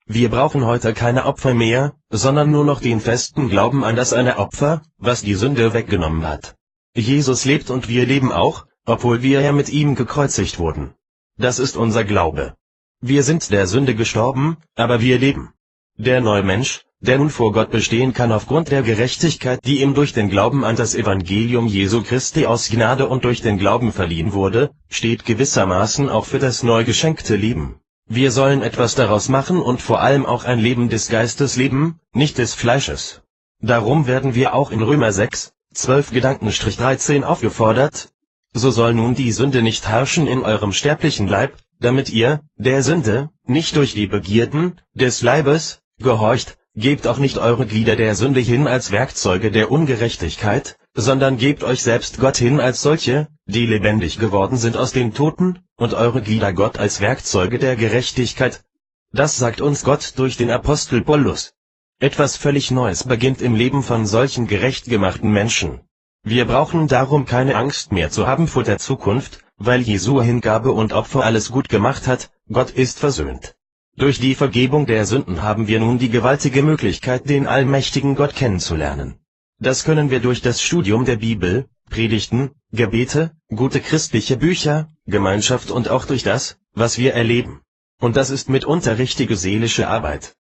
Wir brauchen heute keine Opfer mehr, sondern nur noch den festen Glauben an das eine Opfer, was die Sünde weggenommen hat. Jesus lebt und wir leben auch, obwohl wir ja mit ihm gekreuzigt wurden. Das ist unser Glaube. Wir sind der Sünde gestorben, aber wir leben. Der neue Mensch, der nun vor Gott bestehen kann aufgrund der Gerechtigkeit, die ihm durch den Glauben an das Evangelium Jesu Christi aus Gnade und durch den Glauben verliehen wurde, steht gewissermaßen auch für das neu geschenkte Leben. Wir sollen etwas daraus machen und vor allem auch ein Leben des Geistes leben, nicht des Fleisches. Darum werden wir auch in Römer 6, 12-13 aufgefordert: So soll nun die Sünde nicht herrschen in eurem sterblichen Leib, damit ihr, der Sünde, nicht durch die Begierden des Leibes gehorcht. Gebt auch nicht eure Glieder der Sünde hin als Werkzeuge der Ungerechtigkeit, sondern gebt euch selbst Gott hin als solche, die lebendig geworden sind aus den Toten, und eure Glieder Gott als Werkzeuge der Gerechtigkeit. Das sagt uns Gott durch den Apostel Paulus. Etwas völlig Neues beginnt im Leben von solchen gerecht gemachten Menschen. Wir brauchen darum keine Angst mehr zu haben vor der Zukunft, weil Jesu Hingabe und Opfer alles gut gemacht hat. Gott ist versöhnt. Durch die Vergebung der Sünden haben wir nun die gewaltige Möglichkeit, den allmächtigen Gott kennenzulernen. Das können wir durch das Studium der Bibel, Predigten, Gebete, gute christliche Bücher, Gemeinschaft und auch durch das, was wir erleben. Und das ist mitunter richtige seelische Arbeit.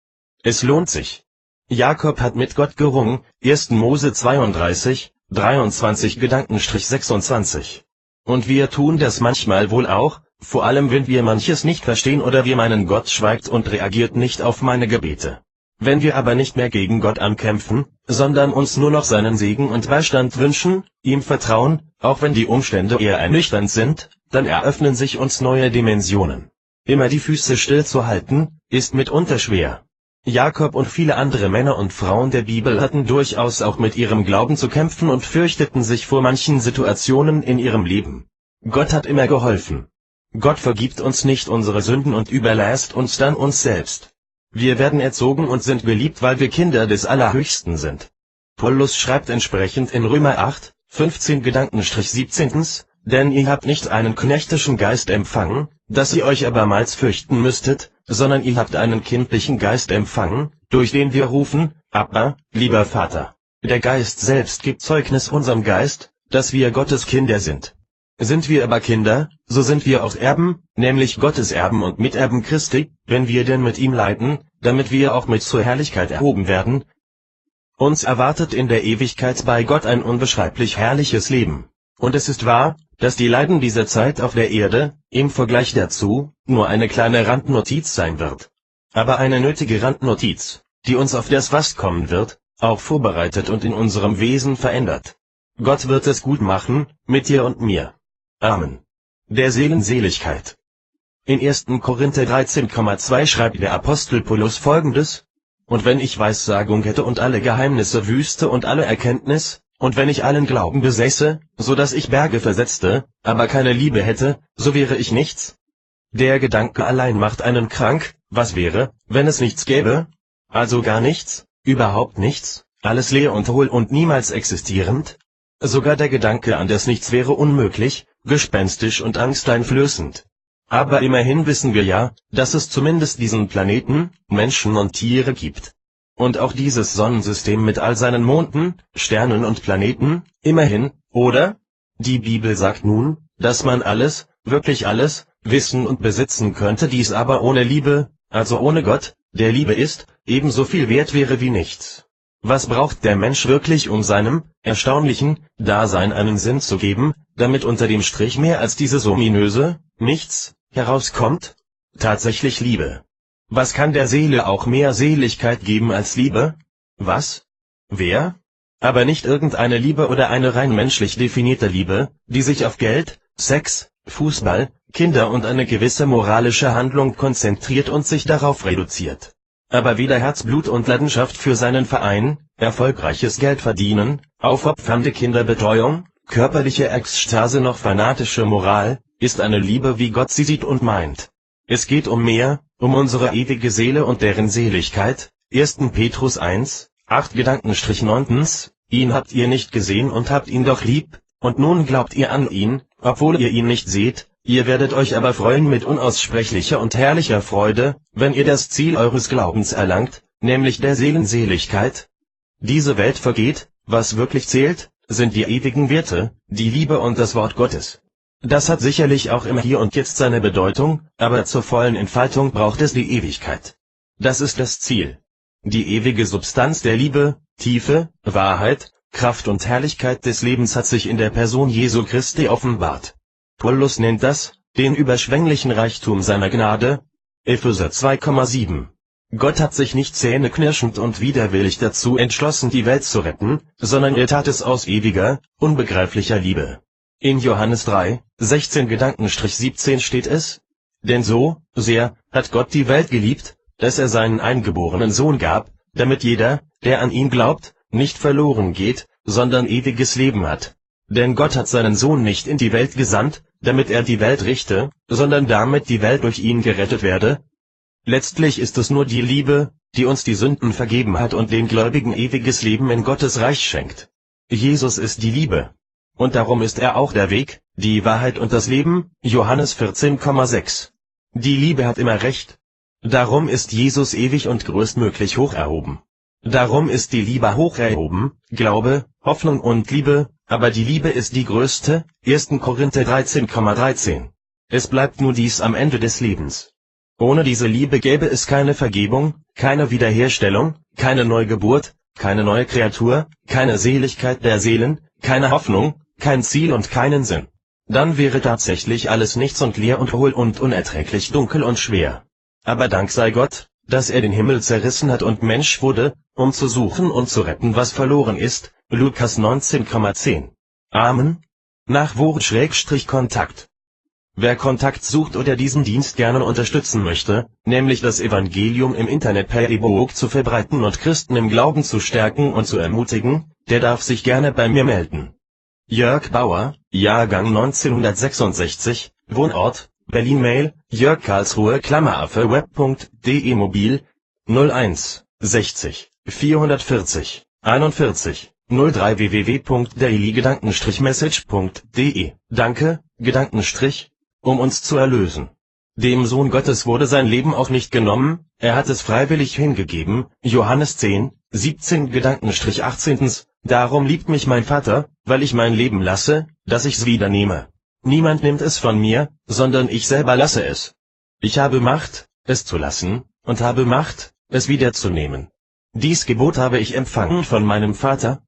Es lohnt sich. Jakob hat mit Gott gerungen, 1. Mose 32, 23-26. Und wir tun das manchmal wohl auch, vor allem wenn wir manches nicht verstehen oder wir meinen, Gott schweigt und reagiert nicht auf meine Gebete. Wenn wir aber nicht mehr gegen Gott ankämpfen, sondern uns nur noch seinen Segen und Beistand wünschen, ihm vertrauen, auch wenn die Umstände eher ernüchternd sind, dann eröffnen sich uns neue Dimensionen. Immer die Füße still zu halten, ist mitunter schwer. Jakob und viele andere Männer und Frauen der Bibel hatten durchaus auch mit ihrem Glauben zu kämpfen und fürchteten sich vor manchen Situationen in ihrem Leben. Gott hat immer geholfen. Gott vergibt uns nicht unsere Sünden und überlässt uns dann uns selbst. Wir werden erzogen und sind geliebt, weil wir Kinder des Allerhöchsten sind. Paulus schreibt entsprechend in Römer 8, 15-17, denn ihr habt nicht einen knechtischen Geist empfangen, dass ihr euch abermals fürchten müsstet, sondern ihr habt einen kindlichen Geist empfangen, durch den wir rufen, Abba, lieber Vater. Der Geist selbst gibt Zeugnis unserem Geist, dass wir Gottes Kinder sind. Sind wir aber Kinder, so sind wir auch Erben, nämlich Gottes Erben und Miterben Christi, wenn wir denn mit ihm leiden, damit wir auch mit zur Herrlichkeit erhoben werden. Uns erwartet in der Ewigkeit bei Gott ein unbeschreiblich herrliches Leben. Und es ist wahr, dass die Leiden dieser Zeit auf der Erde, im Vergleich dazu, nur eine kleine Randnotiz sein wird. Aber eine nötige Randnotiz, die uns auf das, was kommen wird, auch vorbereitet und in unserem Wesen verändert. Gott wird es gut machen, mit dir und mir. Amen. Der Seelenseligkeit. In 1. Korinther 13,2 schreibt der Apostel Paulus Folgendes: Und wenn ich Weissagung hätte und alle Geheimnisse wüsste und alle Erkenntnis, und wenn ich allen Glauben besäße, so dass ich Berge versetzte, aber keine Liebe hätte, so wäre ich nichts. Der Gedanke allein macht einen krank. Was wäre, wenn es nichts gäbe? Also gar nichts. überhaupt nichts, alles leer und hohl und niemals existierend? Sogar der Gedanke an das Nichts wäre unmöglich, gespenstisch und angsteinflößend. Aber immerhin wissen wir ja, dass es zumindest diesen Planeten, Menschen und Tiere gibt. Und auch dieses Sonnensystem mit all seinen Monden, Sternen und Planeten, immerhin, oder? Die Bibel sagt nun, dass man alles, wirklich alles, wissen und besitzen könnte, dies aber ohne Liebe, also ohne Gott, der Liebe ist, ebenso viel wert wäre wie nichts. Was braucht der Mensch wirklich, um seinem erstaunlichen Dasein einen Sinn zu geben, damit unter dem Strich mehr als dieses ominöse Nichts herauskommt? Tatsächlich Liebe. Was kann der Seele auch mehr Seligkeit geben als Liebe? Was? Wer? Aber nicht irgendeine Liebe oder eine rein menschlich definierte Liebe, die sich auf Geld, Sex, Fußball, Kinder und eine gewisse moralische Handlung konzentriert und sich darauf reduziert. Aber weder Herzblut und Leidenschaft für seinen Verein, erfolgreiches Geldverdienen, aufopfernde Kinderbetreuung, körperliche Ekstase noch fanatische Moral, ist eine Liebe, wie Gott sie sieht und meint. Es geht um mehr, um unsere ewige Seele und deren Seligkeit. 1. Petrus 1, 8-9. Ihn habt ihr nicht gesehen und habt ihn doch lieb, und nun glaubt ihr an ihn, obwohl ihr ihn nicht seht. Ihr werdet euch aber freuen mit unaussprechlicher und herrlicher Freude, wenn ihr das Ziel eures Glaubens erlangt, nämlich der Seelenseligkeit. Diese Welt vergeht, was wirklich zählt, sind die ewigen Werte, die Liebe und das Wort Gottes. Das hat sicherlich auch im Hier und Jetzt seine Bedeutung, aber zur vollen Entfaltung braucht es die Ewigkeit. Das ist das Ziel. Die ewige Substanz der Liebe, Tiefe, Wahrheit, Kraft und Herrlichkeit des Lebens hat sich in der Person Jesu Christi offenbart. Paulus nennt das, den überschwänglichen Reichtum seiner Gnade, Epheser 2,7. Gott hat sich nicht zähneknirschend und widerwillig dazu entschlossen, die Welt zu retten, sondern er tat es aus ewiger, unbegreiflicher Liebe. In Johannes 3, 16-17 steht es: Denn so sehr hat Gott die Welt geliebt, dass er seinen eingeborenen Sohn gab, damit jeder, der an ihn glaubt, nicht verloren geht, sondern ewiges Leben hat. Denn Gott hat seinen Sohn nicht in die Welt gesandt, damit er die Welt richte, sondern damit die Welt durch ihn gerettet werde. Letztlich ist es nur die Liebe, die uns die Sünden vergeben hat und den Gläubigen ewiges Leben in Gottes Reich schenkt. Jesus ist die Liebe. Und darum ist er auch der Weg, die Wahrheit und das Leben, Johannes 14,6. Die Liebe hat immer Recht. Darum ist Jesus ewig und größtmöglich hoch erhoben. Darum ist die Liebe hoch erhoben, Glaube, Hoffnung und Liebe, aber die Liebe ist die größte, 1. Korinther 13,13. Es bleibt nur dies am Ende des Lebens. Ohne diese Liebe gäbe es keine Vergebung, keine Wiederherstellung, keine Neugeburt, keine neue Kreatur, keine Seligkeit der Seelen, keine Hoffnung, kein Ziel und keinen Sinn. Dann wäre tatsächlich alles nichts und leer und hohl und unerträglich dunkel und schwer. Aber Dank sei Gott, dass er den Himmel zerrissen hat und Mensch wurde, um zu suchen und zu retten, was verloren ist, Lukas 19,10. Amen. Nachwort/Kontakt. Wer Kontakt sucht oder diesen Dienst gerne unterstützen möchte, nämlich das Evangelium im Internet per E-Book zu verbreiten und Christen im Glauben zu stärken und zu ermutigen, der darf sich gerne bei mir melden. Jörg Bauer, Jahrgang 1966, Wohnort, Berlin. Mail, Jörg Karlsruhe, web.de. Mobil, 01 60 440 41 03 www.dailygedanken-message.de. Danke, Gedankenstrich, um uns zu erlösen. Dem Sohn Gottes wurde sein Leben auch nicht genommen, er hat es freiwillig hingegeben, Johannes 10, 17-18. Darum liebt mich mein Vater, weil ich mein Leben lasse, dass ich's wieder nehme. Niemand nimmt es von mir, sondern ich selber lasse es. Ich habe Macht, es zu lassen, und habe Macht, es wiederzunehmen. Dies Gebot habe ich empfangen von meinem Vater.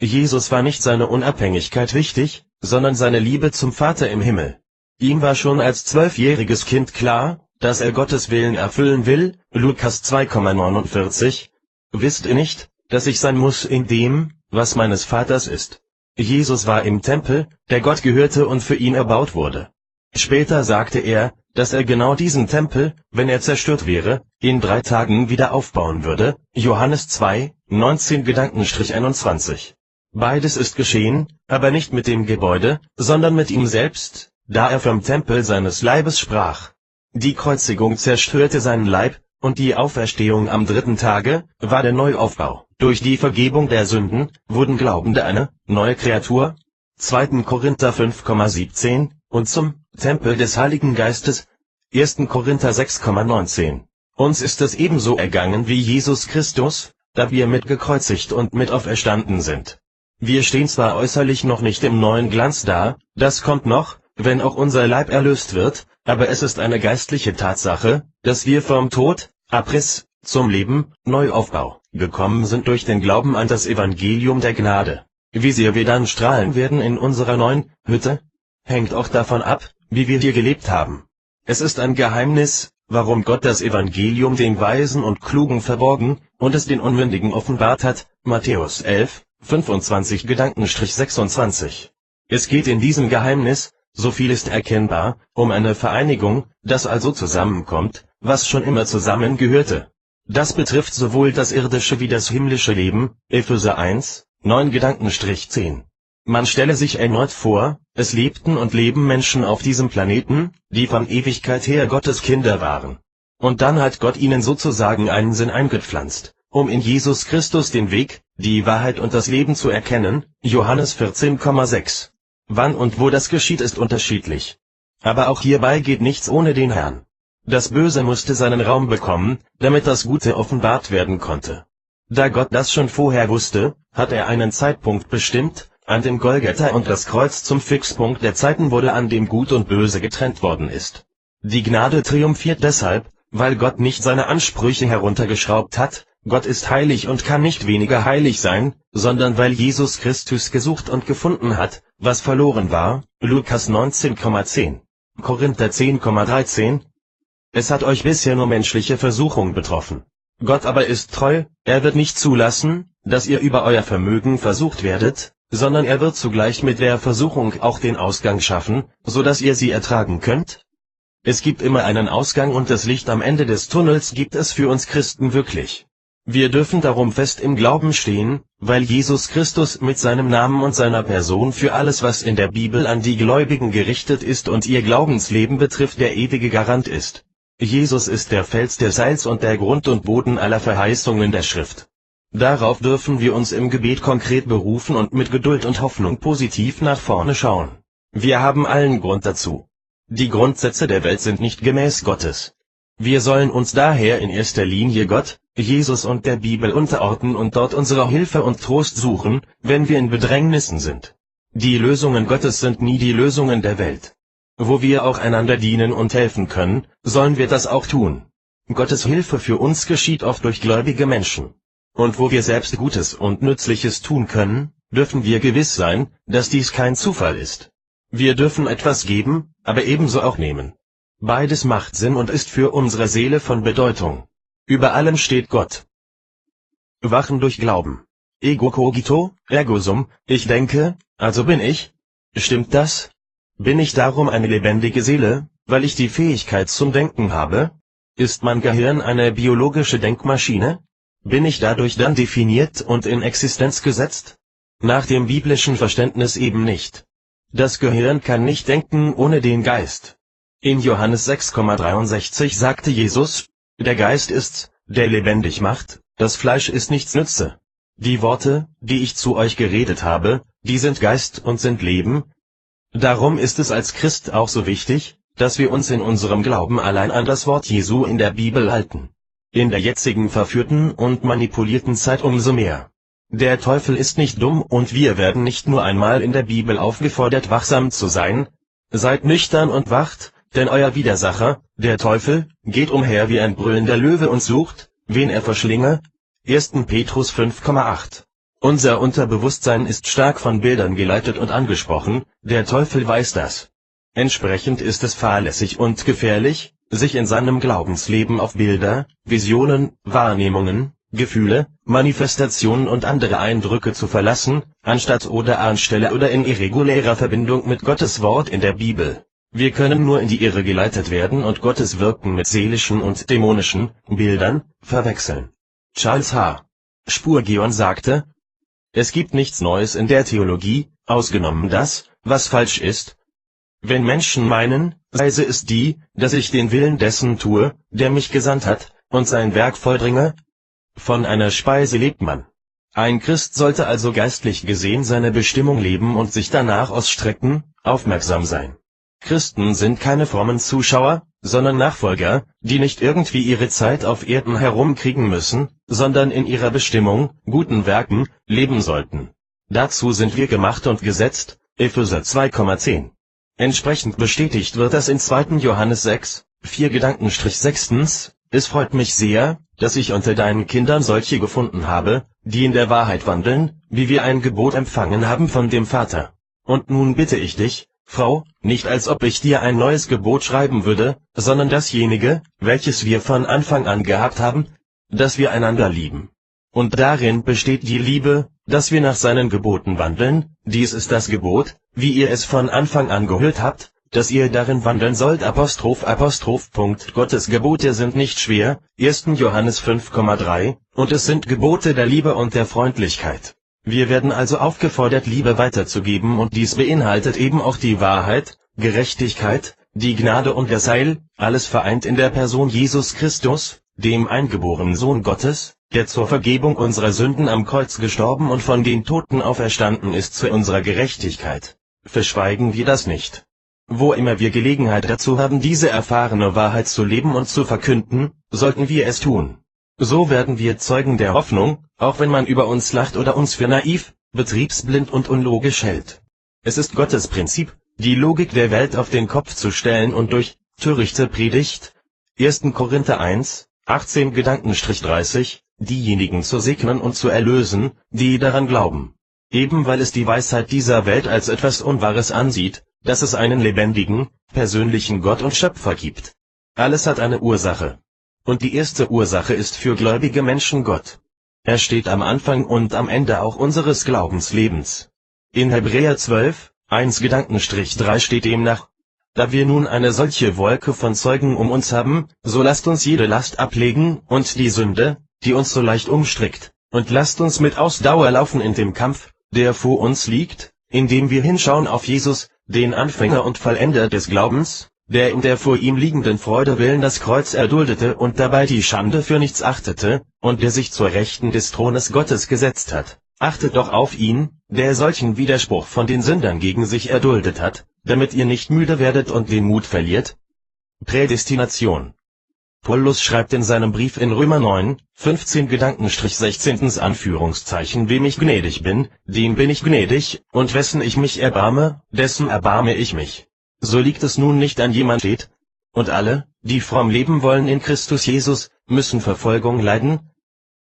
Jesus war nicht seine Unabhängigkeit wichtig, sondern seine Liebe zum Vater im Himmel. Ihm war schon als 12-jähriges Kind klar, dass er Gottes Willen erfüllen will, Lukas 2,49. Wisst ihr nicht, dass ich sein muss in dem, was meines Vaters ist? Jesus war im Tempel, der Gott gehörte und für ihn erbaut wurde. Später sagte er, dass er genau diesen Tempel, wenn er zerstört wäre, in 3 Tagen wieder aufbauen würde, Johannes 2, 19-21. Beides ist geschehen, aber nicht mit dem Gebäude, sondern mit ihm selbst, da er vom Tempel seines Leibes sprach. Die Kreuzigung zerstörte seinen Leib, und die Auferstehung am dritten Tage war der Neuaufbau. Durch die Vergebung der Sünden wurden Glaubende eine neue Kreatur, 2. Korinther 5,17, und zum Tempel des Heiligen Geistes, 1. Korinther 6,19. Uns ist es ebenso ergangen wie Jesus Christus, da wir mit gekreuzigt und mit auferstanden sind. Wir stehen zwar äußerlich noch nicht im neuen Glanz da, das kommt noch, wenn auch unser Leib erlöst wird, aber es ist eine geistliche Tatsache, dass wir vom Tod, Abriss, zum Leben, Neuaufbau, gekommen sind durch den Glauben an das Evangelium der Gnade. Wie sehr wir dann strahlen werden in unserer neuen Hütte, hängt auch davon ab, wie wir hier gelebt haben. Es ist ein Geheimnis, warum Gott das Evangelium den Weisen und Klugen verborgen und es den Unmündigen offenbart hat. Matthäus 11, 25-26. Es geht in diesem Geheimnis, so viel ist erkennbar, um eine Vereinigung, das also zusammenkommt, was schon immer zusammengehörte. Das betrifft sowohl das irdische wie das himmlische Leben. Epheser 1, 9-10. Man stelle sich erneut vor, es lebten und leben Menschen auf diesem Planeten, die von Ewigkeit her Gottes Kinder waren. Und dann hat Gott ihnen sozusagen einen Sinn eingepflanzt, um in Jesus Christus den Weg, die Wahrheit und das Leben zu erkennen. Johannes 14,6. Wann und wo das geschieht, ist unterschiedlich. Aber auch hierbei geht nichts ohne den Herrn. Das Böse musste seinen Raum bekommen, damit das Gute offenbart werden konnte. Da Gott das schon vorher wusste, hat er einen Zeitpunkt bestimmt, an dem Golgatha und das Kreuz zum Fixpunkt der Zeiten wurde, an dem Gut und Böse getrennt worden ist. Die Gnade triumphiert deshalb, weil Gott nicht seine Ansprüche heruntergeschraubt hat. Gott ist heilig und kann nicht weniger heilig sein, sondern weil Jesus Christus gesucht und gefunden hat, was verloren war. Lukas 19,10. Korinther 10,13. Es hat euch bisher nur menschliche Versuchung betroffen. Gott aber ist treu, er wird nicht zulassen, dass ihr über euer Vermögen versucht werdet, sondern er wird zugleich mit der Versuchung auch den Ausgang schaffen, so dass ihr sie ertragen könnt. Es gibt immer einen Ausgang und das Licht am Ende des Tunnels gibt es für uns Christen wirklich. Wir dürfen darum fest im Glauben stehen, weil Jesus Christus mit seinem Namen und seiner Person für alles, was in der Bibel an die Gläubigen gerichtet ist und ihr Glaubensleben betrifft, der ewige Garant ist. Jesus ist der Fels des Heils und der Grund und Boden aller Verheißungen der Schrift. Darauf dürfen wir uns im Gebet konkret berufen und mit Geduld und Hoffnung positiv nach vorne schauen. Wir haben allen Grund dazu. Die Grundsätze der Welt sind nicht gemäß Gottes. Wir sollen uns daher in erster Linie Gott, Jesus und der Bibel unterordnen und dort unsere Hilfe und Trost suchen, wenn wir in Bedrängnissen sind. Die Lösungen Gottes sind nie die Lösungen der Welt. Wo wir auch einander dienen und helfen können, sollen wir das auch tun. Gottes Hilfe für uns geschieht oft durch gläubige Menschen. Und wo wir selbst Gutes und Nützliches tun können, dürfen wir gewiss sein, dass dies kein Zufall ist. Wir dürfen etwas geben, aber ebenso auch nehmen. Beides macht Sinn und ist für unsere Seele von Bedeutung. Über allem steht Gott. Wachen durch Glauben. Ego cogito, ergo sum, ich denke, also bin ich. Stimmt das? Bin ich darum eine lebendige Seele, weil ich die Fähigkeit zum Denken habe? Ist mein Gehirn eine biologische Denkmaschine? Bin ich dadurch dann definiert und in Existenz gesetzt? Nach dem biblischen Verständnis eben nicht. Das Gehirn kann nicht denken ohne den Geist. In Johannes 6,63 sagte Jesus, der Geist ist's, der lebendig macht, das Fleisch ist nichts nütze. Die Worte, die ich zu euch geredet habe, die sind Geist und sind Leben. Darum ist es als Christ auch so wichtig, dass wir uns in unserem Glauben allein an das Wort Jesu in der Bibel halten. In der jetzigen verführten und manipulierten Zeit umso mehr. Der Teufel ist nicht dumm und wir werden nicht nur einmal in der Bibel aufgefordert, wachsam zu sein. Seid nüchtern und wacht, denn euer Widersacher, der Teufel, geht umher wie ein brüllender Löwe und sucht, wen er verschlinge. 1. Petrus 5,8. Unser Unterbewusstsein ist stark von Bildern geleitet und angesprochen, der Teufel weiß das. Entsprechend ist es fahrlässig und gefährlich, sich in seinem Glaubensleben auf Bilder, Visionen, Wahrnehmungen, Gefühle, Manifestationen und andere Eindrücke zu verlassen, anstatt oder anstelle oder in irregulärer Verbindung mit Gottes Wort in der Bibel. Wir können nur in die Irre geleitet werden und Gottes Wirken mit seelischen und dämonischen Bildern verwechseln. Charles H. Spurgeon sagte, es gibt nichts Neues in der Theologie, ausgenommen das, was falsch ist. Wenn Menschen meinen, Weise ist die, dass ich den Willen dessen tue, der mich gesandt hat, und sein Werk vollbringe? Von einer Speise lebt man. Ein Christ sollte also geistlich gesehen seine Bestimmung leben und sich danach ausstrecken, aufmerksam sein. Christen sind keine frommen Zuschauer, sondern Nachfolger, die nicht irgendwie ihre Zeit auf Erden herumkriegen müssen, sondern in ihrer Bestimmung, guten Werken, leben sollten. Dazu sind wir gemacht und gesetzt, Epheser 2,10. Entsprechend bestätigt wird das in 2. Johannes 6, 4-6. Es freut mich sehr, dass ich unter deinen Kindern solche gefunden habe, die in der Wahrheit wandeln, wie wir ein Gebot empfangen haben von dem Vater. Und nun bitte ich dich, Frau, nicht als ob ich dir ein neues Gebot schreiben würde, sondern dasjenige, welches wir von Anfang an gehabt haben, dass wir einander lieben. Und darin besteht die Liebe, dass wir nach seinen Geboten wandeln, dies ist das Gebot, wie ihr es von Anfang an gehört habt, dass ihr darin wandeln sollt. Gottes Gebote sind nicht schwer, 1. Johannes 5,3, und es sind Gebote der Liebe und der Freundlichkeit. Wir werden also aufgefordert, Liebe weiterzugeben, und dies beinhaltet eben auch die Wahrheit, Gerechtigkeit, die Gnade und das Heil, alles vereint in der Person Jesus Christus, dem eingeborenen Sohn Gottes, der zur Vergebung unserer Sünden am Kreuz gestorben und von den Toten auferstanden ist zu unserer Gerechtigkeit. Verschweigen wir das nicht. Wo immer wir Gelegenheit dazu haben, diese erfahrene Wahrheit zu leben und zu verkünden, sollten wir es tun. So werden wir Zeugen der Hoffnung, auch wenn man über uns lacht oder uns für naiv, betriebsblind und unlogisch hält. Es ist Gottes Prinzip, die Logik der Welt auf den Kopf zu stellen und durch törichte Predigt, 1. Korinther 1, 18-30, diejenigen zu segnen und zu erlösen, die daran glauben. Eben weil es die Weisheit dieser Welt als etwas Unwahres ansieht, dass es einen lebendigen, persönlichen Gott und Schöpfer gibt. Alles hat eine Ursache. Und die erste Ursache ist für gläubige Menschen Gott. Er steht am Anfang und am Ende auch unseres Glaubenslebens. In Hebräer 12, 1-3 steht demnach: Da wir nun eine solche Wolke von Zeugen um uns haben, so lasst uns jede Last ablegen und die Sünde, die uns so leicht umstrickt, und lasst uns mit Ausdauer laufen in dem Kampf, der vor uns liegt, indem wir hinschauen auf Jesus, den Anfänger und Vollender des Glaubens, der in der vor ihm liegenden Freude willen das Kreuz erduldete und dabei die Schande für nichts achtete, und der sich zur Rechten des Thrones Gottes gesetzt hat. Achtet doch auf ihn, der solchen Widerspruch von den Sündern gegen sich erduldet hat, damit ihr nicht müde werdet und den Mut verliert. Prädestination. Paulus schreibt in seinem Brief in Römer 9, 15-16 Anführungszeichen: Wem ich gnädig bin, dem bin ich gnädig, und wessen ich mich erbarme, dessen erbarme ich mich. So liegt es nun nicht an jemand steht, und alle, die fromm leben wollen in Christus Jesus, müssen Verfolgung leiden.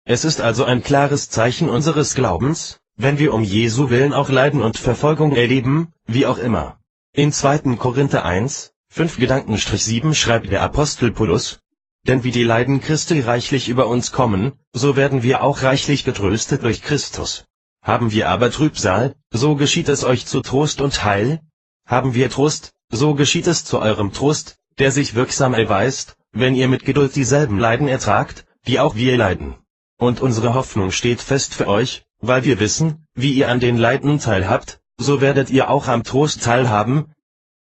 Es ist also ein klares Zeichen unseres Glaubens, wenn wir um Jesu willen auch Leiden und Verfolgung erleben, wie auch immer. In 2. Korinther 1, 5-7 schreibt der Apostel Paulus: Denn wie die Leiden Christi reichlich über uns kommen, so werden wir auch reichlich getröstet durch Christus. Haben wir aber Trübsal, so geschieht es euch zu Trost und Heil. Haben wir Trost, so geschieht es zu eurem Trost, der sich wirksam erweist, wenn ihr mit Geduld dieselben Leiden ertragt, die auch wir leiden. Und unsere Hoffnung steht fest für euch, weil wir wissen, wie ihr an den Leiden teilhabt, so werdet ihr auch am Trost teilhaben.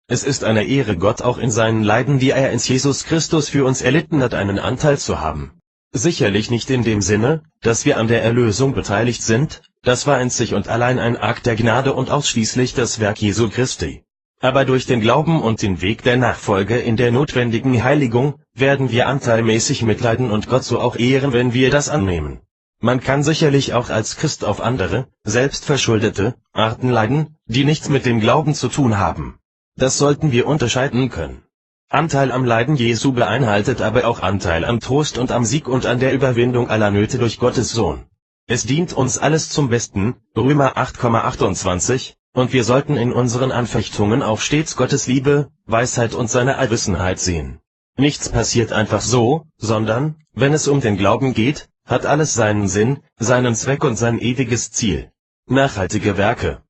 Es ist eine Ehre, Gott auch in seinen Leiden, die er in Jesus Christus für uns erlitten hat, einen Anteil zu haben. Sicherlich nicht in dem Sinne, dass wir an der Erlösung beteiligt sind, das war einzig und allein ein Akt der Gnade und ausschließlich das Werk Jesu Christi. Aber durch den Glauben und den Weg der Nachfolge in der notwendigen Heiligung, werden wir anteilmäßig mitleiden und Gott so auch ehren, wenn wir das annehmen. Man kann sicherlich auch als Christ auf andere, selbstverschuldete, Arten leiden, die nichts mit dem Glauben zu tun haben. Das sollten wir unterscheiden können. Anteil am Leiden Jesu beinhaltet aber auch Anteil am Trost und am Sieg und an der Überwindung aller Nöte durch Gottes Sohn. Es dient uns alles zum Besten, Römer 8,28, und wir sollten in unseren Anfechtungen auch stets Gottes Liebe, Weisheit und seine Allwissenheit sehen. Nichts passiert einfach so, sondern, wenn es um den Glauben geht, hat alles seinen Sinn, seinen Zweck und sein ewiges Ziel. Nachhaltige Werke.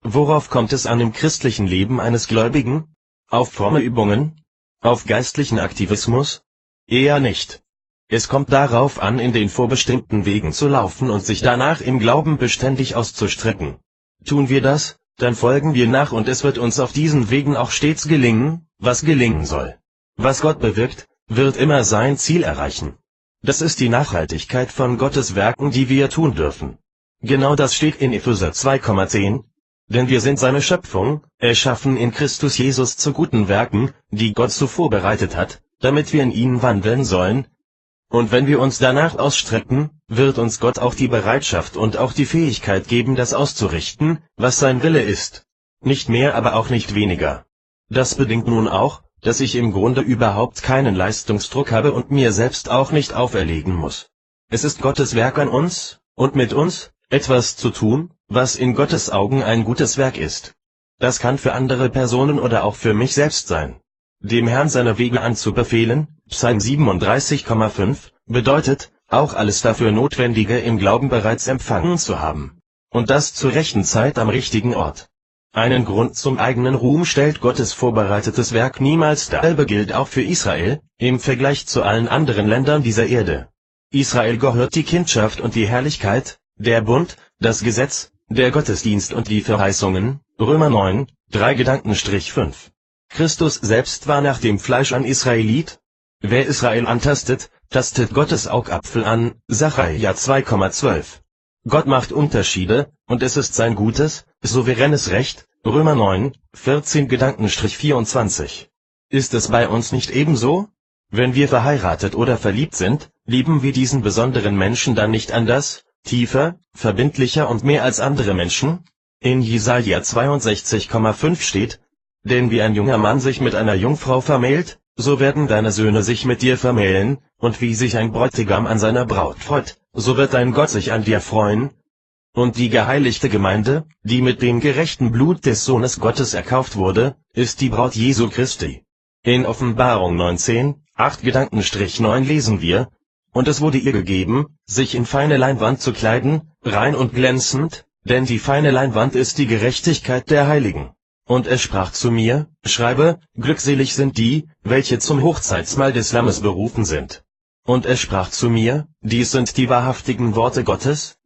Worauf kommt es an im christlichen Leben eines Gläubigen? Auf fromme Übungen? Auf geistlichen Aktivismus? Eher nicht. Es kommt darauf an, in den vorbestimmten Wegen zu laufen und sich danach im Glauben beständig auszustrecken. Tun wir das, dann folgen wir nach und es wird uns auf diesen Wegen auch stets gelingen, was gelingen soll. Was Gott bewirkt, wird immer sein Ziel erreichen. Das ist die Nachhaltigkeit von Gottes Werken, die wir tun dürfen. Genau das steht in Epheser 2,10. Denn wir sind seine Schöpfung, erschaffen in Christus Jesus zu guten Werken, die Gott zuvor bereitet hat, damit wir in ihnen wandeln sollen. Und wenn wir uns danach ausstrecken, wird uns Gott auch die Bereitschaft und auch die Fähigkeit geben, das auszurichten, was sein Wille ist. Nicht mehr, aber auch nicht weniger. Das bedingt nun auch, dass ich im Grunde überhaupt keinen Leistungsdruck habe und mir selbst auch nicht auferlegen muss. Es ist Gottes Werk an uns, und mit uns, etwas zu tun, was in Gottes Augen ein gutes Werk ist. Das kann für andere Personen oder auch für mich selbst sein. Dem Herrn seine Wege anzubefehlen, Psalm 37,5, bedeutet, auch alles dafür Notwendige im Glauben bereits empfangen zu haben. Und das zur rechten Zeit am richtigen Ort. Einen Grund zum eigenen Ruhm stellt Gottes vorbereitetes Werk niemals dar. Dasselbe gilt auch für Israel, im Vergleich zu allen anderen Ländern dieser Erde. Israel gehört die Kindschaft und die Herrlichkeit, der Bund, das Gesetz, der Gottesdienst und die Verheißungen, Römer 9, 3-5. Christus selbst war nach dem Fleisch ein Israelit. Wer Israel antastet, tastet Gottes Augapfel an, Sacharja 2,12. Gott macht Unterschiede, und es ist sein gutes, souveränes Recht, Römer 9, 14-24. Ist es bei uns nicht ebenso? Wenn wir verheiratet oder verliebt sind, lieben wir diesen besonderen Menschen dann nicht anders, tiefer, verbindlicher und mehr als andere Menschen? In Jesaja 62,5 steht: Denn wie ein junger Mann sich mit einer Jungfrau vermählt, so werden deine Söhne sich mit dir vermählen, und wie sich ein Bräutigam an seiner Braut freut, so wird dein Gott sich an dir freuen. Und die geheiligte Gemeinde, die mit dem gerechten Blut des Sohnes Gottes erkauft wurde, ist die Braut Jesu Christi. In Offenbarung 19, 8-9 lesen wir: Und es wurde ihr gegeben, sich in feine Leinwand zu kleiden, rein und glänzend, denn die feine Leinwand ist die Gerechtigkeit der Heiligen. Und er sprach zu mir: Schreibe, glückselig sind die, welche zum Hochzeitsmahl des Lammes berufen sind. Und er sprach zu mir: Dies sind die wahrhaftigen Worte Gottes.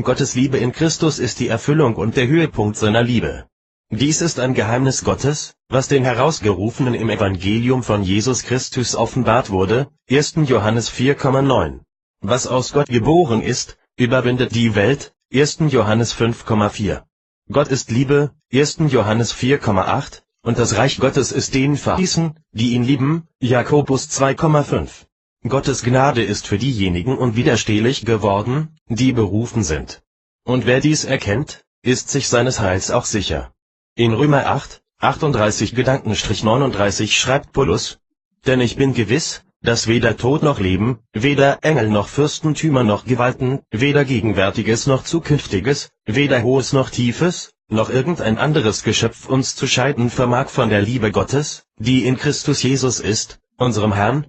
Gottes Liebe in Christus ist die Erfüllung und der Höhepunkt seiner Liebe. Dies ist ein Geheimnis Gottes, was den Herausgerufenen im Evangelium von Jesus Christus offenbart wurde, 1. Johannes 4,9. Was aus Gott geboren ist, überwindet die Welt, 1. Johannes 5,4. Gott ist Liebe, 1. Johannes 4,8, und das Reich Gottes ist denen verheißen, die ihn lieben, Jakobus 2,5. Gottes Gnade ist für diejenigen unwiderstehlich geworden, die berufen sind. Und wer dies erkennt, ist sich seines Heils auch sicher. In Römer 8, 38-39 schreibt Paulus: Denn ich bin gewiss, dass weder Tod noch Leben, weder Engel noch Fürstentümer noch Gewalten, weder Gegenwärtiges noch Zukünftiges, weder Hohes noch Tiefes, noch irgendein anderes Geschöpf uns zu scheiden vermag von der Liebe Gottes, die in Christus Jesus ist, unserem Herrn.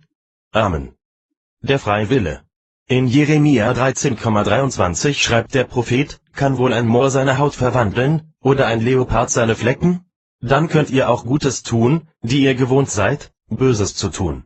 Amen. Der freie Wille. In Jeremia 13,23 schreibt der Prophet: Kann wohl ein Moor seine Haut verwandeln, oder ein Leopard seine Flecken? Dann könnt ihr auch Gutes tun, die ihr gewohnt seid, Böses zu tun.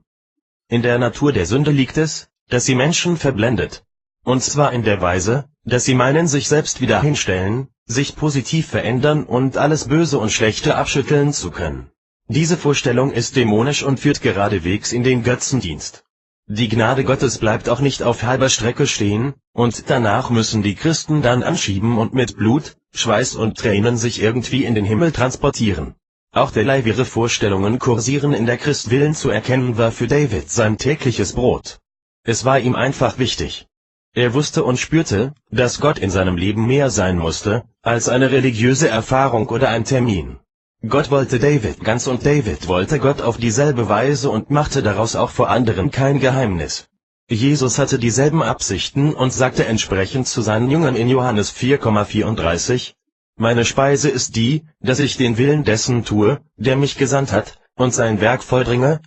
In der Natur der Sünde liegt es, dass sie Menschen verblendet. Und zwar in der Weise, dass sie meinen, sich selbst wieder hinstellen, sich positiv verändern und alles Böse und Schlechte abschütteln zu können. Diese Vorstellung ist dämonisch und führt geradewegs in den Götzendienst. Die Gnade Gottes bleibt auch nicht auf halber Strecke stehen, und danach müssen die Christen dann anschieben und mit Blut, Schweiß und Tränen sich irgendwie in den Himmel transportieren. Auch derlei ihre Vorstellungen kursieren in der Christwillen zu erkennen war für David sein tägliches Brot. Es war ihm einfach wichtig. Er wusste und spürte, dass Gott in seinem Leben mehr sein musste, als eine religiöse Erfahrung oder ein Termin. Gott wollte David ganz und David wollte Gott auf dieselbe Weise und machte daraus auch vor anderen kein Geheimnis. Jesus hatte dieselben Absichten und sagte entsprechend zu seinen Jüngern in Johannes 4,34: Meine Speise ist die, dass ich den Willen dessen tue, der mich gesandt hat, und sein Werk vollbringe.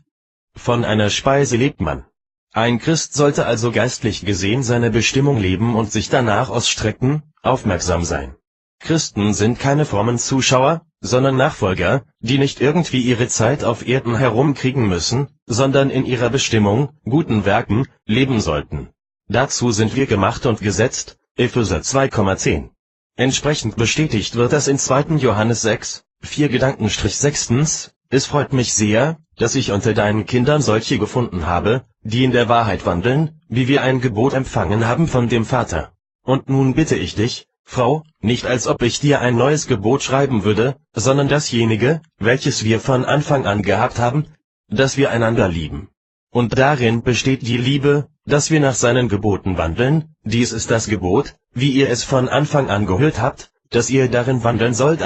Von einer Speise lebt man. Ein Christ sollte also geistlich gesehen seine Bestimmung leben und sich danach ausstrecken, aufmerksam sein. Christen sind keine frommen Zuschauer, sondern Nachfolger, die nicht irgendwie ihre Zeit auf Erden herumkriegen müssen, sondern in ihrer Bestimmung, guten Werken, leben sollten. Dazu sind wir gemacht und gesetzt, Epheser 2,10. Entsprechend bestätigt wird das in 2. Johannes 6, 4-6. Es freut mich sehr, dass ich unter deinen Kindern solche gefunden habe, die in der Wahrheit wandeln, wie wir ein Gebot empfangen haben von dem Vater. Und nun bitte ich dich, Frau, nicht als ob ich dir ein neues Gebot schreiben würde, sondern dasjenige, welches wir von Anfang an gehabt haben, dass wir einander lieben. Und darin besteht die Liebe, dass wir nach seinen Geboten wandeln, dies ist das Gebot, wie ihr es von Anfang an gehört habt, dass ihr darin wandeln sollt.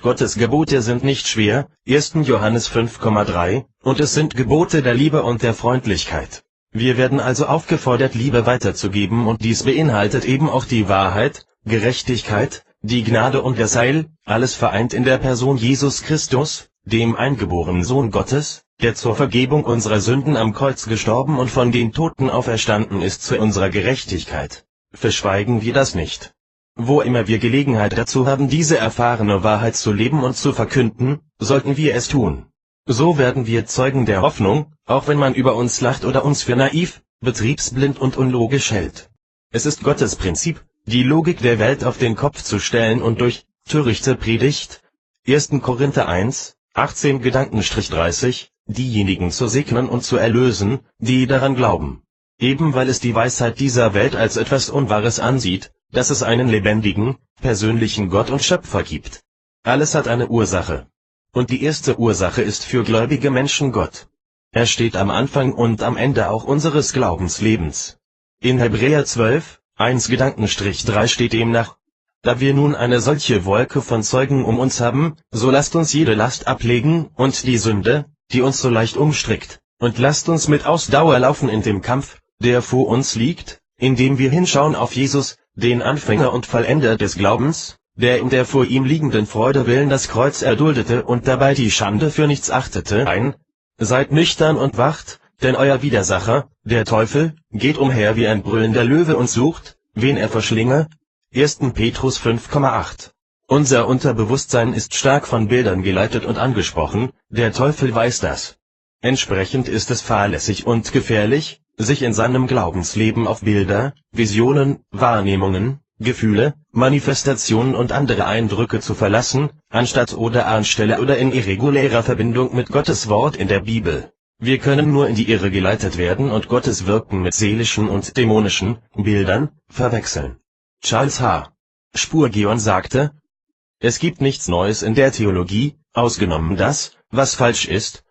Gottes Gebote sind nicht schwer, 1. Johannes 5,3, und es sind Gebote der Liebe und der Freundlichkeit. Wir werden also aufgefordert, Liebe weiterzugeben, und dies beinhaltet eben auch die Wahrheit, Gerechtigkeit, die Gnade und das Heil, alles vereint in der Person Jesus Christus, dem eingeborenen Sohn Gottes, der zur Vergebung unserer Sünden am Kreuz gestorben und von den Toten auferstanden ist zu unserer Gerechtigkeit. Verschweigen wir das nicht. Wo immer wir Gelegenheit dazu haben, diese erfahrene Wahrheit zu leben und zu verkünden, sollten wir es tun. So werden wir Zeugen der Hoffnung, auch wenn man über uns lacht oder uns für naiv, betriebsblind und unlogisch hält. Es ist Gottes Prinzip, die Logik der Welt auf den Kopf zu stellen und durch törichte Predigt, 1. Korinther 1, 18-30, diejenigen zu segnen und zu erlösen, die daran glauben. Eben weil es die Weisheit dieser Welt als etwas Unwahres ansieht, dass es einen lebendigen, persönlichen Gott und Schöpfer gibt. Alles hat eine Ursache. Und die erste Ursache ist für gläubige Menschen Gott. Er steht am Anfang und am Ende auch unseres Glaubenslebens. In Hebräer 12, 1-3 steht demnach: Da wir nun eine solche Wolke von Zeugen um uns haben, so lasst uns jede Last ablegen und die Sünde, die uns so leicht umstrickt, und lasst uns mit Ausdauer laufen in dem Kampf, der vor uns liegt, indem wir hinschauen auf Jesus, den Anfänger und Vollender des Glaubens, der in der vor ihm liegenden Freude willen das Kreuz erduldete und dabei die Schande für nichts achtete. Seid nüchtern und wacht, denn euer Widersacher, der Teufel, geht umher wie ein brüllender Löwe und sucht, wen er verschlinge. 1. Petrus 5,8. Unser Unterbewusstsein ist stark von Bildern geleitet und angesprochen, der Teufel weiß das. Entsprechend ist es fahrlässig und gefährlich, sich in seinem Glaubensleben auf Bilder, Visionen, Wahrnehmungen, Gefühle, Manifestationen und andere Eindrücke zu verlassen, anstatt oder anstelle oder in irregulärer Verbindung mit Gottes Wort in der Bibel. Wir können nur in die Irre geleitet werden und Gottes Wirken mit seelischen und dämonischen Bildern verwechseln. Charles H. Spurgeon sagte: Es gibt nichts Neues in der Theologie, ausgenommen das, was falsch ist.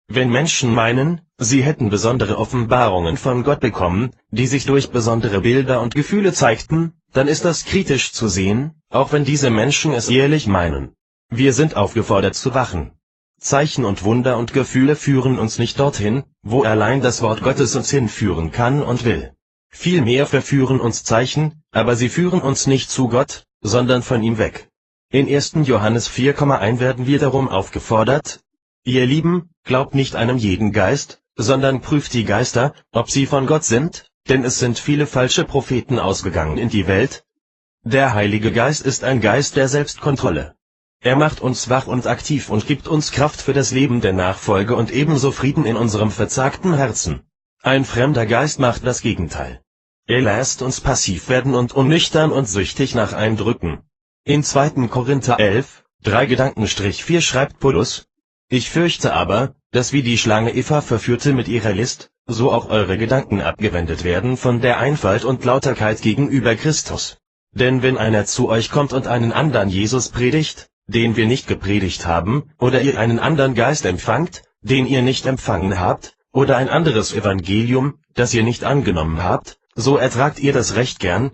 Wenn Menschen meinen, sie hätten besondere Offenbarungen von Gott bekommen, die sich durch besondere Bilder und Gefühle zeigten, dann ist das kritisch zu sehen, auch wenn diese Menschen es ehrlich meinen. Wir sind aufgefordert zu wachen. Zeichen und Wunder und Gefühle führen uns nicht dorthin, wo allein das Wort Gottes uns hinführen kann und will. Vielmehr verführen uns Zeichen, aber sie führen uns nicht zu Gott, sondern von ihm weg. In 1. Johannes 4,1 werden wir darum aufgefordert: Ihr Lieben, glaubt nicht einem jeden Geist, sondern prüft die Geister, ob sie von Gott sind, denn es sind viele falsche Propheten ausgegangen in die Welt. Der Heilige Geist ist ein Geist der Selbstkontrolle. Er macht uns wach und aktiv und gibt uns Kraft für das Leben der Nachfolge und ebenso Frieden in unserem verzagten Herzen. Ein fremder Geist macht das Gegenteil. Er lässt uns passiv werden und unnüchtern und süchtig nach Eindrücken. In 2. Korinther 11, 3-4 schreibt Paulus: Ich fürchte aber, dass wie die Schlange Eva verführte mit ihrer List, so auch eure Gedanken abgewendet werden von der Einfalt und Lauterkeit gegenüber Christus. Denn wenn einer zu euch kommt und einen anderen Jesus predigt, den wir nicht gepredigt haben, oder ihr einen anderen Geist empfangt, den ihr nicht empfangen habt, oder ein anderes Evangelium, das ihr nicht angenommen habt, so ertragt ihr das recht gern.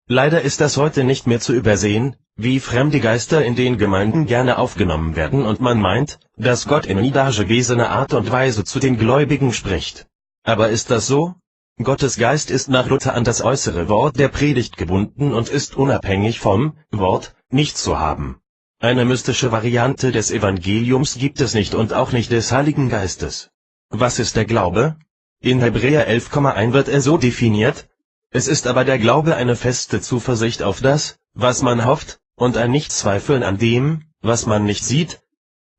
Leider ist das heute nicht mehr zu übersehen, wie fremde Geister in den Gemeinden gerne aufgenommen werden und man meint, dass Gott in niedergewesener Art und Weise zu den Gläubigen spricht. Aber ist das so? Gottes Geist ist nach Luther an das äußere Wort der Predigt gebunden und ist unabhängig vom Wort nicht zu haben. Eine mystische Variante des Evangeliums gibt es nicht und auch nicht des Heiligen Geistes. Was ist der Glaube? In Hebräer 11,1 wird er so definiert: Es ist aber der Glaube eine feste Zuversicht auf das, was man hofft, und ein Nichtzweifeln an dem, was man nicht sieht.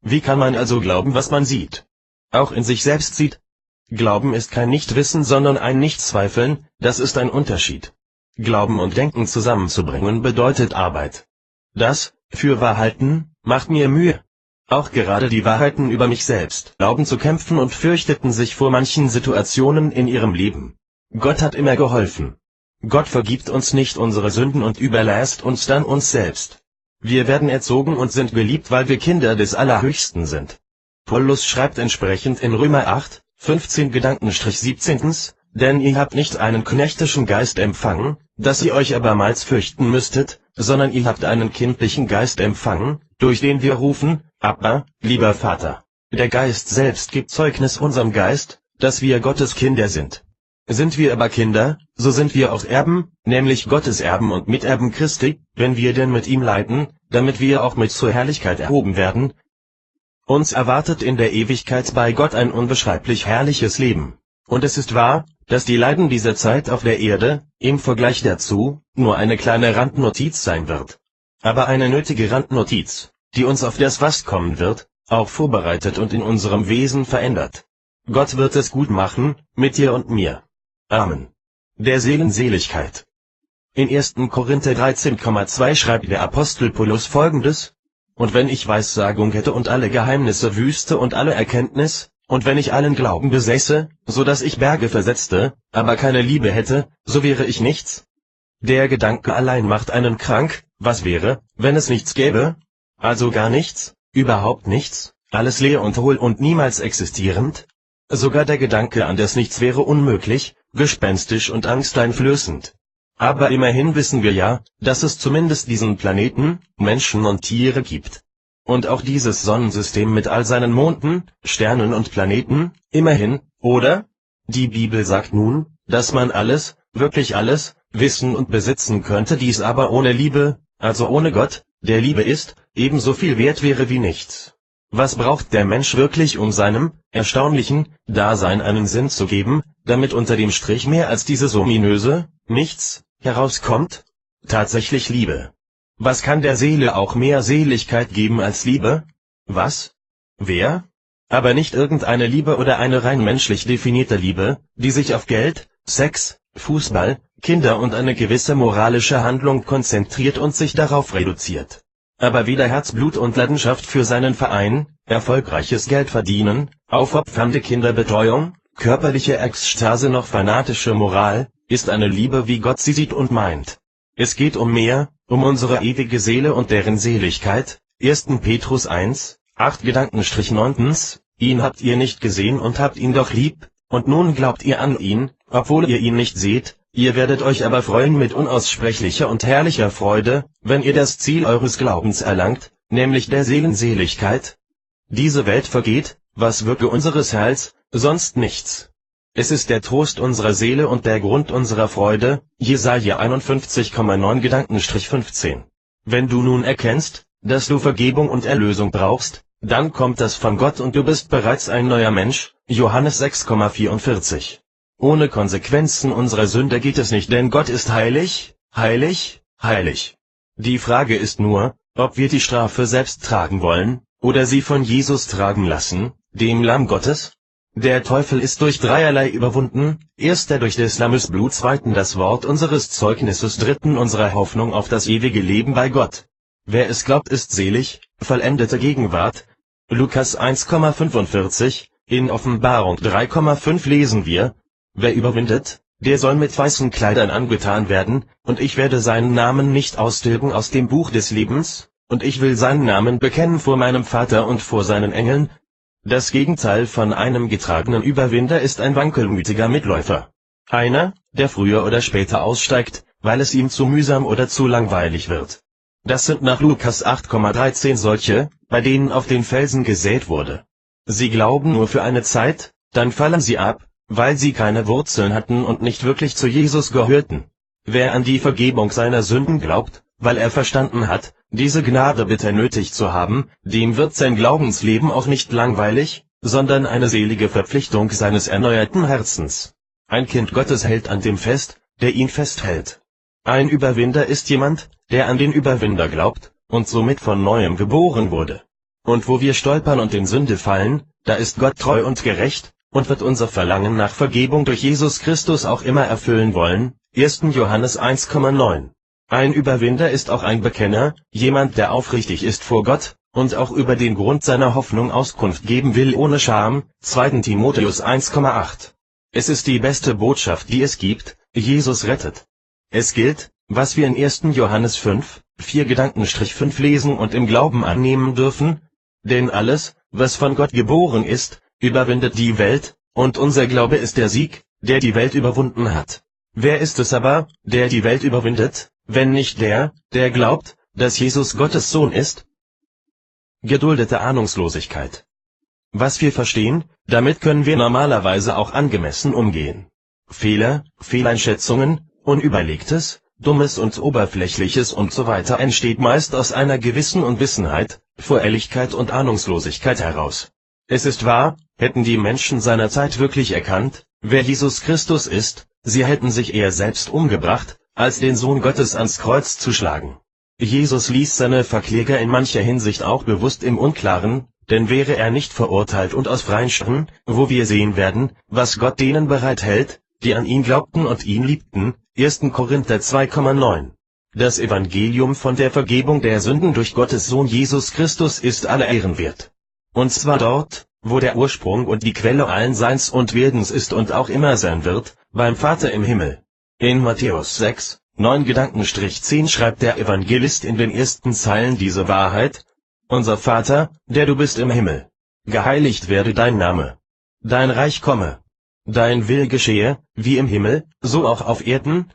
Wie kann man also glauben, was man sieht? Auch in sich selbst sieht? Glauben ist kein Nichtwissen, sondern ein Nichtzweifeln, das ist ein Unterschied. Glauben und Denken zusammenzubringen bedeutet Arbeit. Das Fürwahrhalten macht mir Mühe. auch gerade die Wahrheiten über mich selbst glauben zu kämpfen und fürchteten sich vor manchen Situationen in ihrem Leben. Gott hat immer geholfen. Gott vergibt uns nicht unsere Sünden und überlässt uns dann uns selbst. Wir werden erzogen und sind geliebt, weil wir Kinder des Allerhöchsten sind. Paulus schreibt entsprechend in Römer 8, 15 17. Denn ihr habt nicht einen knechtischen Geist empfangen, dass ihr euch abermals fürchten müsstet, sondern ihr habt einen kindlichen Geist empfangen, durch den wir rufen, Abba, lieber Vater. Der Geist selbst gibt Zeugnis unserem Geist, dass wir Gottes Kinder sind. Sind wir aber Kinder, so sind wir auch Erben, nämlich Gottes Erben und Miterben Christi, wenn wir denn mit ihm leiden, damit wir auch mit zur Herrlichkeit erhoben werden. Uns erwartet in der Ewigkeit bei Gott ein unbeschreiblich herrliches Leben. Und es ist wahr, dass die Leiden dieser Zeit auf der Erde, im Vergleich dazu, nur eine kleine Randnotiz sein wird. Aber eine nötige Randnotiz, die uns auf das, was kommen wird, auch vorbereitet und in unserem Wesen verändert. Gott wird es gut machen, mit dir und mir. Amen. Der Seelenseligkeit. In 1. Korinther 13,2 schreibt der Apostel Paulus Folgendes: Und wenn ich Weissagung hätte und alle Geheimnisse wüsste und alle Erkenntnis, und wenn ich allen Glauben besäße, so dass ich Berge versetzte, aber keine Liebe hätte, so wäre ich nichts. Der Gedanke allein macht einen krank. Was wäre, wenn es nichts gäbe? Also gar nichts, überhaupt nichts, alles leer und hohl und niemals existierend? Sogar der Gedanke an das Nichts wäre unmöglich, gespenstisch und angsteinflößend. Aber immerhin wissen wir ja, dass es zumindest diesen Planeten, Menschen und Tiere gibt. Und auch dieses Sonnensystem mit all seinen Monden, Sternen und Planeten, immerhin, oder? Die Bibel sagt nun, dass man alles, wirklich alles, wissen und besitzen könnte, dies aber ohne Liebe, also ohne Gott, der Liebe ist, ebenso viel wert wäre wie nichts. Was braucht der Mensch wirklich, um seinem erstaunlichen Dasein einen Sinn zu geben, damit unter dem Strich mehr als dieses ominöse Nichts herauskommt? Tatsächlich Liebe. Was kann der Seele auch mehr Seligkeit geben als Liebe? Was? Wer? Aber nicht irgendeine Liebe oder eine rein menschlich definierte Liebe, die sich auf Geld, Sex, Fußball, Kinder und eine gewisse moralische Handlung konzentriert und sich darauf reduziert. Aber weder Herzblut und Leidenschaft für seinen Verein, erfolgreiches Geldverdienen, aufopfernde Kinderbetreuung, körperliche Ekstase noch fanatische Moral, ist eine Liebe, wie Gott sie sieht und meint. Es geht um mehr, um unsere ewige Seele und deren Seligkeit. 1. Petrus 1, 8-9. Ihn habt ihr nicht gesehen und habt ihn doch lieb, und nun glaubt ihr an ihn, obwohl ihr ihn nicht seht. Ihr werdet euch aber freuen mit unaussprechlicher und herrlicher Freude, wenn ihr das Ziel eures Glaubens erlangt, nämlich der Seelenseligkeit. Diese Welt vergeht, was wirke unseres Heils, sonst nichts. Es ist der Trost unserer Seele und der Grund unserer Freude, Jesaja 51,9-15. Wenn du nun erkennst, dass du Vergebung und Erlösung brauchst, dann kommt das von Gott und du bist bereits ein neuer Mensch, Johannes 6,44. Ohne Konsequenzen unserer Sünde geht es nicht, denn Gott ist heilig, heilig, heilig. Die Frage ist nur, ob wir die Strafe selbst tragen wollen, oder sie von Jesus tragen lassen, dem Lamm Gottes. Der Teufel ist durch dreierlei überwunden, erster durch des Lammes Blut, zweiten das Wort unseres Zeugnisses, dritten unsere Hoffnung auf das ewige Leben bei Gott. Wer es glaubt, ist selig, vollendete Gegenwart. Lukas 1,45, in Offenbarung 3,5 lesen wir: Wer überwindet, der soll mit weißen Kleidern angetan werden, und ich werde seinen Namen nicht austilgen aus dem Buch des Lebens, und ich will seinen Namen bekennen vor meinem Vater und vor seinen Engeln. Das Gegenteil von einem getragenen Überwinder ist ein wankelmütiger Mitläufer. Einer, der früher oder später aussteigt, weil es ihm zu mühsam oder zu langweilig wird. Das sind nach Lukas 8,13 solche, bei denen auf den Felsen gesät wurde. Sie glauben nur für eine Zeit, dann fallen sie ab, weil sie keine Wurzeln hatten und nicht wirklich zu Jesus gehörten. Wer an die Vergebung seiner Sünden glaubt, weil er verstanden hat, diese Gnade bitter nötig zu haben, dem wird sein Glaubensleben auch nicht langweilig, sondern eine selige Verpflichtung seines erneuerten Herzens. Ein Kind Gottes hält an dem fest, der ihn festhält. Ein Überwinder ist jemand, der an den Überwinder glaubt, und somit von neuem geboren wurde. Und wo wir stolpern und in Sünde fallen, da ist Gott treu und gerecht, und wird unser Verlangen nach Vergebung durch Jesus Christus auch immer erfüllen wollen. 1. Johannes 1,9. Ein Überwinder ist auch ein Bekenner, jemand, der aufrichtig ist vor Gott, und auch über den Grund seiner Hoffnung Auskunft geben will ohne Scham. 2. Timotheus 1,8. Es ist die beste Botschaft, die es gibt: Jesus rettet. Es gilt, was wir in 1. Johannes 5, 4-5 lesen und im Glauben annehmen dürfen: Denn alles, was von Gott geboren ist, überwindet die Welt, und unser Glaube ist der Sieg, der die Welt überwunden hat. Wer ist es aber, der die Welt überwindet, wenn nicht der, der glaubt, dass Jesus Gottes Sohn ist? Geduldete Ahnungslosigkeit. Was wir verstehen, damit können wir normalerweise auch angemessen umgehen. Fehler, Fehleinschätzungen, Unüberlegtes, Dummes und Oberflächliches und so weiter entsteht meist aus einer gewissen Unwissenheit, Vorehrlichkeit und Ahnungslosigkeit heraus. Es ist wahr, hätten die Menschen seiner Zeit wirklich erkannt, wer Jesus Christus ist, sie hätten sich eher selbst umgebracht, als den Sohn Gottes ans Kreuz zu schlagen. Jesus ließ seine Verkläger in mancher Hinsicht auch bewusst im Unklaren, denn wäre er nicht verurteilt und aus freien Stücken, wo wir sehen werden, was Gott denen bereithält, die an ihn glaubten und ihn liebten. 1. Korinther 2,9. Das Evangelium von der Vergebung der Sünden durch Gottes Sohn Jesus Christus ist aller Ehren wert. Und zwar dort, wo der Ursprung und die Quelle allen Seins und Werdens ist und auch immer sein wird, beim Vater im Himmel. In Matthäus 6, 9-10 schreibt der Evangelist in den ersten Zeilen diese Wahrheit: Unser Vater, der du bist im Himmel. Geheiligt werde dein Name. Dein Reich komme. Dein Wille geschehe, wie im Himmel, so auch auf Erden.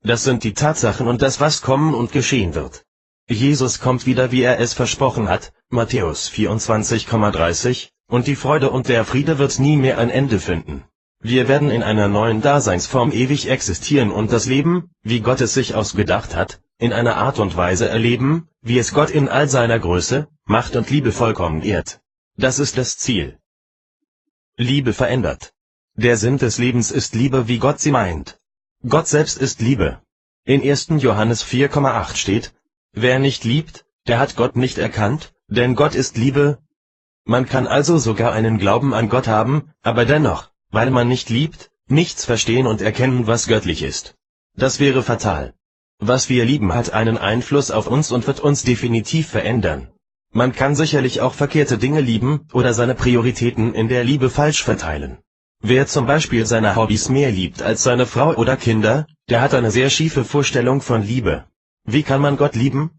Das sind die Tatsachen und das, was kommen und geschehen wird. Jesus kommt wieder, wie er es versprochen hat, Matthäus 24,30, und die Freude und der Friede wird nie mehr ein Ende finden. Wir werden in einer neuen Daseinsform ewig existieren und das Leben, wie Gott es sich ausgedacht hat, in einer Art und Weise erleben, wie es Gott in all seiner Größe, Macht und Liebe vollkommen ehrt. Das ist das Ziel. Liebe verändert. Der Sinn des Lebens ist Liebe, wie Gott sie meint. Gott selbst ist Liebe. In 1. Johannes 4,8 steht: Wer nicht liebt, der hat Gott nicht erkannt, denn Gott ist Liebe. Man kann also sogar einen Glauben an Gott haben, aber dennoch, weil man nicht liebt, nichts verstehen und erkennen, was göttlich ist. Das wäre fatal. Was wir lieben, hat einen Einfluss auf uns und wird uns definitiv verändern. Man kann sicherlich auch verkehrte Dinge lieben oder seine Prioritäten in der Liebe falsch verteilen. Wer zum Beispiel seine Hobbys mehr liebt als seine Frau oder Kinder, der hat eine sehr schiefe Vorstellung von Liebe. Wie kann man Gott lieben?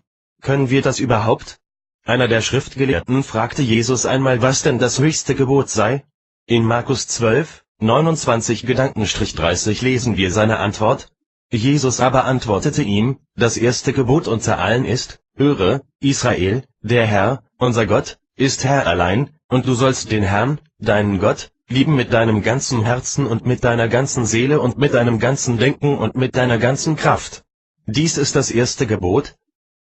Können wir das überhaupt? Einer der Schriftgelehrten fragte Jesus einmal, was denn das höchste Gebot sei. In Markus 12, 29-30 lesen wir seine Antwort: Jesus aber antwortete ihm, das erste Gebot unter allen ist: Höre, Israel, der Herr, unser Gott, ist Herr allein, und du sollst den Herrn, deinen Gott, lieben mit deinem ganzen Herzen und mit deiner ganzen Seele und mit deinem ganzen Denken und mit deiner ganzen Kraft. Dies ist das erste Gebot.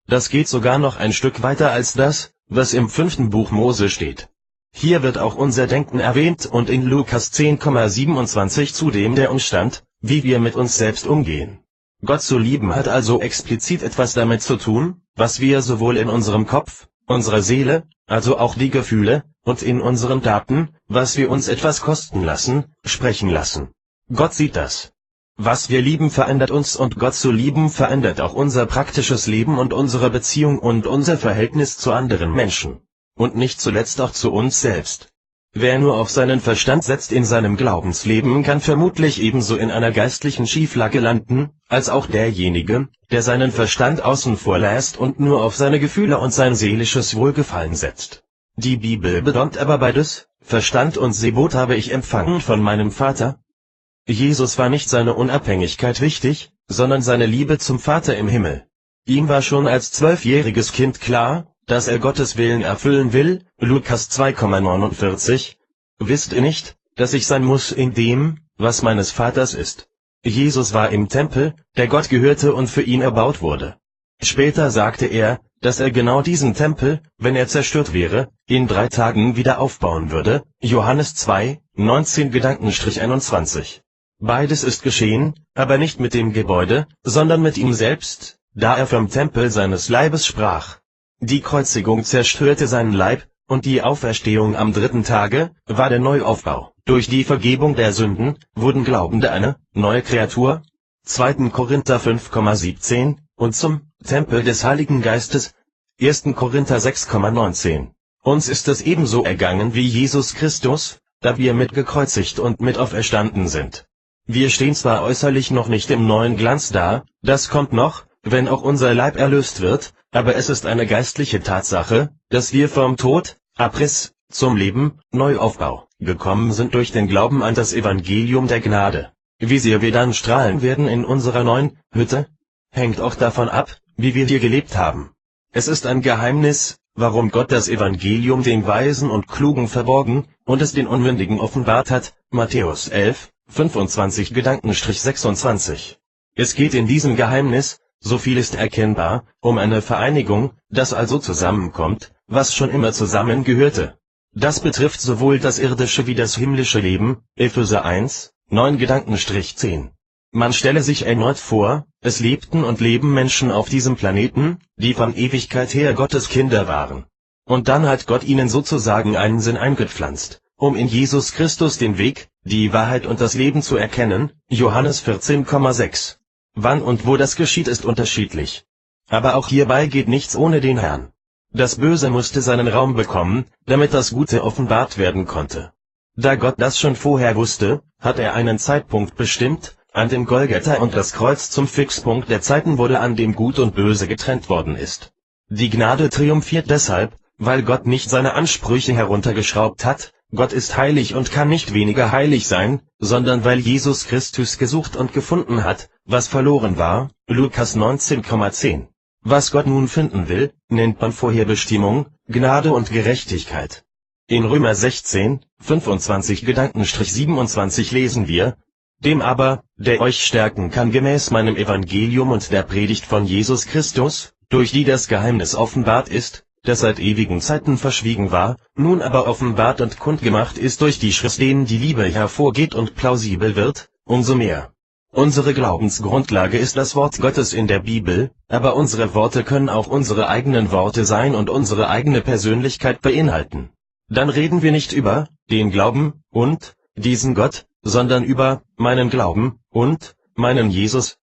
Das geht sogar noch ein Stück weiter als das, was im 5. Buch Mose steht. Hier wird auch unser Denken erwähnt und in Lukas 10,27 zudem der Umstand, wie wir mit uns selbst umgehen. Gott zu lieben hat also explizit etwas damit zu tun, was wir sowohl in unserem Kopf, unserer Seele, also auch die Gefühle, und in unseren Taten, was wir uns etwas kosten lassen, sprechen lassen. Gott sieht das. Was wir lieben verändert uns und Gott zu lieben verändert auch unser praktisches Leben und unsere Beziehung und unser Verhältnis zu anderen Menschen. Und nicht zuletzt auch zu uns selbst. Wer nur auf seinen Verstand setzt in seinem Glaubensleben, kann vermutlich ebenso in einer geistlichen Schieflage landen, als auch derjenige, der seinen Verstand außen vor lässt und nur auf seine Gefühle und sein seelisches Wohlgefallen setzt. Die Bibel betont aber beides: Verstand und Gebot habe ich empfangen von meinem Vater. Jesus war nicht seine Unabhängigkeit wichtig, sondern seine Liebe zum Vater im Himmel. Ihm war schon als 12-jähriges Kind klar, dass er Gottes Willen erfüllen will. Lukas 2,49. Wisst ihr nicht, dass ich sein muss in dem, was meines Vaters ist? Jesus war im Tempel, der Gott gehörte und für ihn erbaut wurde. Später sagte er, dass er genau diesen Tempel, wenn er zerstört wäre, in 3 Tagen wieder aufbauen würde. Johannes 2, 19-21. Beides ist geschehen, aber nicht mit dem Gebäude, sondern mit ihm selbst, da er vom Tempel seines Leibes sprach. Die Kreuzigung zerstörte seinen Leib, und die Auferstehung am 3. Tage war der Neuaufbau. Durch die Vergebung der Sünden wurden Glaubende eine neue Kreatur. 2. Korinther 5,17, und zum Tempel des Heiligen Geistes. 1. Korinther 6,19. Uns ist es ebenso ergangen wie Jesus Christus, da wir mit gekreuzigt und mit auferstanden sind. Wir stehen zwar äußerlich noch nicht im neuen Glanz da, das kommt noch, wenn auch unser Leib erlöst wird, aber es ist eine geistliche Tatsache, dass wir vom Tod, Abriss, zum Leben, Neuaufbau, gekommen sind durch den Glauben an das Evangelium der Gnade. Wie sehr wir dann strahlen werden in unserer neuen Hütte, hängt auch davon ab, wie wir hier gelebt haben. Es ist ein Geheimnis, warum Gott das Evangelium den Weisen und Klugen verborgen und es den Unmündigen offenbart hat. Matthäus 11, 25-26. Es geht in diesem Geheimnis, so viel ist erkennbar, um eine Vereinigung, das also zusammenkommt, was schon immer zusammengehörte. Das betrifft sowohl das irdische wie das himmlische Leben. Epheser 1, 9-10. Man stelle sich erneut vor, es lebten und leben Menschen auf diesem Planeten, die von Ewigkeit her Gottes Kinder waren. Und dann hat Gott ihnen sozusagen einen Sinn eingepflanzt, um in Jesus Christus den Weg, die Wahrheit und das Leben zu erkennen. Johannes 14,6. Wann und wo das geschieht, ist unterschiedlich. Aber auch hierbei geht nichts ohne den Herrn. Das Böse musste seinen Raum bekommen, damit das Gute offenbart werden konnte. Da Gott das schon vorher wusste, hat er einen Zeitpunkt bestimmt, an dem Golgatha und das Kreuz zum Fixpunkt der Zeiten wurde, an dem Gut und Böse getrennt worden ist. Die Gnade triumphiert deshalb, weil Gott nicht seine Ansprüche heruntergeschraubt hat, Gott ist heilig und kann nicht weniger heilig sein, sondern weil Jesus Christus gesucht und gefunden hat, was verloren war. Lukas 19,10. Was Gott nun finden will, nennt man Vorherbestimmung, Gnade und Gerechtigkeit. In Römer 16, 25-27 lesen wir: Dem aber, der euch stärken kann gemäß meinem Evangelium und der Predigt von Jesus Christus, durch die das Geheimnis offenbart ist, das seit ewigen Zeiten verschwiegen war, nun aber offenbart und kundgemacht ist durch die Schrift, denen die Liebe hervorgeht und plausibel wird, umso mehr. Unsere Glaubensgrundlage ist das Wort Gottes in der Bibel, aber unsere Worte können auch unsere eigenen Worte sein und unsere eigene Persönlichkeit beinhalten. Dann reden wir nicht über den Glauben und diesen Gott, sondern über meinen Glauben und meinen Jesus.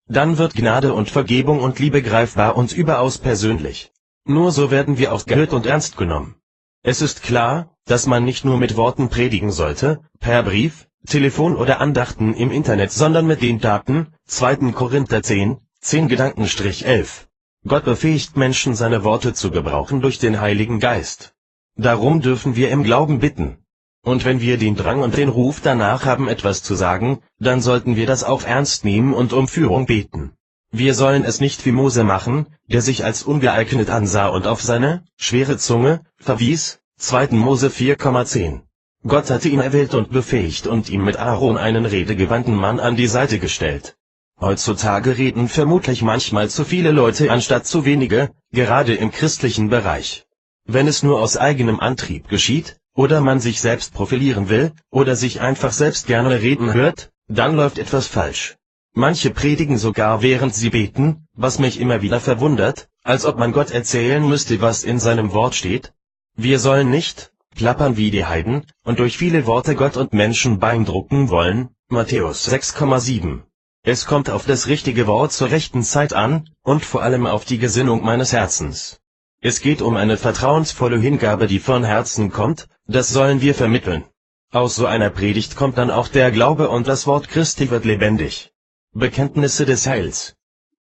Dann wird Gnade und Vergebung und Liebe greifbar und überaus persönlich. Nur so werden wir auch gehört und ernst genommen. Es ist klar, dass man nicht nur mit Worten predigen sollte, per Brief, Telefon oder Andachten im Internet, sondern mit den Taten. 2. Korinther 10, 10-11. Gott befähigt Menschen, seine Worte zu gebrauchen durch den Heiligen Geist. Darum dürfen wir im Glauben bitten. Und wenn wir den Drang und den Ruf danach haben, etwas zu sagen, dann sollten wir das auch ernst nehmen und um Führung beten. Wir sollen es nicht wie Mose machen, der sich als ungeeignet ansah und auf seine schwere Zunge verwies. 2. Mose 4,10. Gott hatte ihn erwählt und befähigt und ihm mit Aaron einen redegewandten Mann an die Seite gestellt. Heutzutage reden vermutlich manchmal zu viele Leute anstatt zu wenige, gerade im christlichen Bereich. Wenn es nur aus eigenem Antrieb geschieht, oder man sich selbst profilieren will, oder sich einfach selbst gerne reden hört, dann läuft etwas falsch. Manche predigen sogar während sie beten, was mich immer wieder verwundert, als ob man Gott erzählen müsste, was in seinem Wort steht. Wir sollen nicht plappern wie die Heiden und durch viele Worte Gott und Menschen beeindrucken wollen. Matthäus 6,7. Es kommt auf das richtige Wort zur rechten Zeit an, und vor allem auf die Gesinnung meines Herzens. Es geht um eine vertrauensvolle Hingabe, die von Herzen kommt, das sollen wir vermitteln. Aus so einer Predigt kommt dann auch der Glaube und das Wort Christi wird lebendig. Bekenntnisse des Heils.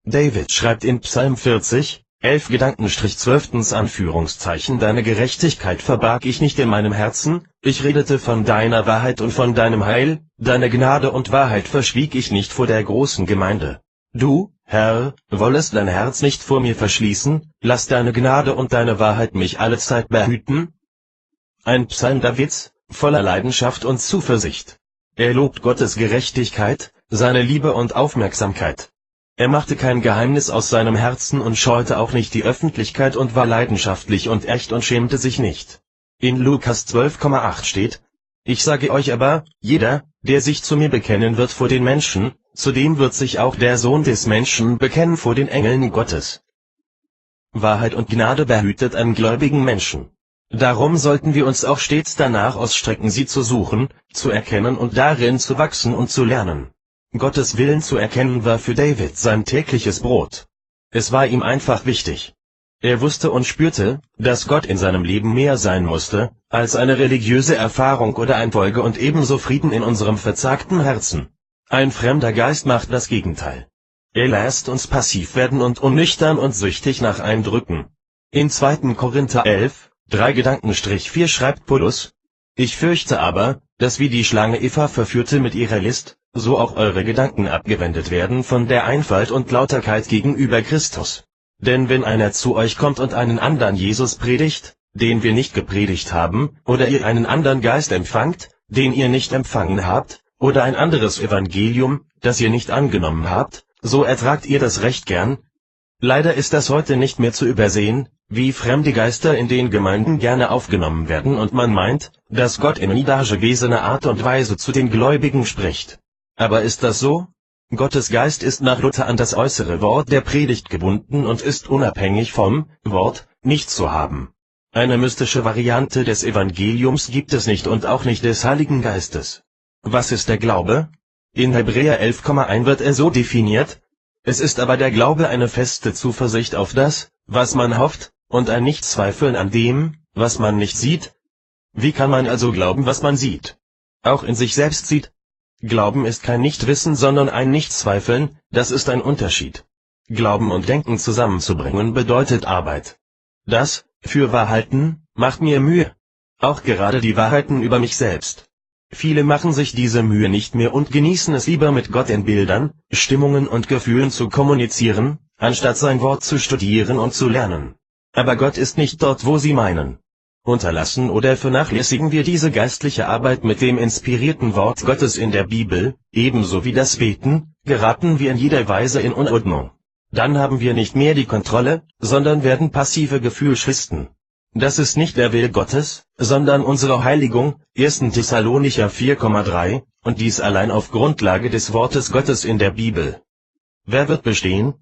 David schreibt in Psalm 40, 11-12 Anführungszeichen: Deine Gerechtigkeit verbarg ich nicht in meinem Herzen, ich redete von deiner Wahrheit und von deinem Heil, deine Gnade und Wahrheit verschwieg ich nicht vor der großen Gemeinde. Du, Herr, wollest dein Herz nicht vor mir verschließen, lass deine Gnade und deine Wahrheit mich allezeit behüten. Ein Psalm Davids, voller Leidenschaft und Zuversicht. Er lobt Gottes Gerechtigkeit, seine Liebe und Aufmerksamkeit. Er machte kein Geheimnis aus seinem Herzen und scheute auch nicht die Öffentlichkeit und war leidenschaftlich und echt und schämte sich nicht. In Lukas 12,8 steht: Ich sage euch aber, jeder, der sich zu mir bekennen wird vor den Menschen, zu dem wird sich auch der Sohn des Menschen bekennen vor den Engeln Gottes. Wahrheit und Gnade behütet einen gläubigen Menschen. Darum sollten wir uns auch stets danach ausstrecken, sie zu suchen, zu erkennen und darin zu wachsen und zu lernen. Gottes Willen zu erkennen war für David sein tägliches Brot. Es war ihm einfach wichtig. Er wusste und spürte, dass Gott in seinem Leben mehr sein musste, als eine religiöse Erfahrung oder ein Folge und ebenso Frieden in unserem verzagten Herzen. Ein fremder Geist macht das Gegenteil. Er lässt uns passiv werden und unnüchtern und süchtig nach Eindrücken. In 2. Korinther 11, 3-4 schreibt Paulus: Ich fürchte aber, dass wie die Schlange Eva verführte mit ihrer List, so auch eure Gedanken abgewendet werden von der Einfalt und Lauterkeit gegenüber Christus. Denn wenn einer zu euch kommt und einen anderen Jesus predigt, den wir nicht gepredigt haben, oder ihr einen anderen Geist empfangt, den ihr nicht empfangen habt, oder ein anderes Evangelium, das ihr nicht angenommen habt, so ertragt ihr das recht gern. Leider ist das heute nicht mehr zu übersehen, wie fremde Geister in den Gemeinden gerne aufgenommen werden und man meint, dass Gott in niedergewesener Art und Weise zu den Gläubigen spricht. Aber ist das so? Gottes Geist ist nach Luther an das äußere Wort der Predigt gebunden und ist unabhängig vom Wort nicht zu haben. Eine mystische Variante des Evangeliums gibt es nicht und auch nicht des Heiligen Geistes. Was ist der Glaube? In Hebräer 11,1 wird er so definiert: Es ist aber der Glaube eine feste Zuversicht auf das, was man hofft, und ein Nichtzweifeln an dem, was man nicht sieht. Wie kann man also glauben, was man sieht? Auch in sich selbst sieht? Glauben ist kein Nichtwissen, sondern ein Nichtzweifeln, das ist ein Unterschied. Glauben und Denken zusammenzubringen bedeutet Arbeit. Das, für wahr halten, macht mir Mühe. Auch gerade die Wahrheiten über mich selbst. Viele machen sich diese Mühe nicht mehr und genießen es lieber mit Gott in Bildern, Stimmungen und Gefühlen zu kommunizieren, anstatt sein Wort zu studieren und zu lernen. Aber Gott ist nicht dort, wo sie meinen. Unterlassen oder vernachlässigen wir diese geistliche Arbeit mit dem inspirierten Wort Gottes in der Bibel, ebenso wie das Beten, geraten wir in jeder Weise in Unordnung. Dann haben wir nicht mehr die Kontrolle, sondern werden passive Gefühlschristen. Das ist nicht der Wille Gottes, sondern unsere Heiligung, 1. Thessalonicher 4,3, und dies allein auf Grundlage des Wortes Gottes in der Bibel. Wer wird bestehen?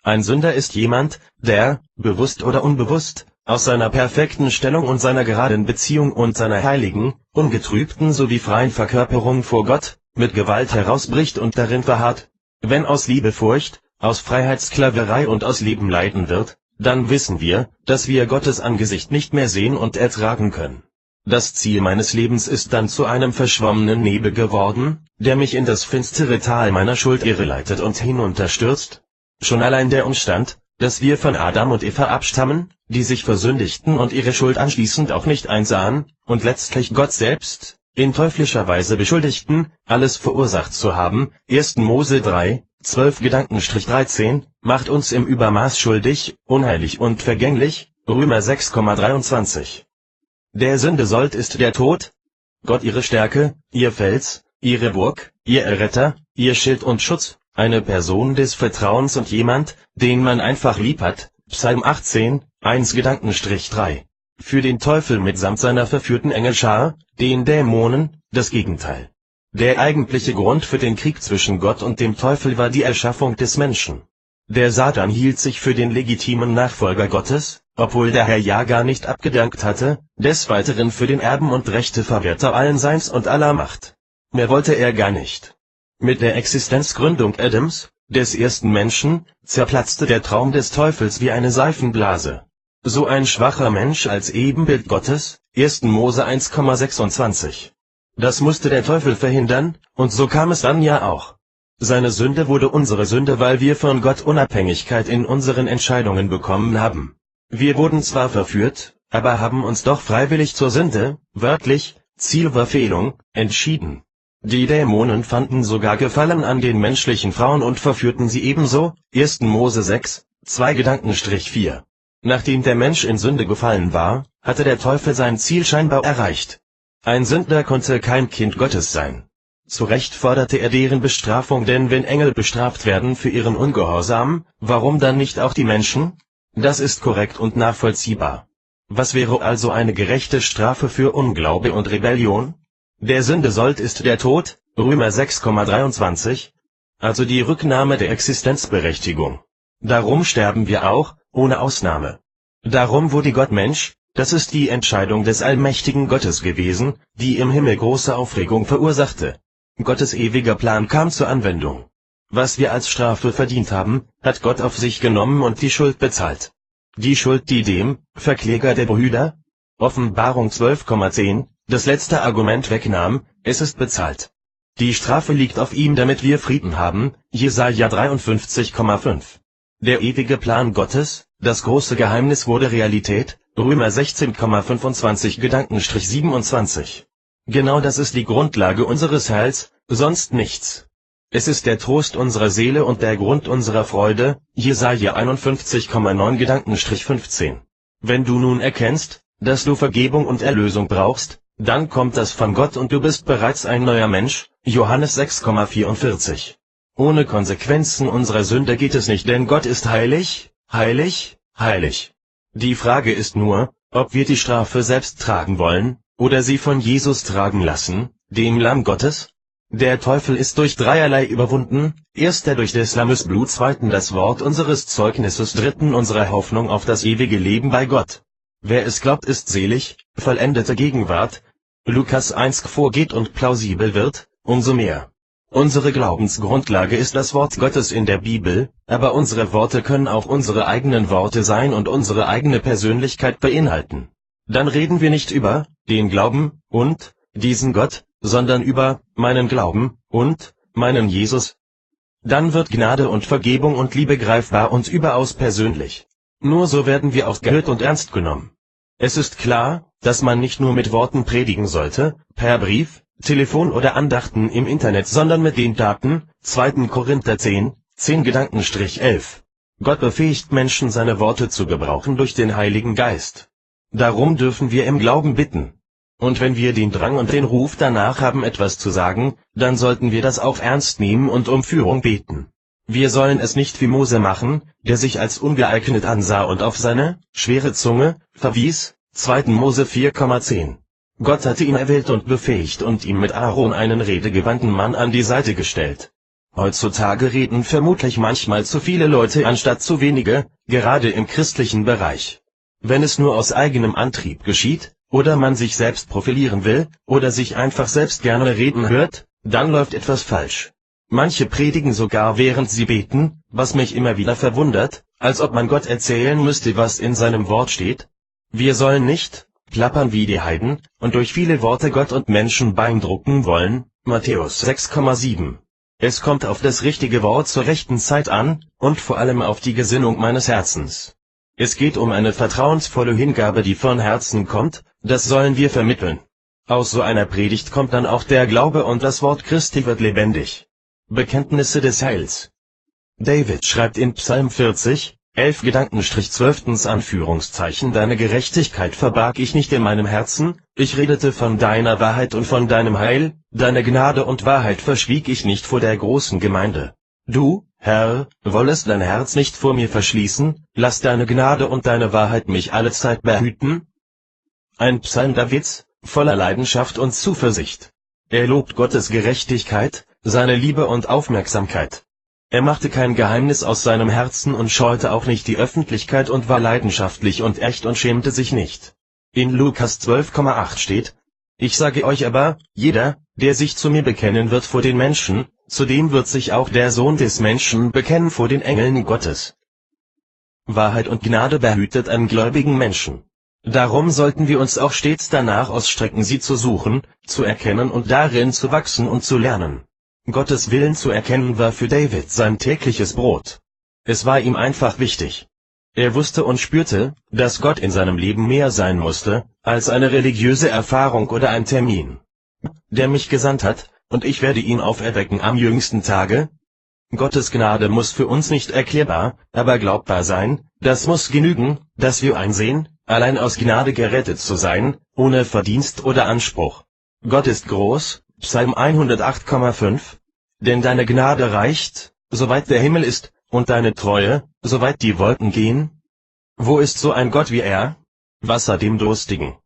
Ein Sünder ist jemand, der, bewusst oder unbewusst, aus seiner perfekten Stellung und seiner geraden Beziehung und seiner heiligen, ungetrübten sowie freien Verkörperung vor Gott, mit Gewalt herausbricht und darin verharrt. Wenn aus Liebe Furcht, aus Freiheitssklaverei und aus Leben leiden wird, dann wissen wir, dass wir Gottes Angesicht nicht mehr sehen und ertragen können. Das Ziel meines Lebens ist dann zu einem verschwommenen Nebel geworden, der mich in das finstere Tal meiner Schuld irreleitet und hinunterstürzt. Schon allein der Umstand, dass wir von Adam und Eva abstammen, die sich versündigten und ihre Schuld anschließend auch nicht einsahen, und letztlich Gott selbst, in teuflischer Weise beschuldigten, alles verursacht zu haben, 1. Mose 3, 12-13, macht uns im Übermaß schuldig, unheilig und vergänglich, Römer 6,23. Der Sünde Sold ist der Tod. Gott ihre Stärke, ihr Fels, ihre Burg, ihr Erretter, ihr Schild und Schutz, eine Person des Vertrauens und jemand, den man einfach lieb hat, Psalm 18, 1-3. Für den Teufel mitsamt seiner verführten Engelschar, den Dämonen, das Gegenteil. Der eigentliche Grund für den Krieg zwischen Gott und dem Teufel war die Erschaffung des Menschen. Der Satan hielt sich für den legitimen Nachfolger Gottes, obwohl der Herr ja gar nicht abgedankt hatte, des Weiteren für den Erben und Rechteverwerter allen Seins und aller Macht. Mehr wollte er gar nicht. Mit der Existenzgründung Adams, des ersten Menschen, zerplatzte der Traum des Teufels wie eine Seifenblase. So ein schwacher Mensch als Ebenbild Gottes, 1. Mose 1,26. Das musste der Teufel verhindern, und so kam es dann ja auch. Seine Sünde wurde unsere Sünde, weil wir von Gott Unabhängigkeit in unseren Entscheidungen bekommen haben. Wir wurden zwar verführt, aber haben uns doch freiwillig zur Sünde, wörtlich, Zielverfehlung, entschieden. Die Dämonen fanden sogar Gefallen an den menschlichen Frauen und verführten sie ebenso, 1. Mose 6, 2-4. Nachdem der Mensch in Sünde gefallen war, hatte der Teufel sein Ziel scheinbar erreicht. Ein Sünder konnte kein Kind Gottes sein. Zu Recht forderte er deren Bestrafung, denn wenn Engel bestraft werden für ihren Ungehorsam, warum dann nicht auch die Menschen? Das ist korrekt und nachvollziehbar. Was wäre also eine gerechte Strafe für Unglaube und Rebellion? Der Sünde Sold ist der Tod, Römer 6,23, also die Rücknahme der Existenzberechtigung. Darum sterben wir auch, ohne Ausnahme. Darum wurde Gott Mensch. Das ist die Entscheidung des allmächtigen Gottes gewesen, die im Himmel große Aufregung verursachte. Gottes ewiger Plan kam zur Anwendung. Was wir als Strafe verdient haben, hat Gott auf sich genommen und die Schuld bezahlt. Die Schuld, die dem Verkläger der Brüder, Offenbarung 12,10, das letzte Argument wegnahm, es ist bezahlt. Die Strafe liegt auf ihm, damit wir Frieden haben, Jesaja 53,5. Der ewige Plan Gottes, das große Geheimnis wurde Realität, Römer 16,25 Genau das ist die Grundlage unseres Heils, sonst nichts. Es ist der Trost unserer Seele und der Grund unserer Freude, Jesaja 51,9-15. Wenn du nun erkennst, dass du Vergebung und Erlösung brauchst, dann kommt das von Gott und du bist bereits ein neuer Mensch, Johannes 6,44. Ohne Konsequenzen unserer Sünde geht es nicht, denn Gott ist heilig, heilig, heilig. Die Frage ist nur, ob wir die Strafe selbst tragen wollen, oder sie von Jesus tragen lassen, dem Lamm Gottes. Der Teufel ist durch dreierlei überwunden, erster durch des Lammes Blut, zweiten das Wort unseres Zeugnisses, dritten unsere Hoffnung auf das ewige Leben bei Gott. Wer es glaubt, ist selig, vollendete Gegenwart, Lukas 1 vorgeht und plausibel wird, umso mehr. Unsere Glaubensgrundlage ist das Wort Gottes in der Bibel, aber unsere Worte können auch unsere eigenen Worte sein und unsere eigene Persönlichkeit beinhalten. Dann reden wir nicht über den Glauben und diesen Gott, sondern über meinen Glauben und meinen Jesus. Dann wird Gnade und Vergebung und Liebe greifbar und überaus persönlich. Nur so werden wir auch gehört und ernst genommen. Es ist klar, dass man nicht nur mit Worten predigen sollte, per Brief, Telefon oder Andachten im Internet, sondern mit den Taten, 2. Korinther 10:11. Gott befähigt Menschen, seine Worte zu gebrauchen durch den Heiligen Geist. Darum dürfen wir im Glauben bitten. Und wenn wir den Drang und den Ruf danach haben, etwas zu sagen, dann sollten wir das auch ernst nehmen und um Führung beten. Wir sollen es nicht wie Mose machen, der sich als ungeeignet ansah und auf seine schwere Zunge verwies, 2. Mose 4,10. Gott hatte ihn erwählt und befähigt und ihm mit Aaron einen redegewandten Mann an die Seite gestellt. Heutzutage reden vermutlich manchmal zu viele Leute anstatt zu wenige, gerade im christlichen Bereich. Wenn es nur aus eigenem Antrieb geschieht, oder man sich selbst profilieren will, oder sich einfach selbst gerne reden hört, dann läuft etwas falsch. Manche predigen sogar während sie beten, was mich immer wieder verwundert, als ob man Gott erzählen müsste, was in seinem Wort steht. Wir sollen nicht plappern wie die Heiden, und durch viele Worte Gott und Menschen beeindrucken wollen, Matthäus 6,7. Es kommt auf das richtige Wort zur rechten Zeit an, und vor allem auf die Gesinnung meines Herzens. Es geht um eine vertrauensvolle Hingabe, die von Herzen kommt, das sollen wir vermitteln. Aus so einer Predigt kommt dann auch der Glaube und das Wort Christi wird lebendig. Bekenntnisse des Heils. David schreibt in Psalm 40, 11-12 Anführungszeichen: Deine Gerechtigkeit verbarg ich nicht in meinem Herzen, ich redete von deiner Wahrheit und von deinem Heil, deine Gnade und Wahrheit verschwieg ich nicht vor der großen Gemeinde. Du, Herr, wollest dein Herz nicht vor mir verschließen, lass deine Gnade und deine Wahrheit mich allezeit behüten. Ein Psalm Davids, voller Leidenschaft und Zuversicht. Er lobt Gottes Gerechtigkeit, seine Liebe und Aufmerksamkeit. Er machte kein Geheimnis aus seinem Herzen und scheute auch nicht die Öffentlichkeit und war leidenschaftlich und echt und schämte sich nicht. In Lukas 12,8 steht: Ich sage euch aber, jeder, der sich zu mir bekennen wird vor den Menschen, zu dem wird sich auch der Sohn des Menschen bekennen vor den Engeln Gottes. Wahrheit und Gnade behütet einen gläubigen Menschen. Darum sollten wir uns auch stets danach ausstrecken, sie zu suchen, zu erkennen und darin zu wachsen und zu lernen. Gottes Willen zu erkennen war für David sein tägliches Brot. Es war ihm einfach wichtig. Er wusste und spürte, dass Gott in seinem Leben mehr sein musste, als eine religiöse Erfahrung oder ein Termin. Der mich gesandt hat, und ich werde ihn auferwecken am jüngsten Tage. Gottes Gnade muss für uns nicht erklärbar, aber glaubbar sein, das muss genügen, dass wir einsehen, allein aus Gnade gerettet zu sein, ohne Verdienst oder Anspruch. Gott ist groß, Psalm 108,5, denn deine Gnade reicht, soweit der Himmel ist, und deine Treue, soweit die Wolken gehen. Wo ist so ein Gott wie er? Wasser dem Durstigen.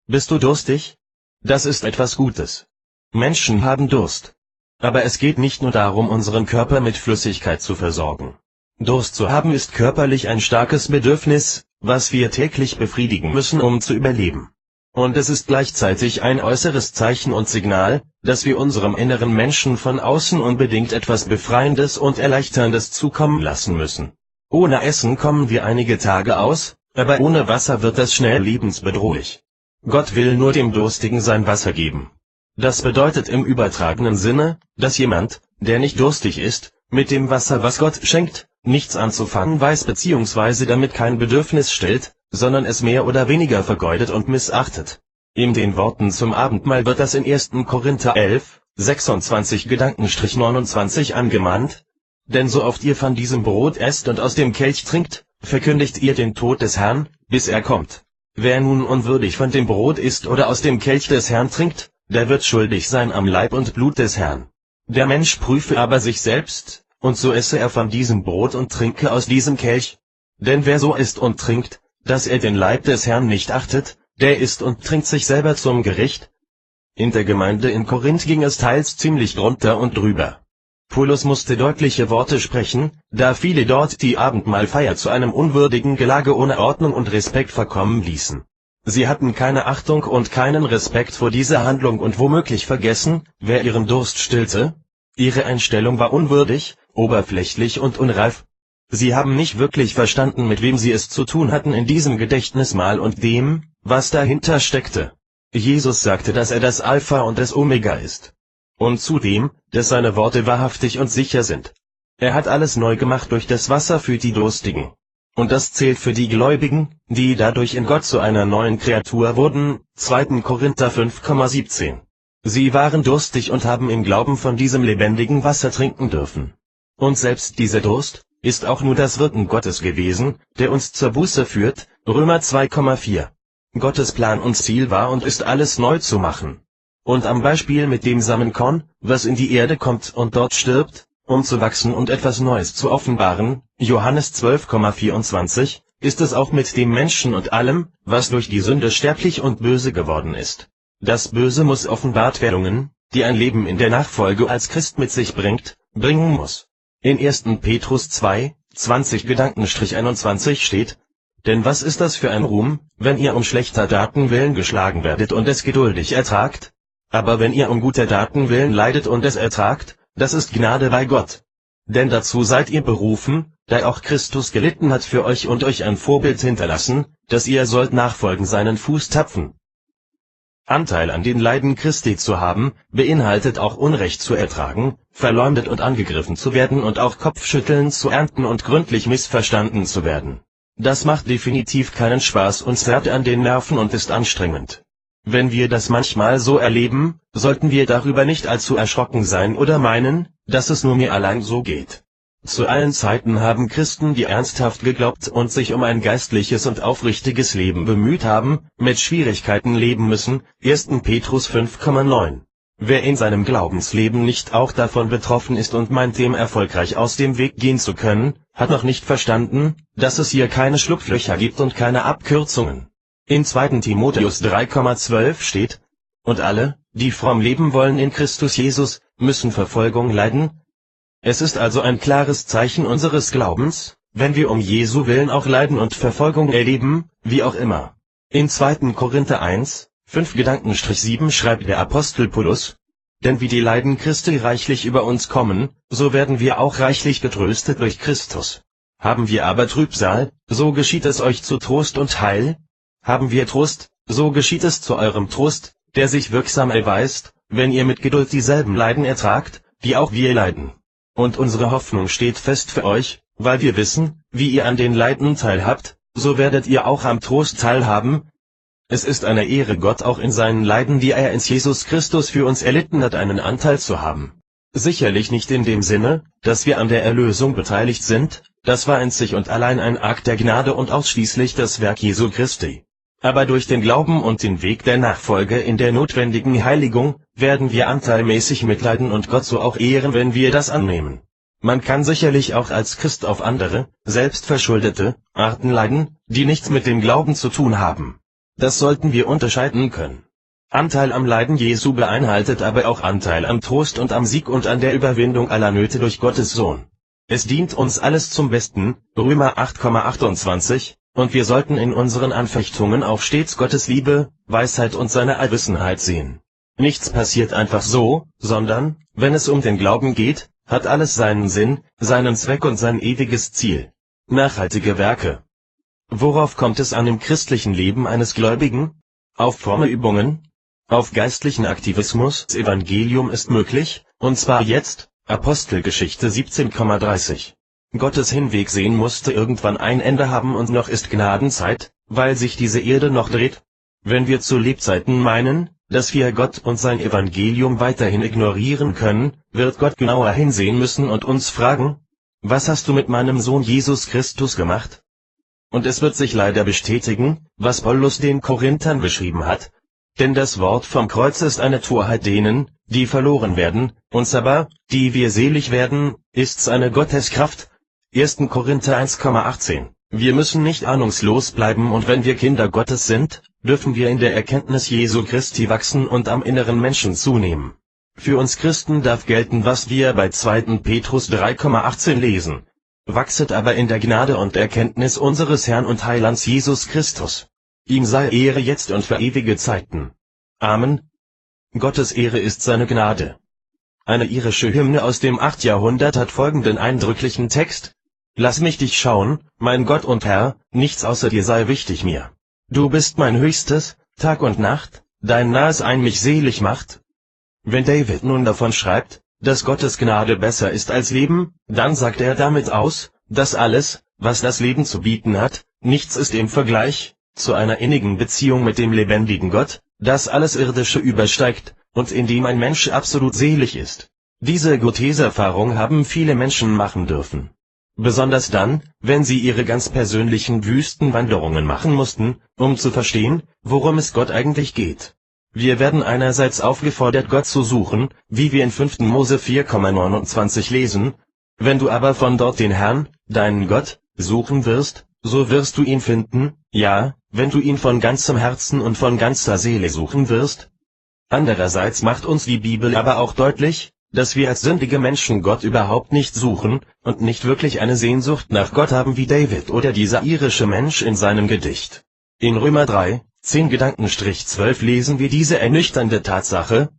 Bist du durstig? Das ist etwas Gutes. Menschen haben Durst. Aber es geht nicht nur darum, unseren Körper mit Flüssigkeit zu versorgen. Durst zu haben ist körperlich ein starkes Bedürfnis, was wir täglich befriedigen müssen, um zu überleben. Und es ist gleichzeitig ein äußeres Zeichen und Signal, dass wir unserem inneren Menschen von außen unbedingt etwas Befreiendes und Erleichterndes zukommen lassen müssen. Ohne Essen kommen wir einige Tage aus, aber ohne Wasser wird es schnell lebensbedrohlich. Gott will nur dem Durstigen sein Wasser geben. Das bedeutet im übertragenen Sinne, dass jemand, der nicht durstig ist, mit dem Wasser, was Gott schenkt, nichts anzufangen weiß bzw. damit kein Bedürfnis stellt, sondern es mehr oder weniger vergeudet und missachtet. In den Worten zum Abendmahl wird das in 1. Korinther 11, 26-29 angemahnt: Denn so oft ihr von diesem Brot esst und aus dem Kelch trinkt, verkündigt ihr den Tod des Herrn, bis er kommt. Wer nun unwürdig von dem Brot isst oder aus dem Kelch des Herrn trinkt, der wird schuldig sein am Leib und Blut des Herrn. Der Mensch prüfe aber sich selbst, und so esse er von diesem Brot und trinke aus diesem Kelch. Denn wer so isst und trinkt, dass er den Leib des Herrn nicht achtet, der isst und trinkt sich selber zum Gericht. In der Gemeinde in Korinth ging es teils ziemlich drunter und drüber. Paulus musste deutliche Worte sprechen, da viele dort die Abendmahlfeier zu einem unwürdigen Gelage ohne Ordnung und Respekt verkommen ließen. Sie hatten keine Achtung und keinen Respekt vor dieser Handlung und womöglich vergessen, wer ihren Durst stillte. Ihre Einstellung war unwürdig, oberflächlich und unreif. Sie haben nicht wirklich verstanden, mit wem sie es zu tun hatten in diesem Gedächtnismahl und dem, was dahinter steckte. Jesus sagte, dass er das Alpha und das Omega ist. Und zudem, dass seine Worte wahrhaftig und sicher sind. Er hat alles neu gemacht durch das Wasser für die Durstigen. Und das zählt für die Gläubigen, die dadurch in Gott zu einer neuen Kreatur wurden, 2. Korinther 5,17. Sie waren durstig und haben im Glauben von diesem lebendigen Wasser trinken dürfen. Und selbst dieser Durst ist auch nur das Wirken Gottes gewesen, der uns zur Buße führt, Römer 2,4. Gottes Plan und Ziel war und ist, alles neu zu machen. Und am Beispiel mit dem Samenkorn, was in die Erde kommt und dort stirbt, um zu wachsen und etwas Neues zu offenbaren, Johannes 12,24, ist es auch mit dem Menschen und allem, was durch die Sünde sterblich und böse geworden ist. Das Böse muss offenbart werden, die ein Leben in der Nachfolge als Christ mit sich bringen muss. In 1. Petrus 2, 20-21 steht: Denn was ist das für ein Ruhm, wenn ihr um schlechter Taten willen geschlagen werdet und es geduldig ertragt? Aber wenn ihr um guter Taten willen leidet und es ertragt, das ist Gnade bei Gott. Denn dazu seid ihr berufen, da auch Christus gelitten hat für euch und euch ein Vorbild hinterlassen, dass ihr sollt nachfolgen seinen Fußtapfen. Anteil an den Leiden Christi zu haben, beinhaltet auch Unrecht zu ertragen, verleumdet und angegriffen zu werden und auch Kopfschütteln zu ernten und gründlich missverstanden zu werden. Das macht definitiv keinen Spaß und zerrt an den Nerven und ist anstrengend. Wenn wir das manchmal so erleben, sollten wir darüber nicht allzu erschrocken sein oder meinen, dass es nur mir allein so geht. Zu allen Zeiten haben Christen, die ernsthaft geglaubt und sich um ein geistliches und aufrichtiges Leben bemüht haben, mit Schwierigkeiten leben müssen, 1. Petrus 5,9. Wer in seinem Glaubensleben nicht auch davon betroffen ist und meint, dem erfolgreich aus dem Weg gehen zu können, hat noch nicht verstanden, dass es hier keine Schlupflöcher gibt und keine Abkürzungen. In 2. Timotheus 3,12 steht: Und alle, die fromm leben wollen in Christus Jesus, müssen Verfolgung leiden. Es ist also ein klares Zeichen unseres Glaubens, wenn wir um Jesu willen auch Leiden und Verfolgung erleben, wie auch immer. In 2. Korinther 1, 5-7 schreibt der Apostel Paulus: Denn wie die Leiden Christi reichlich über uns kommen, so werden wir auch reichlich getröstet durch Christus. Haben wir aber Trübsal, so geschieht es euch zu Trost und Heil. Haben wir Trost, so geschieht es zu eurem Trost, der sich wirksam erweist, wenn ihr mit Geduld dieselben Leiden ertragt, die auch wir leiden. Und unsere Hoffnung steht fest für euch, weil wir wissen, wie ihr an den Leiden teilhabt, so werdet ihr auch am Trost teilhaben. Es ist eine Ehre, Gott auch in seinen Leiden, die er in Jesus Christus für uns erlitten hat, einen Anteil zu haben. Sicherlich nicht in dem Sinne, dass wir an der Erlösung beteiligt sind, das war einzig und allein ein Akt der Gnade und ausschließlich das Werk Jesu Christi. Aber durch den Glauben und den Weg der Nachfolge in der notwendigen Heiligung, werden wir anteilmäßig mitleiden und Gott so auch ehren, wenn wir das annehmen. Man kann sicherlich auch als Christ auf andere, selbstverschuldete, Arten leiden, die nichts mit dem Glauben zu tun haben. Das sollten wir unterscheiden können. Anteil am Leiden Jesu beinhaltet aber auch Anteil am Trost und am Sieg und an der Überwindung aller Nöte durch Gottes Sohn. Es dient uns alles zum Besten, Römer 8,28, und wir sollten in unseren Anfechtungen auch stets Gottes Liebe, Weisheit und seine Allwissenheit sehen. Nichts passiert einfach so, sondern, wenn es um den Glauben geht, hat alles seinen Sinn, seinen Zweck und sein ewiges Ziel. Nachhaltige Werke. Worauf kommt es an im christlichen Leben eines Gläubigen? Auf fromme Übungen? Auf geistlichen Aktivismus? Das Evangelium ist möglich, und zwar jetzt. Apostelgeschichte 17,30. Gottes Hinwegsehen musste irgendwann ein Ende haben und noch ist Gnadenzeit, weil sich diese Erde noch dreht. Wenn wir zu Lebzeiten meinen, dass wir Gott und sein Evangelium weiterhin ignorieren können, wird Gott genauer hinsehen müssen und uns fragen: Was hast du mit meinem Sohn Jesus Christus gemacht? Und es wird sich leider bestätigen, was Paulus den Korinthern beschrieben hat. Denn das Wort vom Kreuz ist eine Torheit denen, die verloren werden, uns aber, die wir selig werden, ist's eine Gotteskraft. 1. Korinther 1,18. Wir müssen nicht ahnungslos bleiben, und wenn wir Kinder Gottes sind, dürfen wir in der Erkenntnis Jesu Christi wachsen und am inneren Menschen zunehmen. Für uns Christen darf gelten, was wir bei 2. Petrus 3,18 lesen. Wachset aber in der Gnade und Erkenntnis unseres Herrn und Heilands Jesus Christus. Ihm sei Ehre jetzt und für ewige Zeiten. Amen. Gottes Ehre ist seine Gnade. Eine irische Hymne aus dem 8. Jahrhundert hat folgenden eindrücklichen Text: Lass mich dich schauen, mein Gott und Herr, nichts außer dir sei wichtig mir. Du bist mein Höchstes, Tag und Nacht, dein nahes Ein mich selig macht. Wenn David nun davon schreibt, dass Gottes Gnade besser ist als Leben, dann sagt er damit aus, dass alles, was das Leben zu bieten hat, nichts ist im Vergleich zu einer innigen Beziehung mit dem lebendigen Gott, das alles Irdische übersteigt, und in dem ein Mensch absolut selig ist. Diese Gotteserfahrung haben viele Menschen machen dürfen. Besonders dann, wenn sie ihre ganz persönlichen Wüstenwanderungen machen mussten, um zu verstehen, worum es Gott eigentlich geht. Wir werden einerseits aufgefordert, Gott zu suchen, wie wir in 5. Mose 4,29 lesen: Wenn du aber von dort den Herrn, deinen Gott, suchen wirst, so wirst du ihn finden, ja, wenn du ihn von ganzem Herzen und von ganzer Seele suchen wirst. Andererseits macht uns die Bibel aber auch deutlich, dass wir als sündige Menschen Gott überhaupt nicht suchen und nicht wirklich eine Sehnsucht nach Gott haben wie David oder dieser irische Mensch in seinem Gedicht. In Römer 3, 10-12 lesen wir diese ernüchternde Tatsache.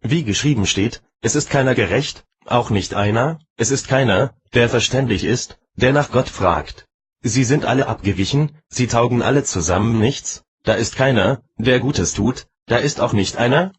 Wie geschrieben steht: Es ist keiner gerecht, auch nicht einer, es ist keiner, der verständig ist, der nach Gott fragt. Sie sind alle abgewichen, sie taugen alle zusammen nichts, da ist keiner, der Gutes tut, da ist auch nicht einer.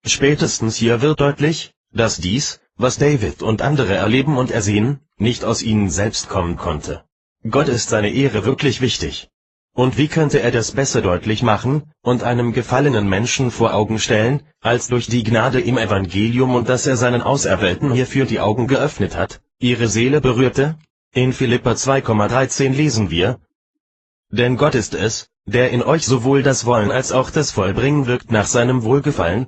Spätestens hier wird deutlich, dass dies, was David und andere erleben und ersehen, nicht aus ihnen selbst kommen konnte. Gott ist seine Ehre wirklich wichtig. Und wie könnte er das besser deutlich machen und einem gefallenen Menschen vor Augen stellen, als durch die Gnade im Evangelium und dass er seinen Auserwählten hierfür die Augen geöffnet hat, ihre Seele berührte? In Philipper 2,13 lesen wir: Denn Gott ist es, der in euch sowohl das Wollen als auch das Vollbringen wirkt nach seinem Wohlgefallen,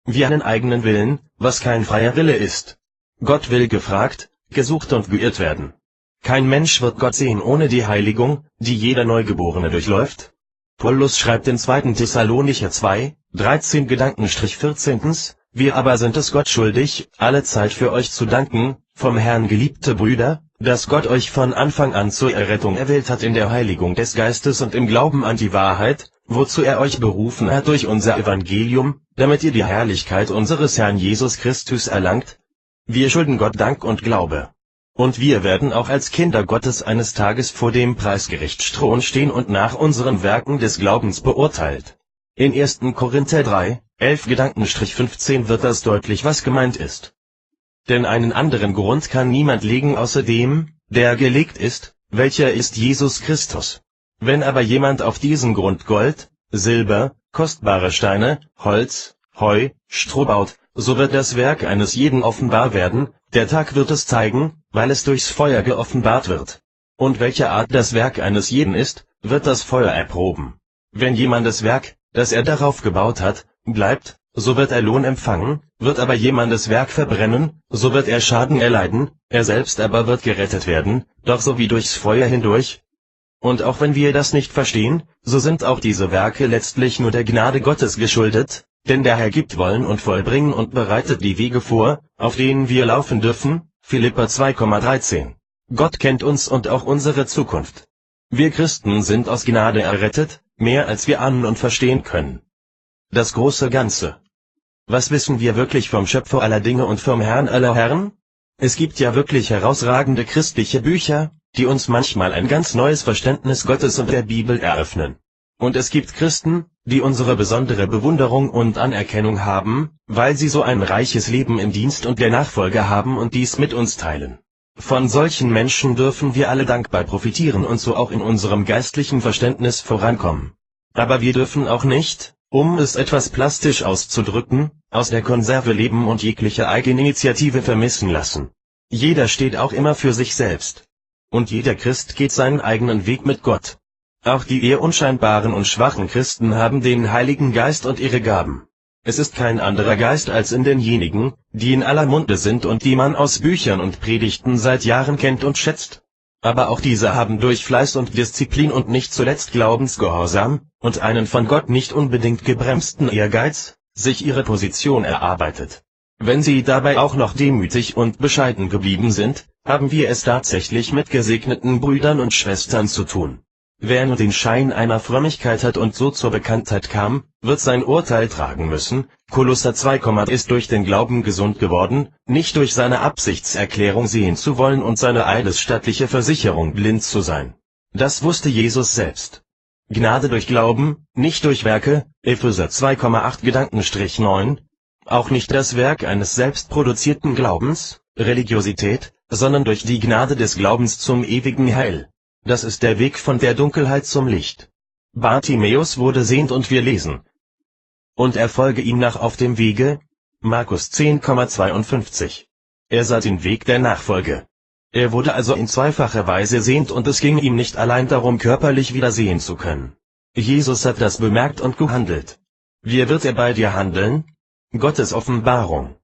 wie einen eigenen Willen, was kein freier Wille ist. Gott will gefragt, gesucht und geirrt werden. Kein Mensch wird Gott sehen ohne die Heiligung, die jeder Neugeborene durchläuft. Paulus schreibt in 2. Thessalonicher 2, 13-14: Wir aber sind es Gott schuldig, allezeit für euch zu danken, vom Herrn geliebte Brüder, dass Gott euch von Anfang an zur Errettung erwählt hat in der Heiligung des Geistes und im Glauben an die Wahrheit, wozu er euch berufen hat durch unser Evangelium, damit ihr die Herrlichkeit unseres Herrn Jesus Christus erlangt. Wir schulden Gott Dank und Glaube. Und wir werden auch als Kinder Gottes eines Tages vor dem Preisgerichtsthron stehen und nach unseren Werken des Glaubens beurteilt. In 1. Korinther 3, 11-15 wird das deutlich, was gemeint ist. Denn einen anderen Grund kann niemand legen außer dem, der gelegt ist, welcher ist Jesus Christus. Wenn aber jemand auf diesen Grund Gold, Silber, kostbare Steine, Holz, Heu, Stroh baut, so wird das Werk eines jeden offenbar werden, der Tag wird es zeigen, weil es durchs Feuer geoffenbart wird. Und welche Art das Werk eines jeden ist, wird das Feuer erproben. Wenn jemandes Werk, das er darauf gebaut hat, bleibt, so wird er Lohn empfangen, wird aber jemandes Werk verbrennen, so wird er Schaden erleiden, er selbst aber wird gerettet werden, doch so wie durchs Feuer hindurch. Und auch wenn wir das nicht verstehen, so sind auch diese Werke letztlich nur der Gnade Gottes geschuldet, denn der Herr gibt Wollen und Vollbringen und bereitet die Wege vor, auf denen wir laufen dürfen. Philipper 2,13. Gott kennt uns und auch unsere Zukunft. Wir Christen sind aus Gnade errettet, mehr als wir ahnen und verstehen können. Das große Ganze. Was wissen wir wirklich vom Schöpfer aller Dinge und vom Herrn aller Herren? Es gibt ja wirklich herausragende christliche Bücher, die uns manchmal ein ganz neues Verständnis Gottes und der Bibel eröffnen. Und es gibt Christen, die unsere besondere Bewunderung und Anerkennung haben, weil sie so ein reiches Leben im Dienst und der Nachfolge haben und dies mit uns teilen. Von solchen Menschen dürfen wir alle dankbar profitieren und so auch in unserem geistlichen Verständnis vorankommen. Aber wir dürfen auch nicht, um es etwas plastisch auszudrücken, aus der Konserve leben und jegliche Eigeninitiative vermissen lassen. Jeder steht auch immer für sich selbst. Und jeder Christ geht seinen eigenen Weg mit Gott. Auch die eher unscheinbaren und schwachen Christen haben den Heiligen Geist und ihre Gaben. Es ist kein anderer Geist als in denjenigen, die in aller Munde sind und die man aus Büchern und Predigten seit Jahren kennt und schätzt. Aber auch diese haben durch Fleiß und Disziplin und nicht zuletzt Glaubensgehorsam und einen von Gott nicht unbedingt gebremsten Ehrgeiz sich ihre Position erarbeitet. Wenn sie dabei auch noch demütig und bescheiden geblieben sind, haben wir es tatsächlich mit gesegneten Brüdern und Schwestern zu tun. Wer nur den Schein einer Frömmigkeit hat und so zur Bekanntheit kam, wird sein Urteil tragen müssen. Kolosser 2, ist durch den Glauben gesund geworden, nicht durch seine Absichtserklärung sehen zu wollen und seine eidesstattliche Versicherung blind zu sein. Das wusste Jesus selbst. Gnade durch Glauben, nicht durch Werke, Epheser 2,8 9, auch nicht das Werk eines selbstproduzierten Glaubens, Religiosität, sondern durch die Gnade des Glaubens zum ewigen Heil. Das ist der Weg von der Dunkelheit zum Licht. Bartimäus wurde sehend und wir lesen. Und er folge ihm nach auf dem Wege, Markus 10,52. Er sah den Weg der Nachfolge. Er wurde also in zweifacher Weise sehend und es ging ihm nicht allein darum, körperlich wieder sehen zu können. Jesus hat das bemerkt und gehandelt. Wie wird er bei dir handeln? Gottes Offenbarung.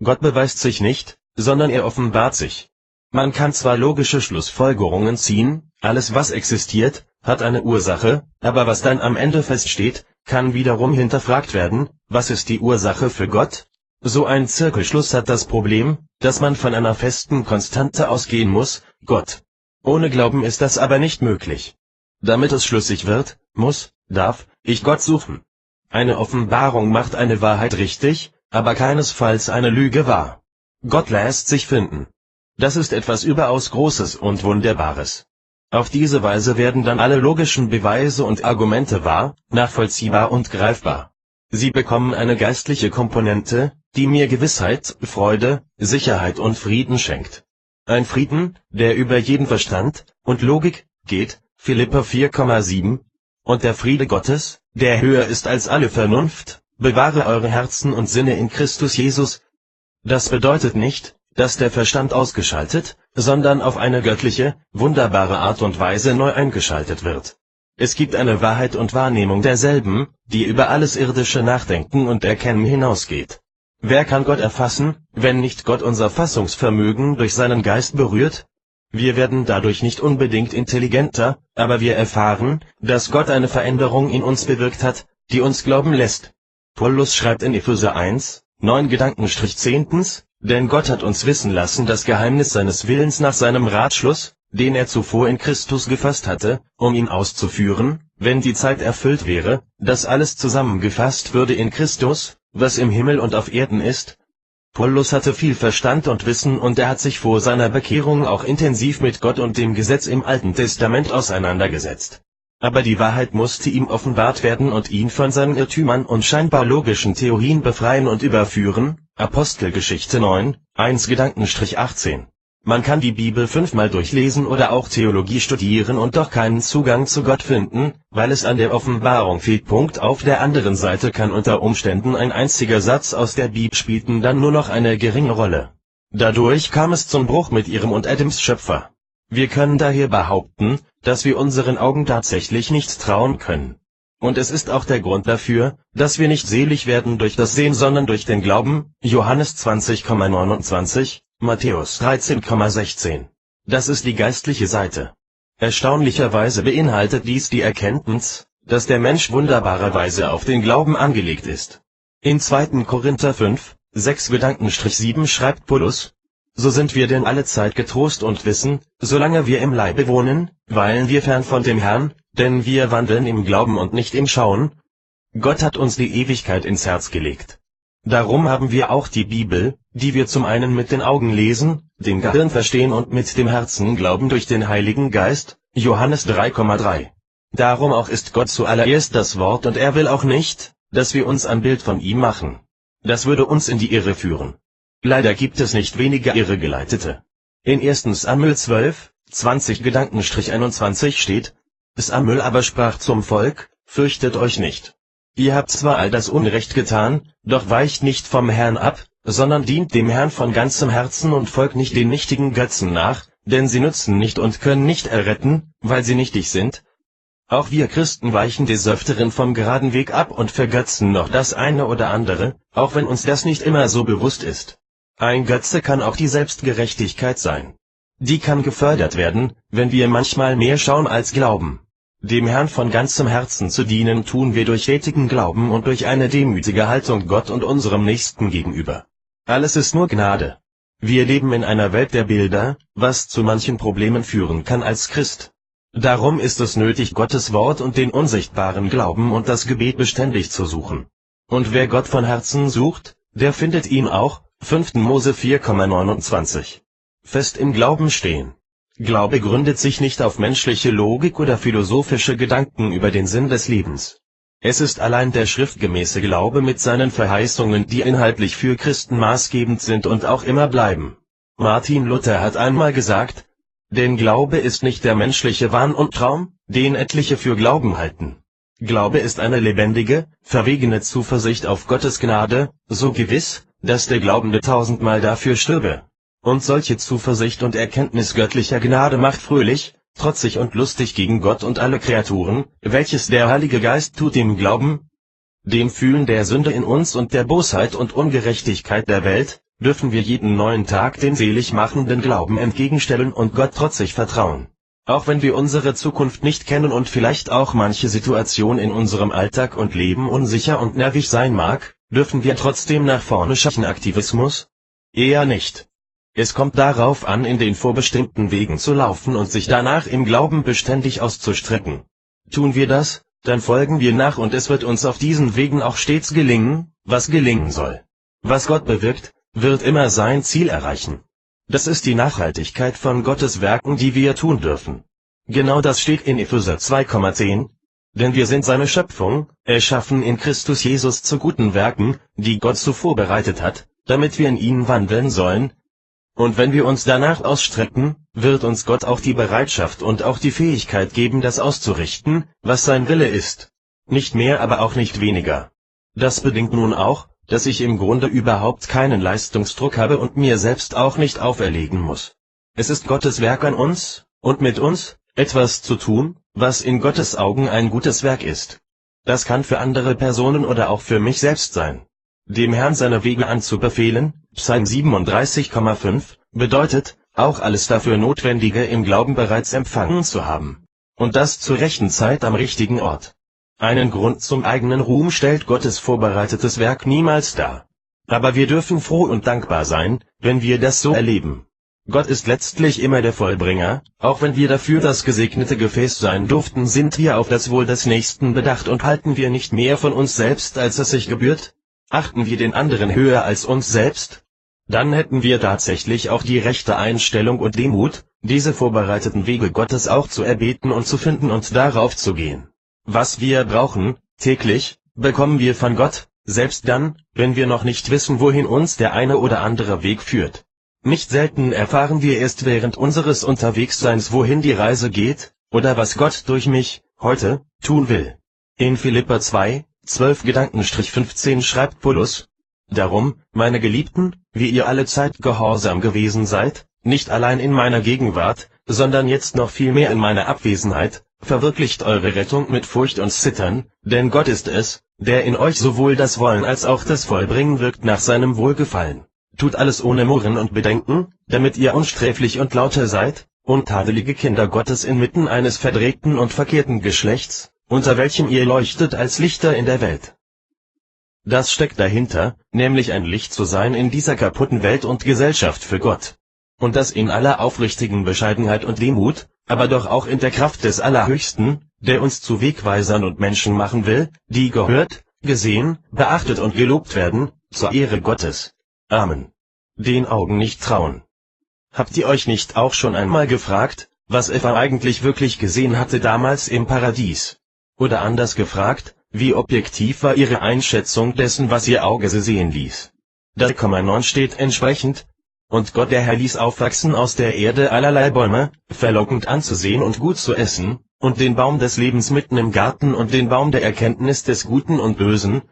Gott beweist sich nicht, sondern er offenbart sich. Man kann zwar logische Schlussfolgerungen ziehen, alles was existiert, hat eine Ursache, aber was dann am Ende feststeht, kann wiederum hinterfragt werden, was ist die Ursache für Gott? So ein Zirkelschluss hat das Problem, dass man von einer festen Konstante ausgehen muss, Gott. Ohne Glauben ist das aber nicht möglich. Damit es schlüssig wird, darf ich Gott suchen. Eine Offenbarung macht eine Wahrheit richtig, aber keinesfalls eine Lüge wahr. Gott lässt sich finden. Das ist etwas überaus Großes und Wunderbares. Auf diese Weise werden dann alle logischen Beweise und Argumente wahr, nachvollziehbar und greifbar. Sie bekommen eine geistliche Komponente, die mir Gewissheit, Freude, Sicherheit und Frieden schenkt. Ein Frieden, der über jeden Verstand und Logik geht, Philipper 4,7, und der Friede Gottes, der höher ist als alle Vernunft, bewahre eure Herzen und Sinne in Christus Jesus. Das bedeutet nicht, dass der Verstand ausgeschaltet, sondern auf eine göttliche, wunderbare Art und Weise neu eingeschaltet wird. Es gibt eine Wahrheit und Wahrnehmung derselben, die über alles irdische Nachdenken und Erkennen hinausgeht. Wer kann Gott erfassen, wenn nicht Gott unser Fassungsvermögen durch seinen Geist berührt? Wir werden dadurch nicht unbedingt intelligenter, aber wir erfahren, dass Gott eine Veränderung in uns bewirkt hat, die uns glauben lässt. Paulus schreibt in Epheser 1, 9-10, denn Gott hat uns wissen lassen das Geheimnis seines Willens nach seinem Ratschluss, den er zuvor in Christus gefasst hatte, um ihn auszuführen, wenn die Zeit erfüllt wäre, dass alles zusammengefasst würde in Christus, was im Himmel und auf Erden ist. Paulus hatte viel Verstand und Wissen und er hat sich vor seiner Bekehrung auch intensiv mit Gott und dem Gesetz im Alten Testament auseinandergesetzt. Aber die Wahrheit musste ihm offenbart werden und ihn von seinen Irrtümern und scheinbar logischen Theorien befreien und überführen. Apostelgeschichte 9, 1-18. Man kann die Bibel 5-mal durchlesen oder auch Theologie studieren und doch keinen Zugang zu Gott finden, weil es an der Offenbarung fehlt. Auf der anderen Seite kann unter Umständen ein einziger Satz aus der Bibel spielten dann nur noch eine geringe Rolle. Dadurch kam es zum Bruch mit ihrem und Adams Schöpfer. Wir können daher behaupten, dass wir unseren Augen tatsächlich nicht trauen können. Und es ist auch der Grund dafür, dass wir nicht selig werden durch das Sehen, sondern durch den Glauben, Johannes 20,29, Matthäus 13,16. Das ist die geistliche Seite. Erstaunlicherweise beinhaltet dies die Erkenntnis, dass der Mensch wunderbarerweise auf den Glauben angelegt ist. In 2. Korinther 5, 6-7 schreibt Paulus: So sind wir denn alle Zeit getrost und wissen, solange wir im Leibe wohnen, weilen wir fern von dem Herrn, denn wir wandeln im Glauben und nicht im Schauen. Gott hat uns die Ewigkeit ins Herz gelegt. Darum haben wir auch die Bibel, die wir zum einen mit den Augen lesen, dem Gehirn verstehen und mit dem Herzen glauben durch den Heiligen Geist, Johannes 3,3. Darum auch ist Gott zuallererst das Wort und er will auch nicht, dass wir uns ein Bild von ihm machen. Das würde uns in die Irre führen. Leider gibt es nicht weniger Irregeleitete. In 1. Samuel 12, 20-21 steht: Samuel aber sprach zum Volk: Fürchtet euch nicht. Ihr habt zwar all das Unrecht getan, doch weicht nicht vom Herrn ab, sondern dient dem Herrn von ganzem Herzen und folgt nicht den nichtigen Götzen nach, denn sie nützen nicht und können nicht erretten, weil sie nichtig sind. Auch wir Christen weichen des Öfteren vom geraden Weg ab und vergötzen noch das eine oder andere, auch wenn uns das nicht immer so bewusst ist. Ein Götze kann auch die Selbstgerechtigkeit sein. Die kann gefördert werden, wenn wir manchmal mehr schauen als glauben. Dem Herrn von ganzem Herzen zu dienen tun wir durch stetigen Glauben und durch eine demütige Haltung Gott und unserem Nächsten gegenüber. Alles ist nur Gnade. Wir leben in einer Welt der Bilder, was zu manchen Problemen führen kann als Christ. Darum ist es nötig, Gottes Wort und den unsichtbaren Glauben und das Gebet beständig zu suchen. Und wer Gott von Herzen sucht, der findet ihn auch, 5. Mose 4,29. Fest im Glauben stehen. Glaube gründet sich nicht auf menschliche Logik oder philosophische Gedanken über den Sinn des Lebens. Es ist allein der schriftgemäße Glaube mit seinen Verheißungen, die inhaltlich für Christen maßgebend sind und auch immer bleiben. Martin Luther hat einmal gesagt: Denn Glaube ist nicht der menschliche Wahn und Traum, den etliche für Glauben halten. Glaube ist eine lebendige, verwegene Zuversicht auf Gottes Gnade, so gewiss, dass der Glaubende 1000-mal dafür stürbe. Und solche Zuversicht und Erkenntnis göttlicher Gnade macht fröhlich, trotzig und lustig gegen Gott und alle Kreaturen, welches der Heilige Geist tut dem Glauben. Dem Fühlen der Sünde in uns und der Bosheit und Ungerechtigkeit der Welt, dürfen wir jeden neuen Tag den selig machenden Glauben entgegenstellen und Gott trotzig vertrauen. Auch wenn wir unsere Zukunft nicht kennen und vielleicht auch manche Situation in unserem Alltag und Leben unsicher und nervig sein mag, dürfen wir trotzdem nach vorne schauen. Aktivismus? Eher nicht. Es kommt darauf an, in den vorbestimmten Wegen zu laufen und sich danach im Glauben beständig auszustrecken. Tun wir das, dann folgen wir nach und es wird uns auf diesen Wegen auch stets gelingen, was gelingen soll. Was Gott bewirkt, wird immer sein Ziel erreichen. Das ist die Nachhaltigkeit von Gottes Werken, die wir tun dürfen. Genau das steht in Epheser 2,10. Denn wir sind seine Schöpfung, erschaffen in Christus Jesus zu guten Werken, die Gott zuvor bereitet hat, damit wir in ihnen wandeln sollen. Und wenn wir uns danach ausstrecken, wird uns Gott auch die Bereitschaft und auch die Fähigkeit geben, das auszurichten, was sein Wille ist. Nicht mehr, aber auch nicht weniger. Das bedingt nun auch, dass ich im Grunde überhaupt keinen Leistungsdruck habe und mir selbst auch nicht auferlegen muss. Es ist Gottes Werk an uns, und mit uns, etwas zu tun, was in Gottes Augen ein gutes Werk ist. Das kann für andere Personen oder auch für mich selbst sein. Dem Herrn seine Wege anzubefehlen, Psalm 37,5, bedeutet, auch alles dafür Notwendige im Glauben bereits empfangen zu haben. Und das zur rechten Zeit am richtigen Ort. Einen Grund zum eigenen Ruhm stellt Gottes vorbereitetes Werk niemals dar. Aber wir dürfen froh und dankbar sein, wenn wir das so erleben. Gott ist letztlich immer der Vollbringer, auch wenn wir dafür das gesegnete Gefäß sein durften, sind wir auf das Wohl des Nächsten bedacht und halten wir nicht mehr von uns selbst, als es sich gebührt? Achten wir den anderen höher als uns selbst? Dann hätten wir tatsächlich auch die rechte Einstellung und Demut, diese vorbereiteten Wege Gottes auch zu erbeten und zu finden und darauf zu gehen. Was wir brauchen, täglich, bekommen wir von Gott, selbst dann, wenn wir noch nicht wissen, wohin uns der eine oder andere Weg führt. Nicht selten erfahren wir erst während unseres Unterwegsseins, wohin die Reise geht, oder was Gott durch mich, heute, tun will. In Philipper 2, 12-15 schreibt Paulus: Darum, meine Geliebten, wie ihr alle Zeit gehorsam gewesen seid, nicht allein in meiner Gegenwart, sondern jetzt noch viel mehr in meiner Abwesenheit, verwirklicht eure Rettung mit Furcht und Zittern, denn Gott ist es, der in euch sowohl das Wollen als auch das Vollbringen wirkt nach seinem Wohlgefallen. Tut alles ohne Murren und Bedenken, damit ihr unsträflich und lauter seid, untadelige Kinder Gottes inmitten eines verdrehten und verkehrten Geschlechts, unter welchem ihr leuchtet als Lichter in der Welt. Das steckt dahinter, nämlich ein Licht zu sein in dieser kaputten Welt und Gesellschaft für Gott. Und das in aller aufrichtigen Bescheidenheit und Demut, aber doch auch in der Kraft des Allerhöchsten, der uns zu Wegweisern und Menschen machen will, die gehört, gesehen, beachtet und gelobt werden, zur Ehre Gottes. Amen. Den Augen nicht trauen. Habt ihr euch nicht auch schon einmal gefragt, was Eva eigentlich wirklich gesehen hatte damals im Paradies? Oder anders gefragt, wie objektiv war ihre Einschätzung dessen, was ihr Auge sie sehen ließ? 3,9 steht entsprechend: Und Gott der Herr ließ aufwachsen aus der Erde allerlei Bäume, verlockend anzusehen und gut zu essen, und den Baum des Lebens mitten im Garten und den Baum der Erkenntnis des Guten und Bösen.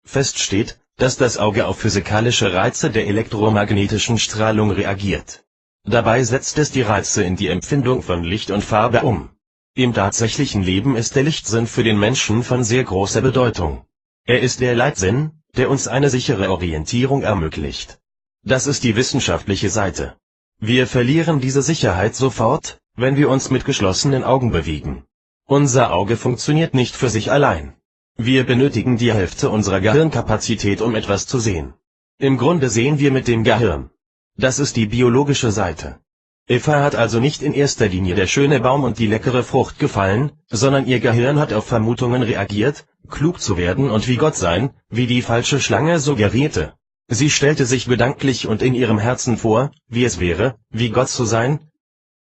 Fest steht, dass das Auge auf physikalische Reize der elektromagnetischen Strahlung reagiert. Dabei setzt es die Reize in die Empfindung von Licht und Farbe um. Im tatsächlichen Leben ist der Lichtsinn für den Menschen von sehr großer Bedeutung. Er ist der Leitsinn, der uns eine sichere Orientierung ermöglicht. Das ist die wissenschaftliche Seite. Wir verlieren diese Sicherheit sofort, wenn wir uns mit geschlossenen Augen bewegen. Unser Auge funktioniert nicht für sich allein. Wir benötigen die Hälfte unserer Gehirnkapazität, um etwas zu sehen. Im Grunde sehen wir mit dem Gehirn. Das ist die biologische Seite. Eva hat also nicht in erster Linie der schöne Baum und die leckere Frucht gefallen, sondern ihr Gehirn hat auf Vermutungen reagiert, klug zu werden und wie Gott sein, wie die falsche Schlange suggerierte. Sie stellte sich gedanklich und in ihrem Herzen vor, wie es wäre, wie Gott zu sein.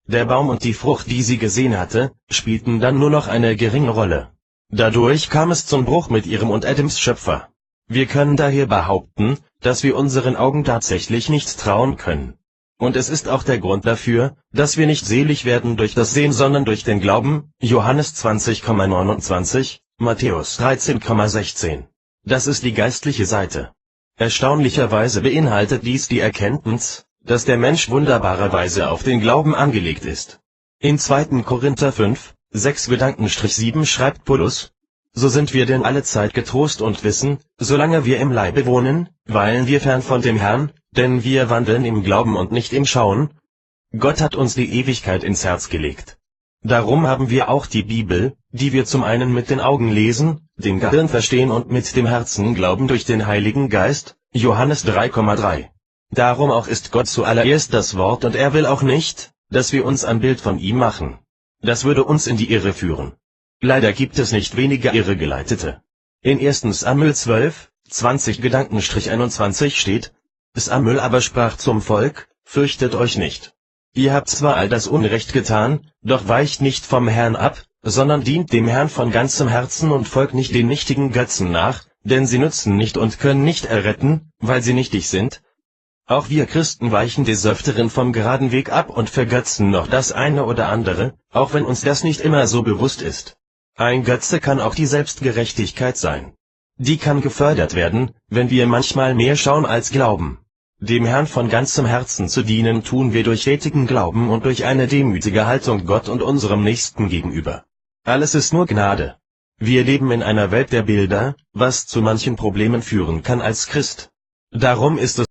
Der Baum und die Frucht, die sie gesehen hatte, spielten dann nur noch eine geringe Rolle. Dadurch kam es zum Bruch mit ihrem und Adams Schöpfer. Wir können daher behaupten, dass wir unseren Augen tatsächlich nicht trauen können. Und es ist auch der Grund dafür, dass wir nicht selig werden durch das Sehen, sondern durch den Glauben, Johannes 20,29, Matthäus 13,16. Das ist die geistliche Seite. Erstaunlicherweise beinhaltet dies die Erkenntnis, dass der Mensch wunderbarerweise auf den Glauben angelegt ist. In 2. Korinther 5, 6-7 schreibt Paulus: So sind wir denn alle Zeit getrost und wissen, solange wir im Leibe wohnen, weilen wir fern von dem Herrn, denn wir wandeln im Glauben und nicht im Schauen. Gott hat uns die Ewigkeit ins Herz gelegt. Darum haben wir auch die Bibel, die wir zum einen mit den Augen lesen, dem Gehirn verstehen und mit dem Herzen glauben durch den Heiligen Geist, Johannes 3,3. Darum auch ist Gott zuallererst das Wort und er will auch nicht, dass wir uns ein Bild von ihm machen. Das würde uns in die Irre führen. Leider gibt es nicht weniger Irregeleitete. In 1. Samuel 12, 20-21 steht: Samuel aber sprach zum Volk: Fürchtet euch nicht. Ihr habt zwar all das Unrecht getan, doch weicht nicht vom Herrn ab, sondern dient dem Herrn von ganzem Herzen und folgt nicht den nichtigen Götzen nach, denn sie nützen nicht und können nicht erretten, weil sie nichtig sind. Auch wir Christen weichen des Öfteren vom geraden Weg ab und vergötzen noch das eine oder andere, auch wenn uns das nicht immer so bewusst ist. Ein Götze kann auch die Selbstgerechtigkeit sein. Die kann gefördert werden, wenn wir manchmal mehr schauen als glauben. Dem Herrn von ganzem Herzen zu dienen tun wir durch stetigen Glauben und durch eine demütige Haltung Gott und unserem Nächsten gegenüber. Alles ist nur Gnade. Wir leben in einer Welt der Bilder, was zu manchen Problemen führen kann als Christ. Darum ist es